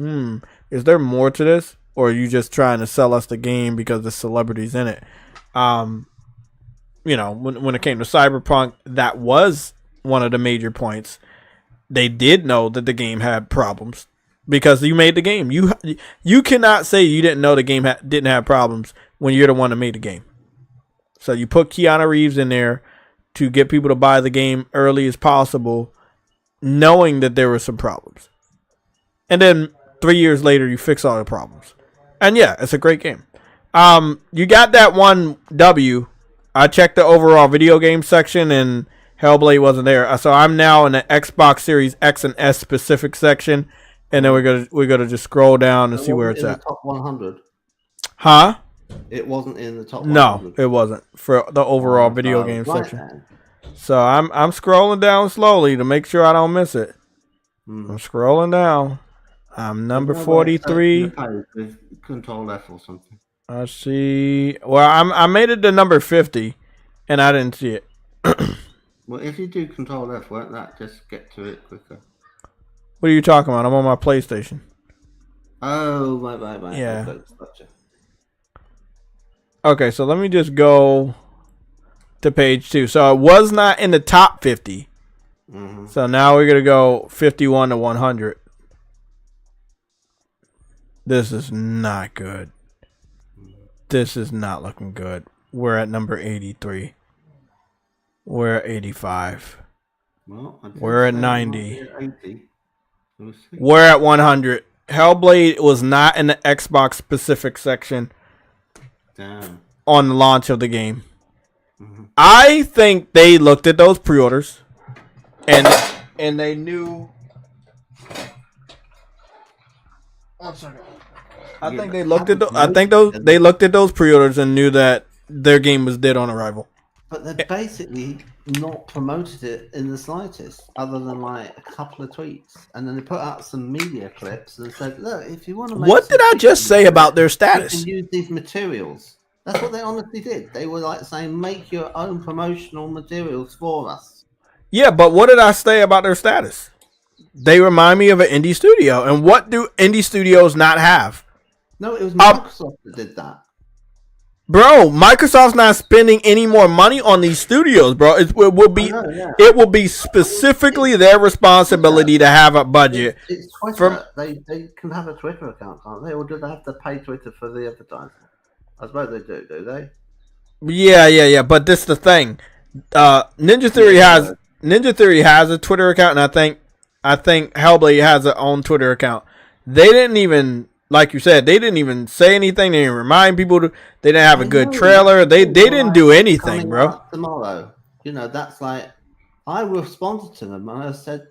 S1: is there more to this? Or are you just trying to sell us the game because the celebrity's in it? When it came to Cyberpunk, that was one of the major points. They did know that the game had problems. because you made the game. You cannot say you didn't know the game didn't have problems when you're the one that made the game. So you put Keanu Reeves in there to get people to buy the game early as possible, knowing that there were some problems. And then 3 years later, you fix all the problems. And yeah, it's a great game. You got that one W. I checked the overall video game section and Hellblade wasn't there. So I'm now in the Xbox Series X and S specific section. And then we're gonna just scroll down and see where it's at.
S2: Top 100.
S1: Huh?
S2: It wasn't in the top 100.
S1: No, it wasn't for the overall video game section. So I'm scrolling down slowly to make sure I don't miss it. I'm scrolling down. I'm number 43.
S2: Control F or something.
S1: I see. Well, I made it to number 50, and I didn't see it.
S2: Well, if you do Control F, won't that just get to it quicker?
S1: What are you talking about? I'm on my PlayStation.
S2: Oh, right.
S1: Yeah.
S2: Gotcha.
S1: Okay, so let me just go to page 2. So it was not in the top 50. So now we're going to go 51 to 100. This is not good. This is not looking good. We're at number 83. We're at 85.
S2: Well,
S1: we're at 90. We're at 100. Hellblade was not in the Xbox specific section.
S2: Damn.
S1: On the launch of the game. I think they looked at those pre-orders and they knew. One second. I think they looked at they looked at those pre-orders and knew that their game was dead on arrival.
S2: But they basically not promoted it in the slightest, other than like a couple of tweets, and then they put out some media clips and said, "Look, if you want to make
S1: what did I just say about their status?
S2: You can use these materials." That's what they honestly did. They were like saying, "Make your own promotional materials for us."
S1: Yeah, but what did I say about their status? They remind me of an indie studio, and what do indie studios not have?
S2: No, it was Microsoft that did that.
S1: Bro, Microsoft's not spending any more money on these studios, bro. It will be specifically their responsibility to have a budget.
S2: It's Twitter. They can have a Twitter account, can't they? Or do they have to pay Twitter for the advertising? I suppose they do they?
S1: Yeah. But this is the thing. Ninja Theory has a Twitter account, and I think Hellblade has their own Twitter account. They didn't even, like you said, they didn't even say anything. They didn't remind people. They didn't have a good trailer. They didn't do anything, bro.
S2: Tomorrow, that's like, I responded to them and I said,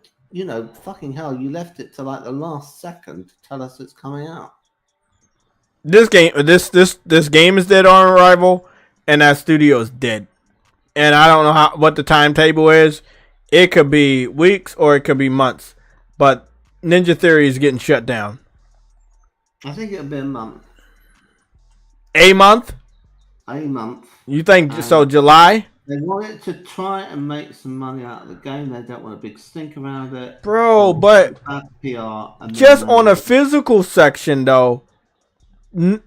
S2: fucking hell, you left it to like the last second to tell us it's coming out.
S1: This game is dead on arrival, and that studio is dead. And I don't know what the timetable is. It could be weeks or it could be months. But Ninja Theory is getting shut down.
S2: I think it'll be a month.
S1: A month?
S2: A month.
S1: You think so? July?
S2: They wanted to try and make some money out of the game. They don't want a big stink around it.
S1: Bro, but
S2: PR
S1: just on a physical section, though,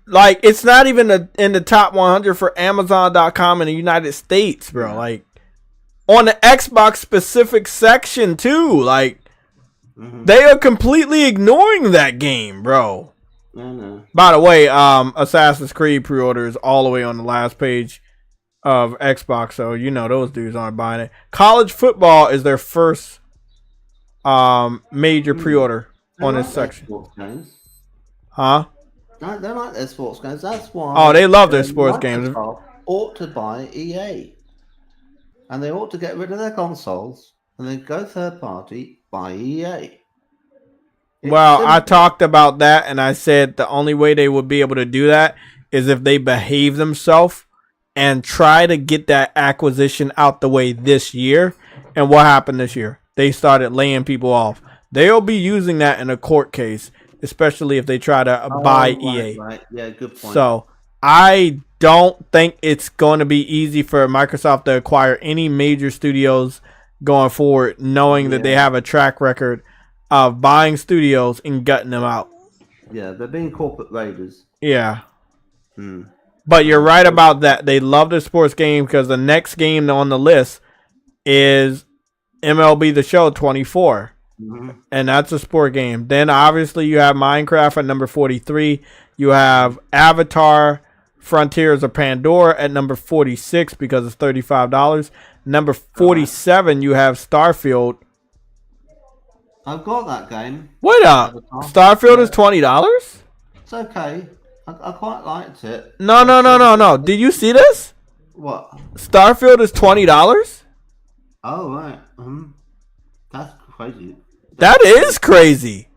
S1: like, it's not even in the top 100 for Amazon.com in the United States, bro. Like, on the Xbox specific section, too. Like, they are completely ignoring that game, bro. By the way, Assassin's Creed pre-orders all the way on the last page of Xbox, so those dudes aren't buying it. College football is their first major pre-order on this section. Huh?
S2: No, they like their sports games. That's why.
S1: Oh, they love their sports games.
S2: Ought to buy EA, and they ought to get rid of their consoles and then go third party, buy EA.
S1: Well, I talked about that, and I said the only way they would be able to do that is if they behave themselves and try to get that acquisition out the way this year. And what happened this year? They started laying people off. They'll be using that in a court case, especially if they try to buy EA.
S2: Right. Yeah, good point.
S1: So I don't think it's going to be easy for Microsoft to acquire any major studios going forward, knowing that they have a track record of buying studios and gutting them out.
S2: Yeah, they're being corporate raiders.
S1: Yeah. But you're right about that. They love their sports game because the next game on the list is MLB The Show 24. and that's a sport game. Then obviously you have Minecraft at number 43. You have Avatar Frontiers of Pandora at number 46 because it's $35. Number 47, you have Starfield.
S2: I've got that game.
S1: Wait up. Starfield is $20?
S2: It's okay. I quite liked it.
S1: No. Did you see this?
S2: What?
S1: Starfield is $20?
S2: Oh, right. That's crazy.
S1: That is crazy.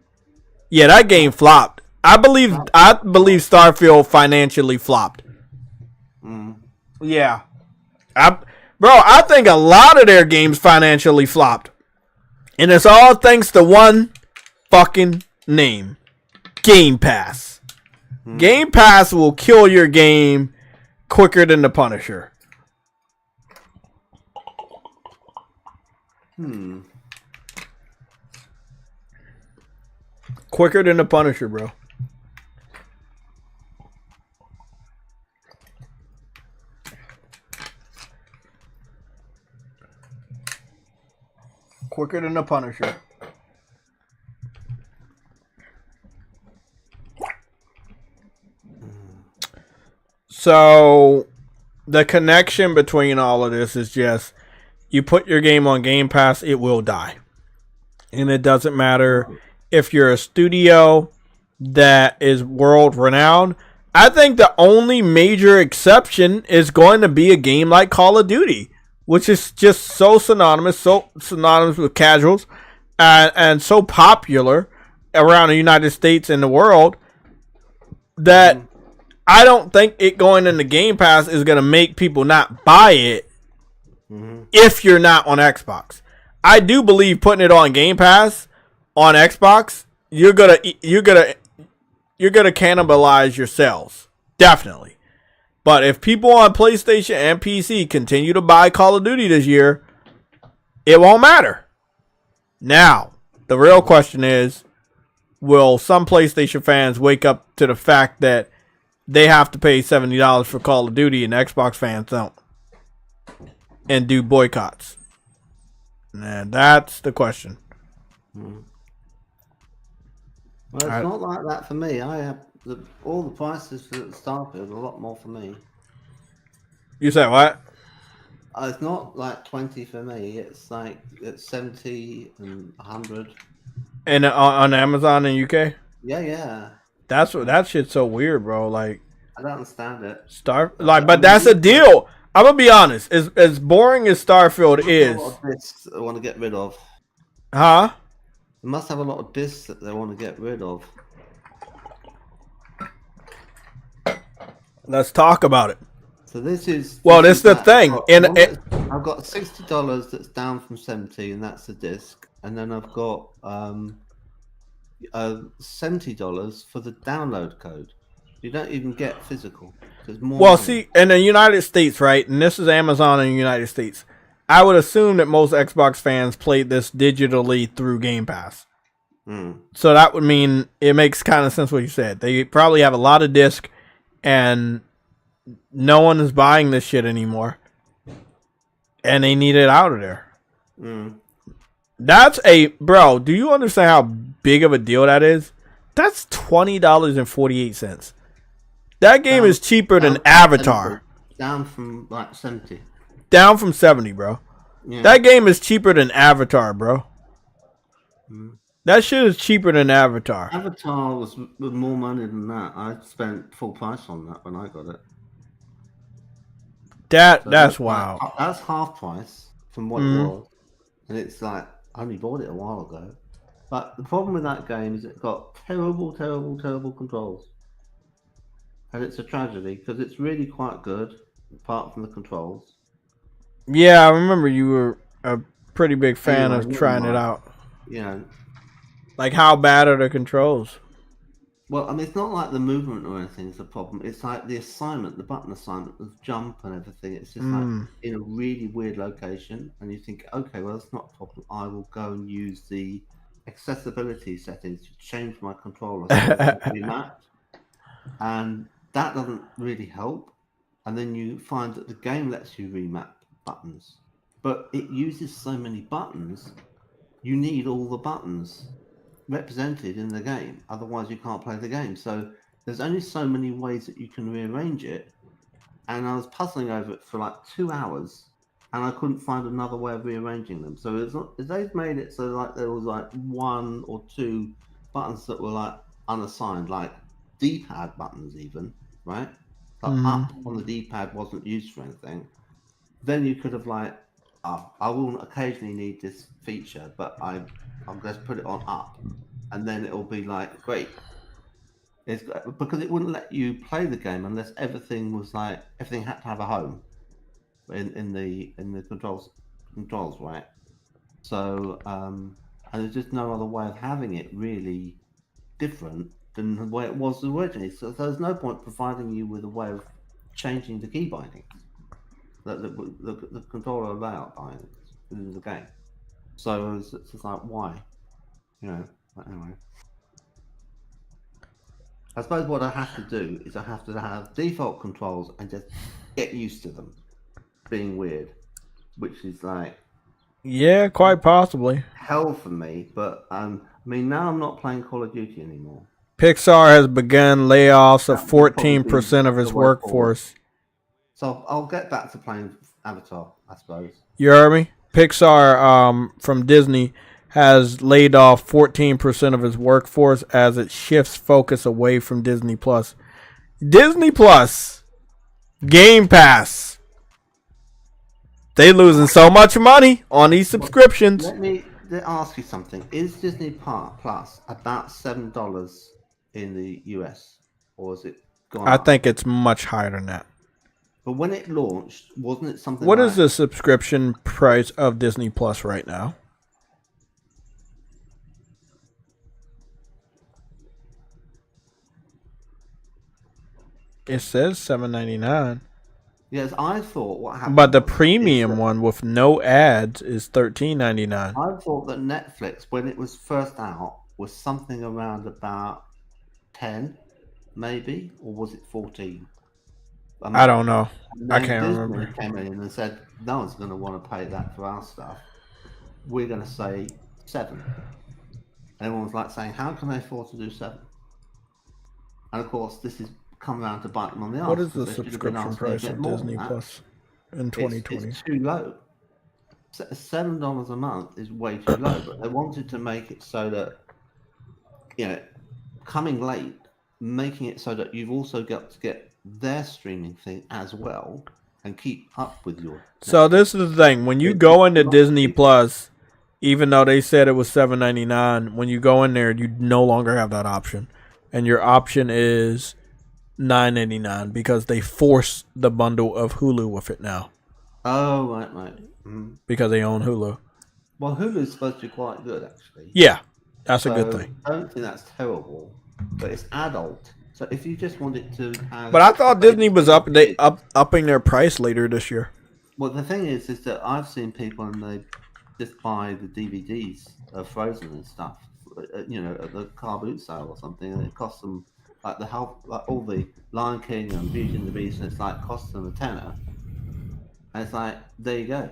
S1: Yeah, that game flopped. I believe Starfield financially flopped. Yeah. I think a lot of their games financially flopped. And it's all thanks to one fucking name. Game Pass. Game Pass will kill your game quicker than the Punisher. Quicker than the Punisher, bro. Quicker than the Punisher. So, the connection between all of this is just, you put your game on Game Pass, it will die. And it doesn't matter if you're a studio that is world renowned. I think the only major exception is going to be a game like Call of Duty, which is just so synonymous with casuals and so popular around the United States and the world that I don't think it going into Game Pass is going to make people not buy it if you're not on Xbox. I do believe putting it on Game Pass on Xbox, you're gonna cannibalize your sales, definitely. But if people on PlayStation and PC continue to buy Call of Duty this year, it won't matter. Now, the real question is, will some PlayStation fans wake up to the fact that they have to pay $70 for Call of Duty and Xbox fans don't? And do boycotts? And that's the question.
S2: Well, it's not like that for me. I have all the prices for Starfield are a lot more for me.
S1: You said what?
S2: It's not like 20 for me. It's like it's 70 and 100.
S1: And on Amazon in UK?
S2: Yeah.
S1: That shit's so weird, bro. Like,
S2: I don't understand it.
S1: But that's a deal. I'm gonna be honest. As boring as Starfield is,
S2: a lot of discs I want to get rid of.
S1: Huh?
S2: They must have a lot of discs that they want to get rid of.
S1: Let's talk about it.
S2: So this is
S1: the thing.
S2: I've got $60 that's down from 70, and that's the disc. And then I've got $70 for the download code. You don't even get physical. There's more.
S1: Well, see, in the United States, right? And this is Amazon in the United States. I would assume that most Xbox fans played this digitally through Game Pass. So that would mean it makes kind of sense what you said. They probably have a lot of disc, and no one is buying this shit anymore, and they need it out of there. That's bro. Do you understand how big of a deal that is? That's $20.48. That game is cheaper than Avatar.
S2: Down from like 70.
S1: Down from 70, bro. Yeah. That game is cheaper than Avatar, bro. That shit is cheaper than Avatar.
S2: Avatar was more money than that. I spent full price on that when I got it.
S1: That's wild.
S2: That's half price from what it was. And it's like, I only bought it a while ago. But the problem with that game is it got terrible controls. And it's a tragedy because it's really quite good, apart from the controls.
S1: Yeah, I remember you were a pretty big fan of trying it out.
S2: Yeah.
S1: Like, how bad are the controls?
S2: Well, I mean, it's not like the movement or anything is the problem. It's like the assignment, the button assignment, the jump and everything. It's just like in a really weird location. And you think, okay, well, that's not a problem. I will go and use the accessibility settings to change my controller so it can be mapped. And that doesn't really help. And then you find that the game lets you remap buttons. But it uses so many buttons you need all the buttons represented in the game. Otherwise, you can't play the game. So there's only so many ways that you can rearrange it. And I was puzzling over it for like 2 hours, and I couldn't find another way of rearranging them. So they've made it so like there was like 1 or 2 buttons that were like unassigned, like D-pad buttons even, right? Like up on the D-pad wasn't used for anything. Then you could have like, I will occasionally need this feature, but I'll just put it on up, and then it'll be like great. It's because it wouldn't let you play the game unless everything had to have a home in the controls, right? So and there's just no other way of having it really different than the way it was originally. So there's no point providing you with a way of changing the key bindings, the controller layout bindings within the game. So it's just like, why? But anyway. I suppose what I have to do is I have to have default controls and just get used to them being weird, which is like,
S1: yeah, quite possibly
S2: hell for me. But I mean, now I'm not playing Call of Duty anymore.
S1: Pixar has begun layoffs of 14% of its workforce.
S2: So I'll get back to playing Avatar, I suppose.
S1: You heard me? Pixar from Disney has laid off 14% of its workforce as it shifts focus away from Disney Plus. Disney Plus, Game Pass. They losing so much money on these subscriptions.
S2: Let me ask you something. Is Disney Plus about $7 in the US, or is it gone up?
S1: I think it's much higher than that.
S2: But when it launched, wasn't it something?
S1: What is the subscription price of Disney Plus right now? It says $7.99.
S2: Yes, I thought what happened.
S1: But the premium one with no ads is $13.99.
S2: I thought that Netflix, when it was first out, was something around about 10, maybe, or was it 14?
S1: I don't know. I can't
S2: Disney
S1: remember.
S2: Came in and said, no one's going to want to pay that for our stuff. We're going to say 7. And everyone was like saying, how can they afford to do 7? And of course, this is come around to bite them on the arse.
S1: What is the subscription price of Disney Plus in 2020?
S2: It's too low. $7 a month is way too low, but they wanted to make it so that, coming late, making it so that you've also got to get their streaming thing as well and keep up with your.
S1: So this is the thing. When you go into Disney Plus, even though they said it was $7.99, when you go in there, you no longer have that option. And your option is $9.99 because they force the bundle of Hulu with it now.
S2: Oh, right. Mm-hmm.
S1: Because they own Hulu.
S2: Well, Hulu's supposed to be quite good, actually.
S1: Yeah, that's a good thing.
S2: I don't think that's terrible, but it's adult. So if you just want it to have...
S1: But I thought Disney was upping their price later this year.
S2: Well, the thing is that I've seen people and they just buy the DVDs of Frozen and stuff, at the car boot sale or something, and it costs them like all the Lion King and Beauty and the Beast, and it's like costs them a tenner, and it's like, there you go.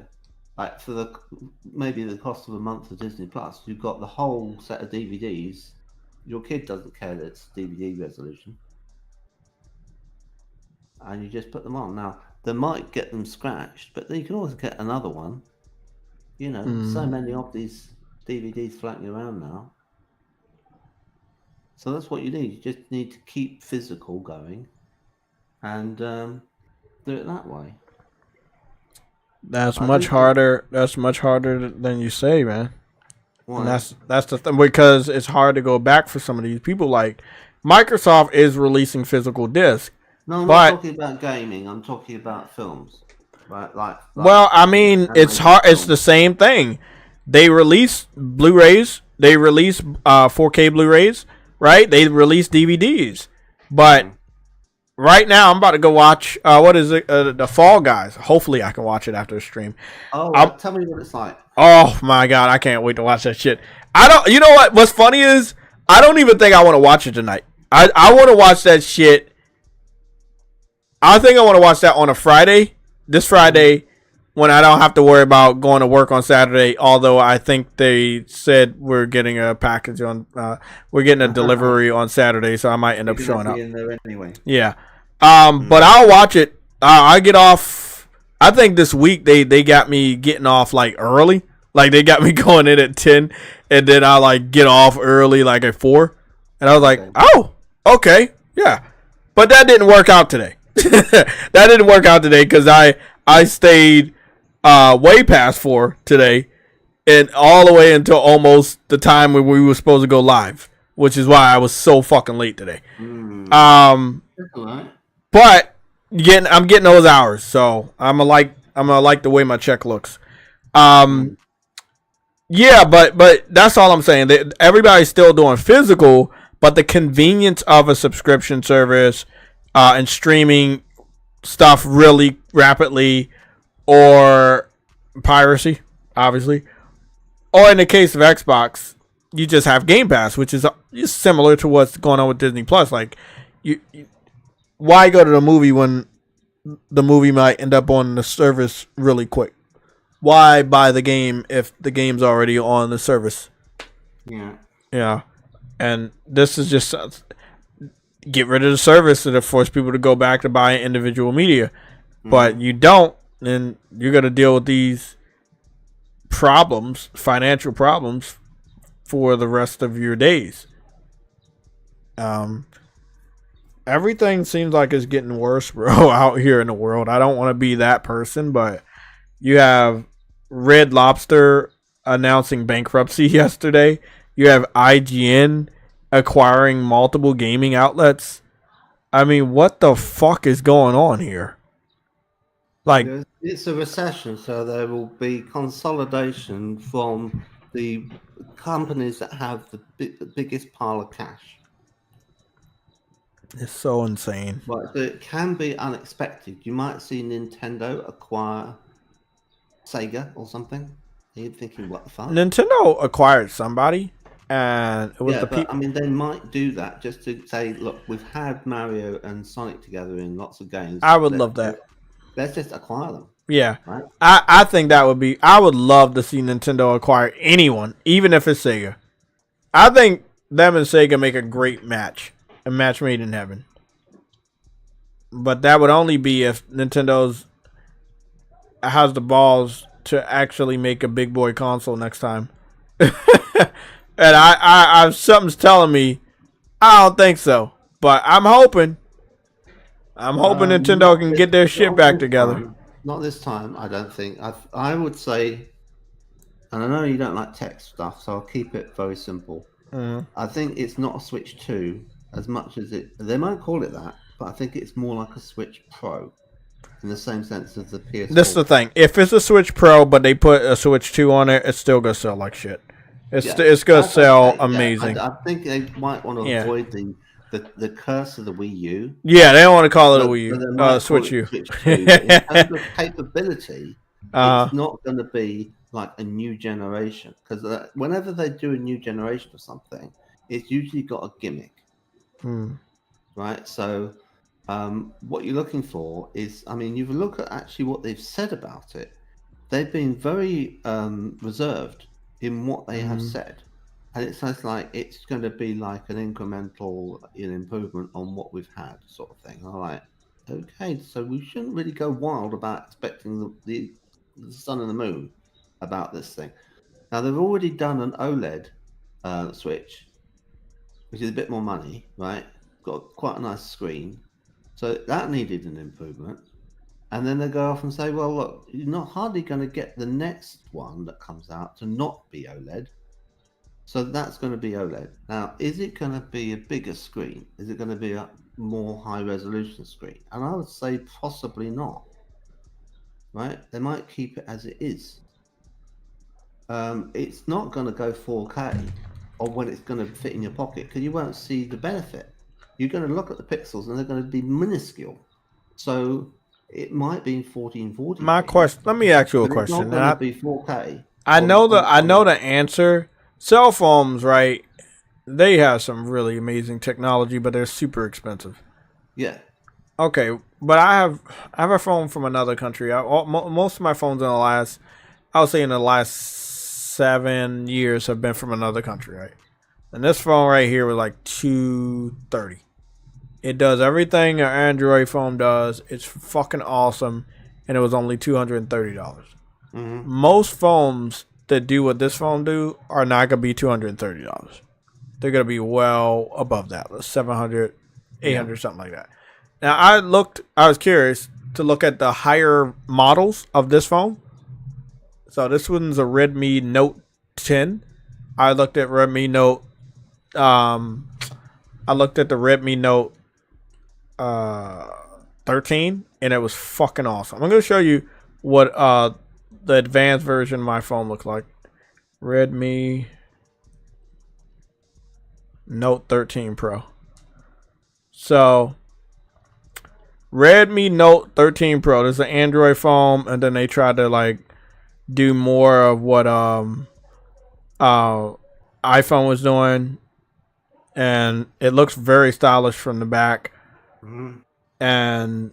S2: Like for maybe the cost of a month of Disney Plus, you've got the whole set of DVDs. Your kid doesn't care that it's DVD resolution, and you just put them on. Now they might get them scratched, but then you can always get another one. So many of these DVDs floating around now. So that's what you need. You just need to keep physical going, and do it that way.
S1: That's much harder. That's much harder than you say, man.
S2: Why?
S1: And that's the thing, because it's hard to go back for some of these people. Like Microsoft is releasing physical discs.
S2: No, I'm not talking about gaming. I'm talking about films. Right?
S1: Well, I mean, it's hard. It's the same thing. They release Blu-rays. They release 4K Blu-rays. Right? They release DVDs. But right now, I'm about to go watch, what is it? The Fall Guys. Hopefully, I can watch it after the stream.
S2: Oh, tell me what it's like.
S1: Oh, my God. I can't wait to watch that shit. You know what? What's funny is, I don't even think I want to watch it tonight. I want to watch that shit. I think I want to watch that on a Friday. This Friday. when I don't have to worry about going to work on Saturday. Although I think they said we're getting a package on, we're getting a delivery on Saturday, so I might end up showing up.
S2: In there anyway.
S1: Yeah, but I'll watch it. I get off. I think this week they got me getting off like early. Like they got me going in at 10, and then I like get off early like at 4, and I was like, oh, okay, yeah. But that didn't work out today. That didn't work out today because I stayed way past 4 today, and all the way until almost the time when we were supposed to go live, which is why I was so fucking late today. But I'm getting those hours, so I'm gonna like the way my check looks. Yeah, but that's all I'm saying. Everybody's still doing physical, but the convenience of a subscription service and streaming stuff really rapidly, or piracy, obviously, or in the case of Xbox, you just have Game Pass, which is similar to what's going on with Disney Plus. Like, why go to the movie when the movie might end up on the service really quick? Why buy the game if the game's already on the service? Yeah. And this is just get rid of the service and force people to go back to buying individual media. But you don't, then you're going to deal with these problems, financial problems, for the rest of your days. Everything seems like it's getting worse, bro, out here in the world. I don't want to be that person, but you have Red Lobster announcing bankruptcy yesterday. You have IGN acquiring multiple gaming outlets. I mean, what the fuck is going on here? Like,
S2: it's a recession, so there will be consolidation from the companies that have the biggest pile of cash.
S1: It's so insane.
S2: But it can be unexpected. You might see Nintendo acquire Sega or something. You're thinking, what the fuck?
S1: Nintendo acquired somebody, and it was
S2: I mean, they might do that just to say, look, we've had Mario and Sonic together in lots of games.
S1: I would love that.
S2: Let's just acquire them.
S1: Yeah,
S2: right?
S1: I think that would be. I would love to see Nintendo acquire anyone, even if it's Sega. I think them and Sega make a great match, a match made in heaven. But that would only be if Nintendo's has the balls to actually make a big boy console next time. And I something's telling me I don't think so, but I'm hoping Nintendo can get their shit back together.
S2: Not this time, I don't think. I would say, and I know you don't like tech stuff, so I'll keep it very simple. I think it's not a Switch 2 as much as they might call it that, but I think it's more like a Switch Pro in the same sense as the PS4.
S1: This is the thing. If it's a Switch Pro, but they put a Switch 2 on it, it's still going to sell like shit. It's going to sell amazing.
S2: I think they might want to avoid the curse of the Wii U.
S1: Yeah, they don't want to call it a Wii U. Switch U.
S2: In terms of capability, it's not going to be like a new generation. Because whenever they do a new generation of something, it's usually got a gimmick. Right? So what you're looking for is, I mean, you look at actually what they've said about it. They've been very reserved in what they have said. And it sounds like it's going to be like an incremental improvement on what we've had, sort of thing. I'm like, okay, so we shouldn't really go wild about expecting the sun and the moon about this thing. Now, they've already done an OLED Switch, which is a bit more money, right? Got quite a nice screen. So that needed an improvement. And then they go off and say, well, look, you're not hardly going to get the next one that comes out to not be OLED. So that's going to be OLED. Now, is it going to be a bigger screen? Is it going to be a more high-resolution screen? And I would say possibly not. Right? They might keep it as it is. It's not going to go 4K or when it's going to fit in your pocket because you won't see the benefit. You're going to look at the pixels and they're going to be minuscule. So it might be 1440.
S1: My question. Let me ask you a question.
S2: It's not going to be 4K.
S1: I know the answer. Cell phones, right? They have some really amazing technology, but they're super expensive.
S2: Yeah.
S1: Okay, but I have a phone from another country. Most of my phones I would say in the last 7 years have been from another country, right? And this phone right here was like $230. It does everything an Android phone does. It's fucking awesome, and it was only $230. Mm-hmm. Most phones that do what this phone do are not gonna be $230. They're gonna be well above that, $700, $800, something like that. Now I was curious to look at the higher models of this phone. So this one's a Redmi Note 10. I looked at Redmi Note. I looked at the Redmi Note 13, and it was fucking awesome. I'm gonna show you what the advanced version of my phone looks like. Redmi Note 13 Pro. So Redmi Note 13 Pro. This is an Android phone, and then they tried to like do more of what iPhone was doing, and it looks very stylish from the back. Mm-hmm. And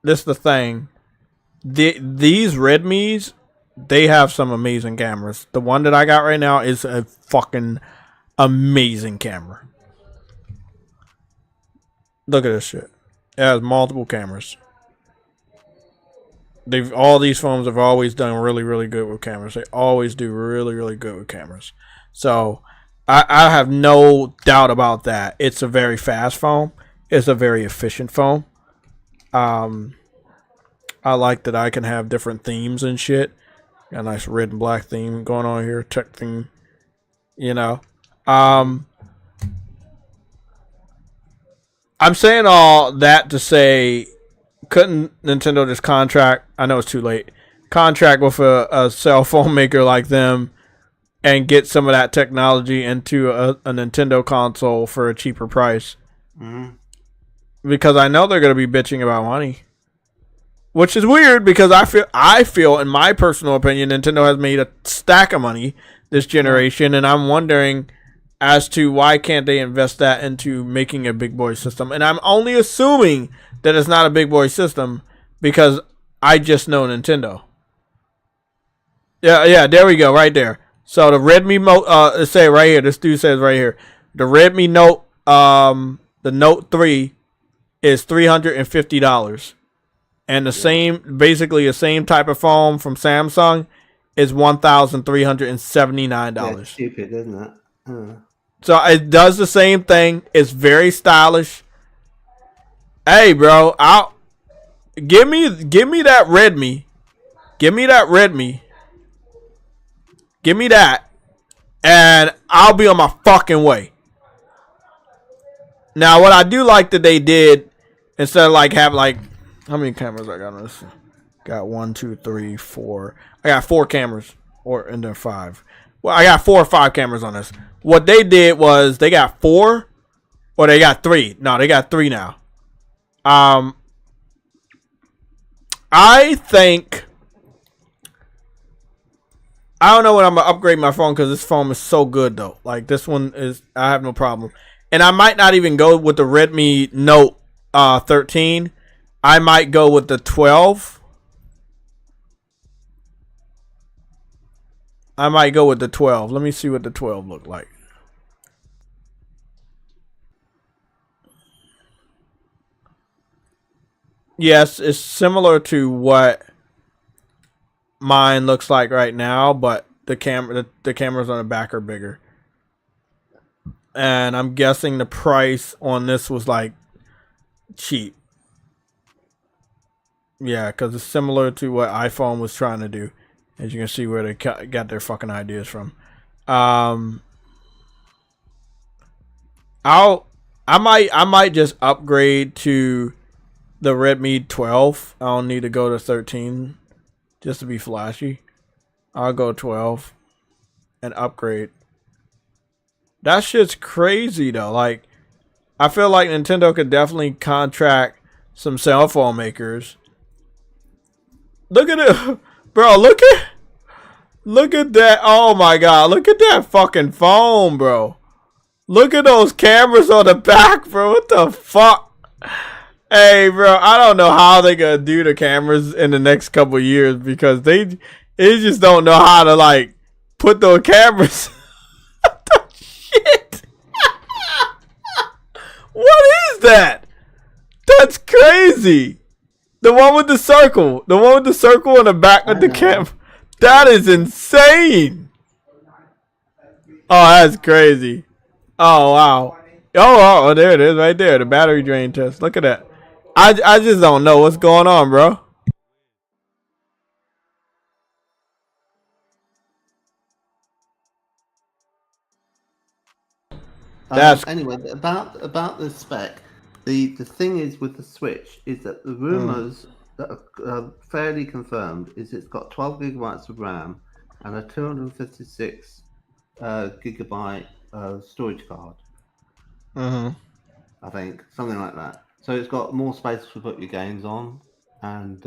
S1: this is the thing. These Redmis, they have some amazing cameras. The one that I got right now is a fucking amazing camera. Look at this shit. It has multiple cameras. All these phones have always done really, really good with cameras. They always do really, really good with cameras. So I have no doubt about that. It's a very fast phone. It's a very efficient phone. I like that I can have different themes and shit. Got a nice red and black theme going on here. Tech theme. You know. I'm saying all that to say, couldn't Nintendo just contract? I know it's too late. Contract with a cell phone maker like them and get some of that technology into a Nintendo console for a cheaper price. Mm-hmm. Because I know they're going to be bitching about money. Which is weird because I feel, in my personal opinion, Nintendo has made a stack of money this generation, and I'm wondering as to why can't they invest that into making a big boy system. And I'm only assuming that it's not a big boy system because I just know Nintendo. Yeah, there we go, right there. So the Redmi Note, say right here, this dude says right here, the Redmi Note, the Note 3 is $350. And the basically the same type of phone from Samsung is $1,379.
S2: That's stupid, isn't it?
S1: So it does the same thing. It's very stylish. Hey, bro, give me that Redmi. Give me that Redmi. Give me that, and I'll be on my fucking way. Now, what I do like that they did, instead of like have like, how many cameras I got on this? Got 1, 2, 3, 4. I got 4 cameras, and then 5. Well, I got 4 or 5 cameras on this. What they did was they got 4, or they got 3. No, they got 3 now. I think, I don't know when I'm gonna upgrade my phone because this phone is so good though. Like this one is, I have no problem, and I might not even go with the Redmi Note 13. I might go with the 12. I might go with the 12. Let me see what the 12 look like. Yes, it's similar to what mine looks like right now, but the cameras on the back are bigger. And I'm guessing the price on this was like cheap. Yeah, because it's similar to what iPhone was trying to do. As you can see where they got their fucking ideas from. I might just upgrade to the Redmi 12. I don't need to go to 13 just to be flashy. I'll go 12 and upgrade. That shit's crazy though. Like, I feel like Nintendo could definitely contract some cell phone makers. Look at it, bro. Look at that. Oh my god, look at that fucking phone, bro. Look at those cameras on the back, bro. What the fuck? Hey, bro, I don't know how they gonna do the cameras in the next couple of years because they just don't know how to like put those cameras. What the shit? What is that? That's crazy. The one with the circle. The one with the circle in the back of the camera. That is insane. Oh, that's crazy. Oh, wow. Oh, there it is right there. The battery drain test. Look at that. I just don't know what's going on, bro.
S2: Anyway, about the spec, the thing is with the Switch is that the rumors that are fairly confirmed is it's got 12 gigabytes of RAM and a 256 gigabyte storage card. I think something like that. So it's got more space to put your games on, and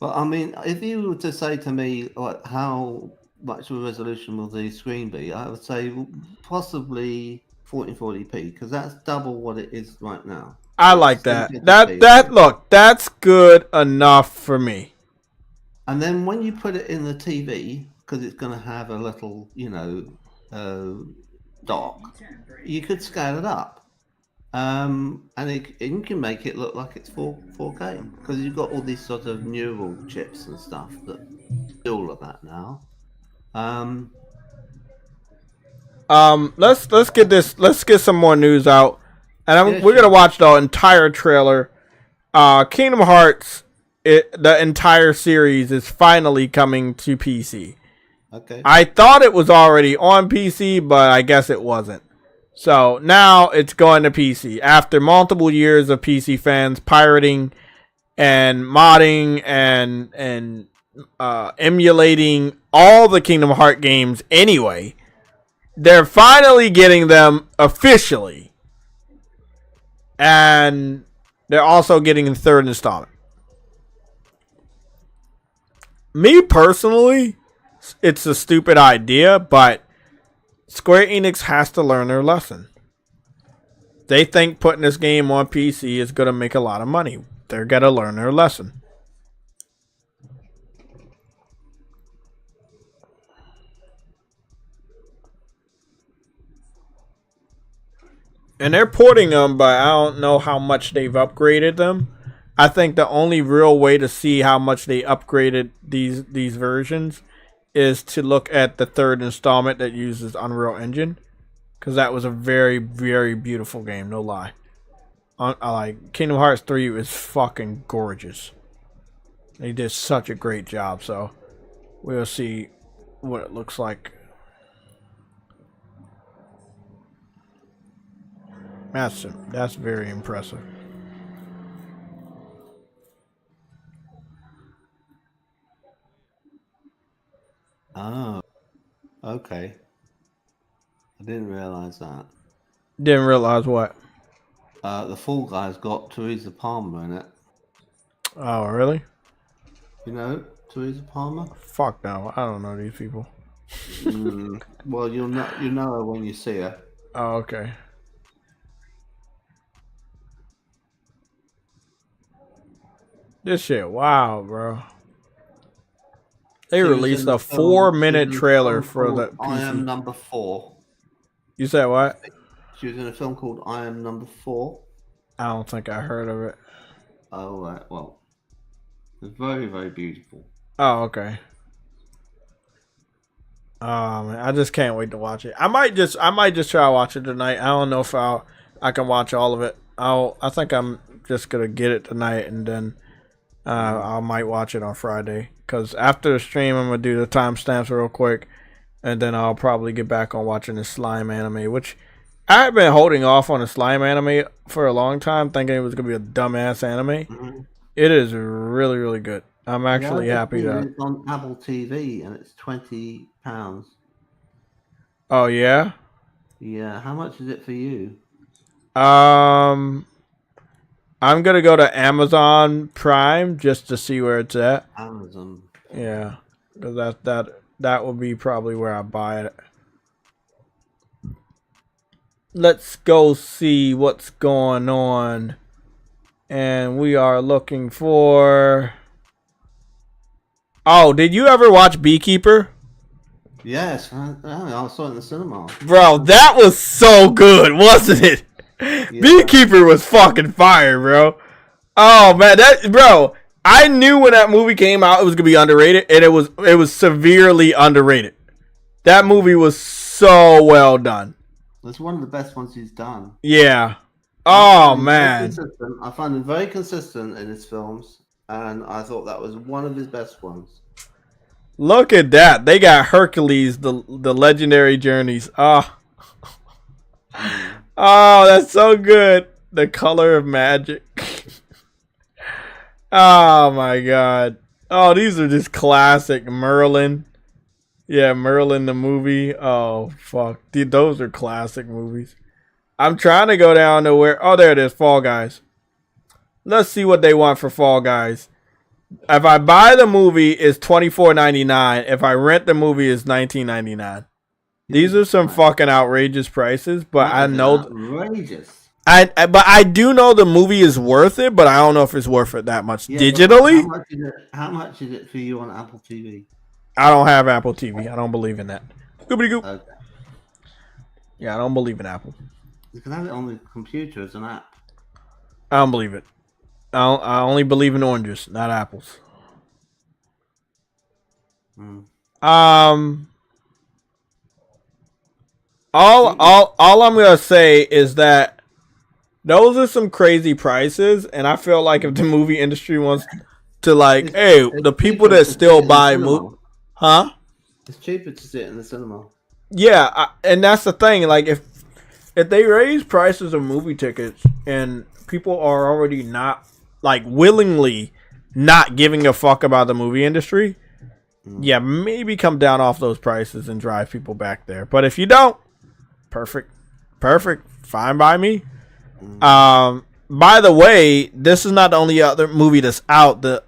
S2: but I mean, if you were to say to me like how much of a resolution will the screen be, I would say possibly 1440p because that's double what it is right now.
S1: I like that. Look, that's good enough for me.
S2: And then when you put it in the TV, because it's going to have a little, dock, you could scale it up. And you can make it look like it's 4K because you've got all these sort of neural chips and stuff that do all of that now.
S1: Let's get some more news out, and we're gonna watch the entire trailer. Kingdom Hearts, the entire series is finally coming to PC.
S2: Okay.
S1: I thought it was already on PC, but I guess it wasn't. So now it's going to PC after multiple years of PC fans pirating and modding and emulating all the Kingdom Hearts games anyway. They're finally getting them officially. And they're also getting the third installment. Me personally, it's a stupid idea, but Square Enix has to learn their lesson. They think putting this game on PC is going to make a lot of money. They're going to learn their lesson. And they're porting them, but I don't know how much they've upgraded them. I think the only real way to see how much they upgraded these versions is to look at the third installment that uses Unreal Engine, because that was a very, very beautiful game, no lie. I like Kingdom Hearts 3 is fucking gorgeous. They did such a great job, so we'll see what it looks like. That's very impressive.
S2: Oh, okay. I didn't realize that.
S1: Didn't realize what?
S2: The Fall Guy's got Teresa Palmer in it.
S1: Oh, really?
S2: You know Teresa Palmer?
S1: Fuck no, I don't know these people.
S2: Well, you know her when you see her.
S1: Oh, okay. This shit, wow, bro. They released a 4-minute trailer for the PC.
S2: I Am Number 4.
S1: You said what?
S2: She was in a film called I Am Number 4.
S1: I don't think I heard of it.
S2: Oh, right. Well, it's very, very beautiful.
S1: Oh, okay. Man, I just can't wait to watch it. I might just try to watch it tonight. I don't know if I can watch all of it. I think I'm just gonna get it tonight, and then I might watch it on Friday. Because after the stream, I'm gonna do the timestamps real quick, and then I'll probably get back on watching the slime anime, which I've been holding off on the slime anime for a long time, thinking it was gonna be a dumbass anime. It is really, really good. I'm actually happy that
S2: it's on Apple TV and it's £20.
S1: Oh yeah?
S2: Yeah. How much is it for you?
S1: I'm gonna go to Amazon Prime just to see where it's at.
S2: Amazon.
S1: Yeah, because that will be probably where I buy it. let's go see what's going on. And we are looking for... Oh, did you ever watch Beekeeper?
S2: Yes, I saw it in the cinema.
S1: Bro, that was so good, wasn't it? Yeah. Beekeeper was fucking fire, bro. Oh man, bro, I knew when that movie came out it was gonna be underrated, and it was severely underrated. That movie was so well done.
S2: It's one of the best ones he's done.
S1: Yeah. Oh man.
S2: I find him very consistent in his films, and I thought that was one of his best ones.
S1: Look at that. They got Hercules, the legendary journeys. Oh. Oh, that's so good. The Color of Magic. Oh my god. Oh, these are just classic. Merlin. Yeah, Merlin the movie. Oh, fuck. Dude, those are classic movies. I'm trying to go down to where... Oh, there it is. Fall Guys. Let's see what they want for Fall Guys. If I buy the movie, it's $24.99. If I rent the movie, it's $19.99. These are some fucking outrageous prices, but I know...
S2: Outrageous.
S1: But I do know the movie is worth it, but I don't know if it's worth it that much digitally.
S2: How much is it for you on Apple TV?
S1: I don't have Apple TV. I don't believe in that. Goobity goop. Okay. Yeah, I don't believe in Apple.
S2: You can have it on the computer as an app.
S1: I don't believe it. I only believe in oranges, not apples. All I'm gonna say is that those are some crazy prices, and I feel like if the movie industry wants to, like, it's the people that still buy movies, huh?
S2: It's cheaper to sit in the cinema.
S1: Yeah, and that's the thing. Like, if they raise prices of movie tickets and people are already not, like, willingly not giving a fuck about the movie industry, yeah, maybe come down off those prices and drive people back there. But if you don't, perfect, fine by me. By the way, this is not the only other movie that's out. The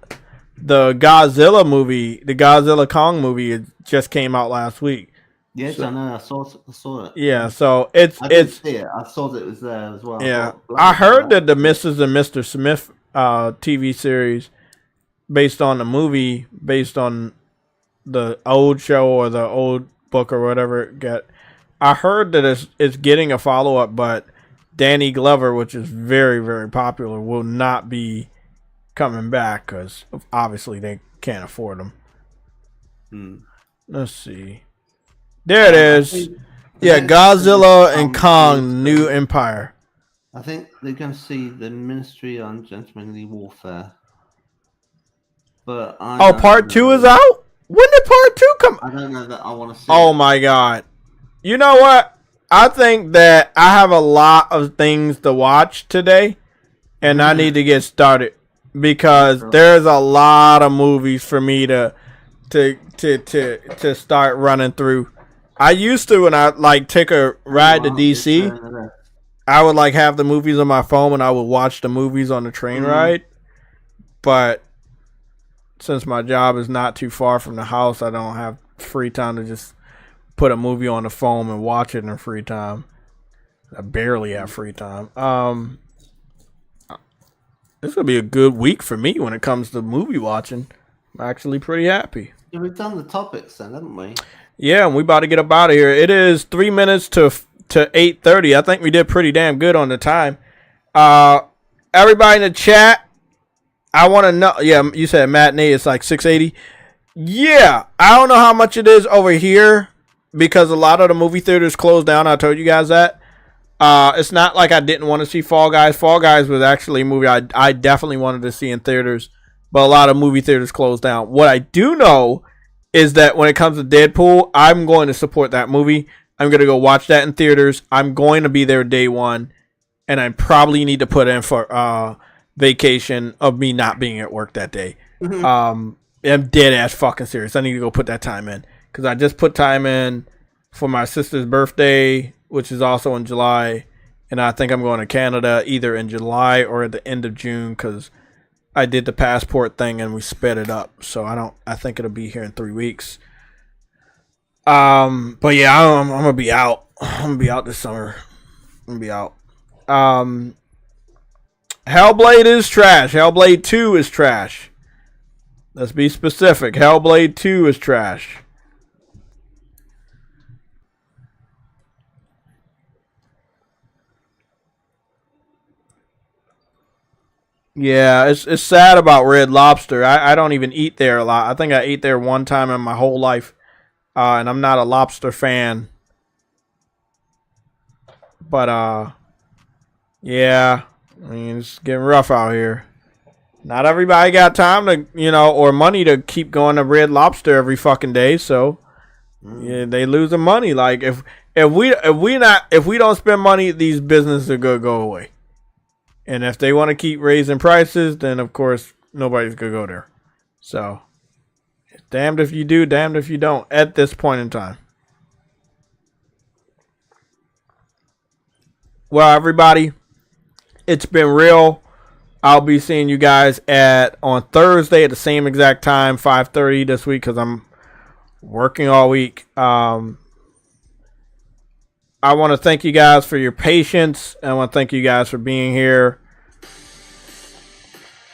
S1: Godzilla movie, the Godzilla Kong movie, it just came out last week.
S2: Yes, so, I know. I saw it.
S1: Yeah, so I
S2: didn't see it. I saw that it was there as well.
S1: Yeah, I heard that the Mrs. and Mr. Smith TV series, based on the movie, based on the old show or the old book or whatever it got, I heard that it's getting a follow up, but Danny Glover, which is very, very popular, will not be coming back because obviously they can't afford them. Let's see. There it is. Yeah, Godzilla and Kong, New Empire.
S2: I think they're going to see the Ministry on Gentlemanly Warfare. But
S1: part 2 is out? When did part 2 come?
S2: I don't know that I want to see
S1: it. My god. You know what? I think that I have a lot of things to watch today, and I need to get started because there's a lot of movies for me to start running through. I used to, when I take a ride to DC, I would have the movies on my phone and I would watch the movies on the train ride. But since my job is not too far from the house, I don't have free time to just put a movie on the phone and watch it in free time. I barely have free time. This will be a good week for me when it comes to movie watching. I'm actually pretty happy.
S2: Yeah, we've done the topics then, haven't we?
S1: Yeah, and we about to get up out of here. It is 3 minutes to 8:30. I think we did pretty damn good on the time. Everybody in the chat, I want to know. Yeah, you said matinee is like $6.80. Yeah, I don't know how much it is over here because a lot of the movie theaters closed down. I told you guys that. It's not like I didn't want to see Fall Guys. Fall Guys was actually a movie I definitely wanted to see in theaters, but a lot of movie theaters closed down. What I do know is that when it comes to Deadpool, I'm going to support that movie. I'm going to go watch that in theaters. I'm going to be there day one, and I probably need to put in for vacation of me not being at work that day. I'm dead ass fucking serious. I need to go put that time in because I just put time in for my sister's birthday, which is also in July, and I think I'm going to Canada either in July or at the end of June because I did the passport thing and we sped it up. So I think it'll be here in 3 weeks. But yeah, I'm gonna be out. I'm gonna be out this summer. gonna be out. Hellblade is trash. Hellblade 2 is trash. Let's be specific. Hellblade 2 is trash. Yeah, it's sad about Red Lobster. I don't even eat there a lot. I think I ate there one time in my whole life. And I'm not a lobster fan. But, yeah. I mean, it's getting rough out here. Not everybody got time to, you know, or money to keep going to Red Lobster every fucking day. So, yeah, they losing money. Like, if we don't spend money, these businesses are gonna go away. And if they want to keep raising prices, then of course nobody's gonna go there. So, damned if you do, damned if you don't. At this point in time. Well, everybody, it's been real. I'll be seeing you guys on Thursday at the same exact time, 5:30 this week, because I'm working all week. I want to thank you guys for your patience. I want to thank you guys for being here.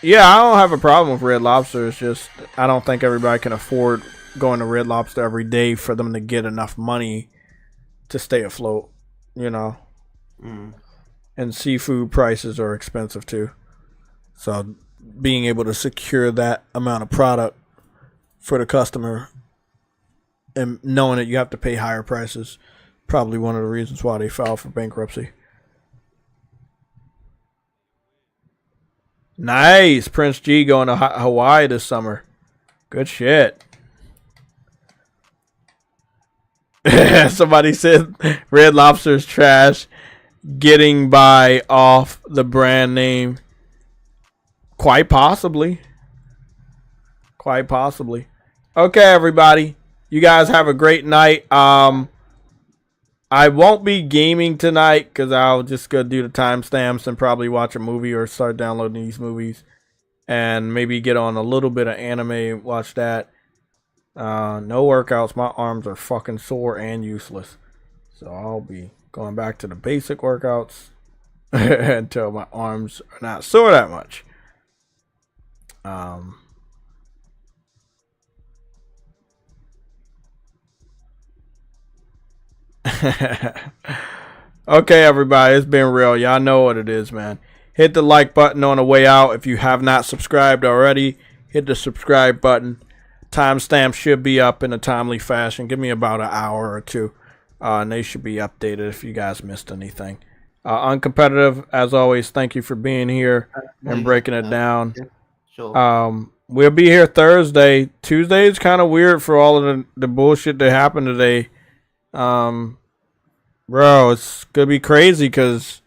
S1: Yeah, I don't have a problem with Red Lobster. It's just I don't think everybody can afford going to Red Lobster every day for them to get enough money to stay afloat, you know. And seafood prices are expensive too. So being able to secure that amount of product for the customer and knowing that you have to pay higher prices, probably one of the reasons why they filed for bankruptcy. Nice. Prince G going to Hawaii this summer. Good shit. Somebody said Red Lobster's trash. Getting by off the brand name. Quite possibly. Quite possibly. Okay, everybody. You guys have a great night. I won't be gaming tonight because I'll just go do the timestamps and probably watch a movie or start downloading these movies. And maybe get on a little bit of anime and watch that. No workouts. My arms are fucking sore and useless. So I'll be going back to the basic workouts until my arms are not sore that much. Okay, everybody, it's been real. Y'all know what it is, man. Hit the like button on the way out. If you have not subscribed already, hit the subscribe button. Timestamp should be up in a timely fashion. Give me about an hour or two. And they should be updated if you guys missed anything. Uncompetitive, as always, thank you for being here and breaking it down.
S2: Yeah, sure.
S1: We'll be here Thursday. Tuesday is kind of weird for all of the bullshit that happened today. Bro, it's going to be crazy because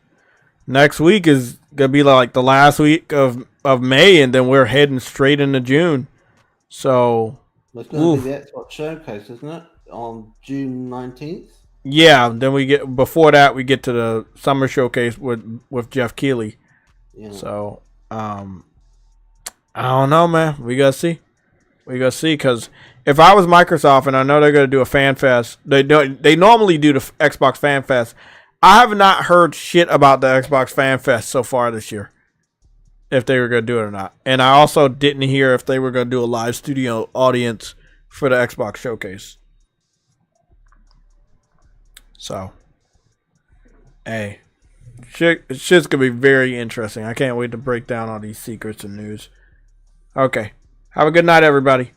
S1: next week is going to be like the last week of May, and then we're heading straight into June. So,
S2: it's going to be the Xbox Showcase, isn't it? On June 19th?
S1: Yeah, then before that we get to the summer showcase with Jeff Keighley. Yeah. So, I don't know, man. We gotta see. Because if I was Microsoft, and I know they're gonna do a fan fest, they normally do the Xbox Fan Fest. I have not heard shit about the Xbox Fan Fest so far this year, if they were gonna do it or not. And I also didn't hear if they were gonna do a live studio audience for the Xbox Showcase. So, hey, shit's gonna be very interesting. I can't wait to break down all these secrets and news. Okay, have a good night, everybody.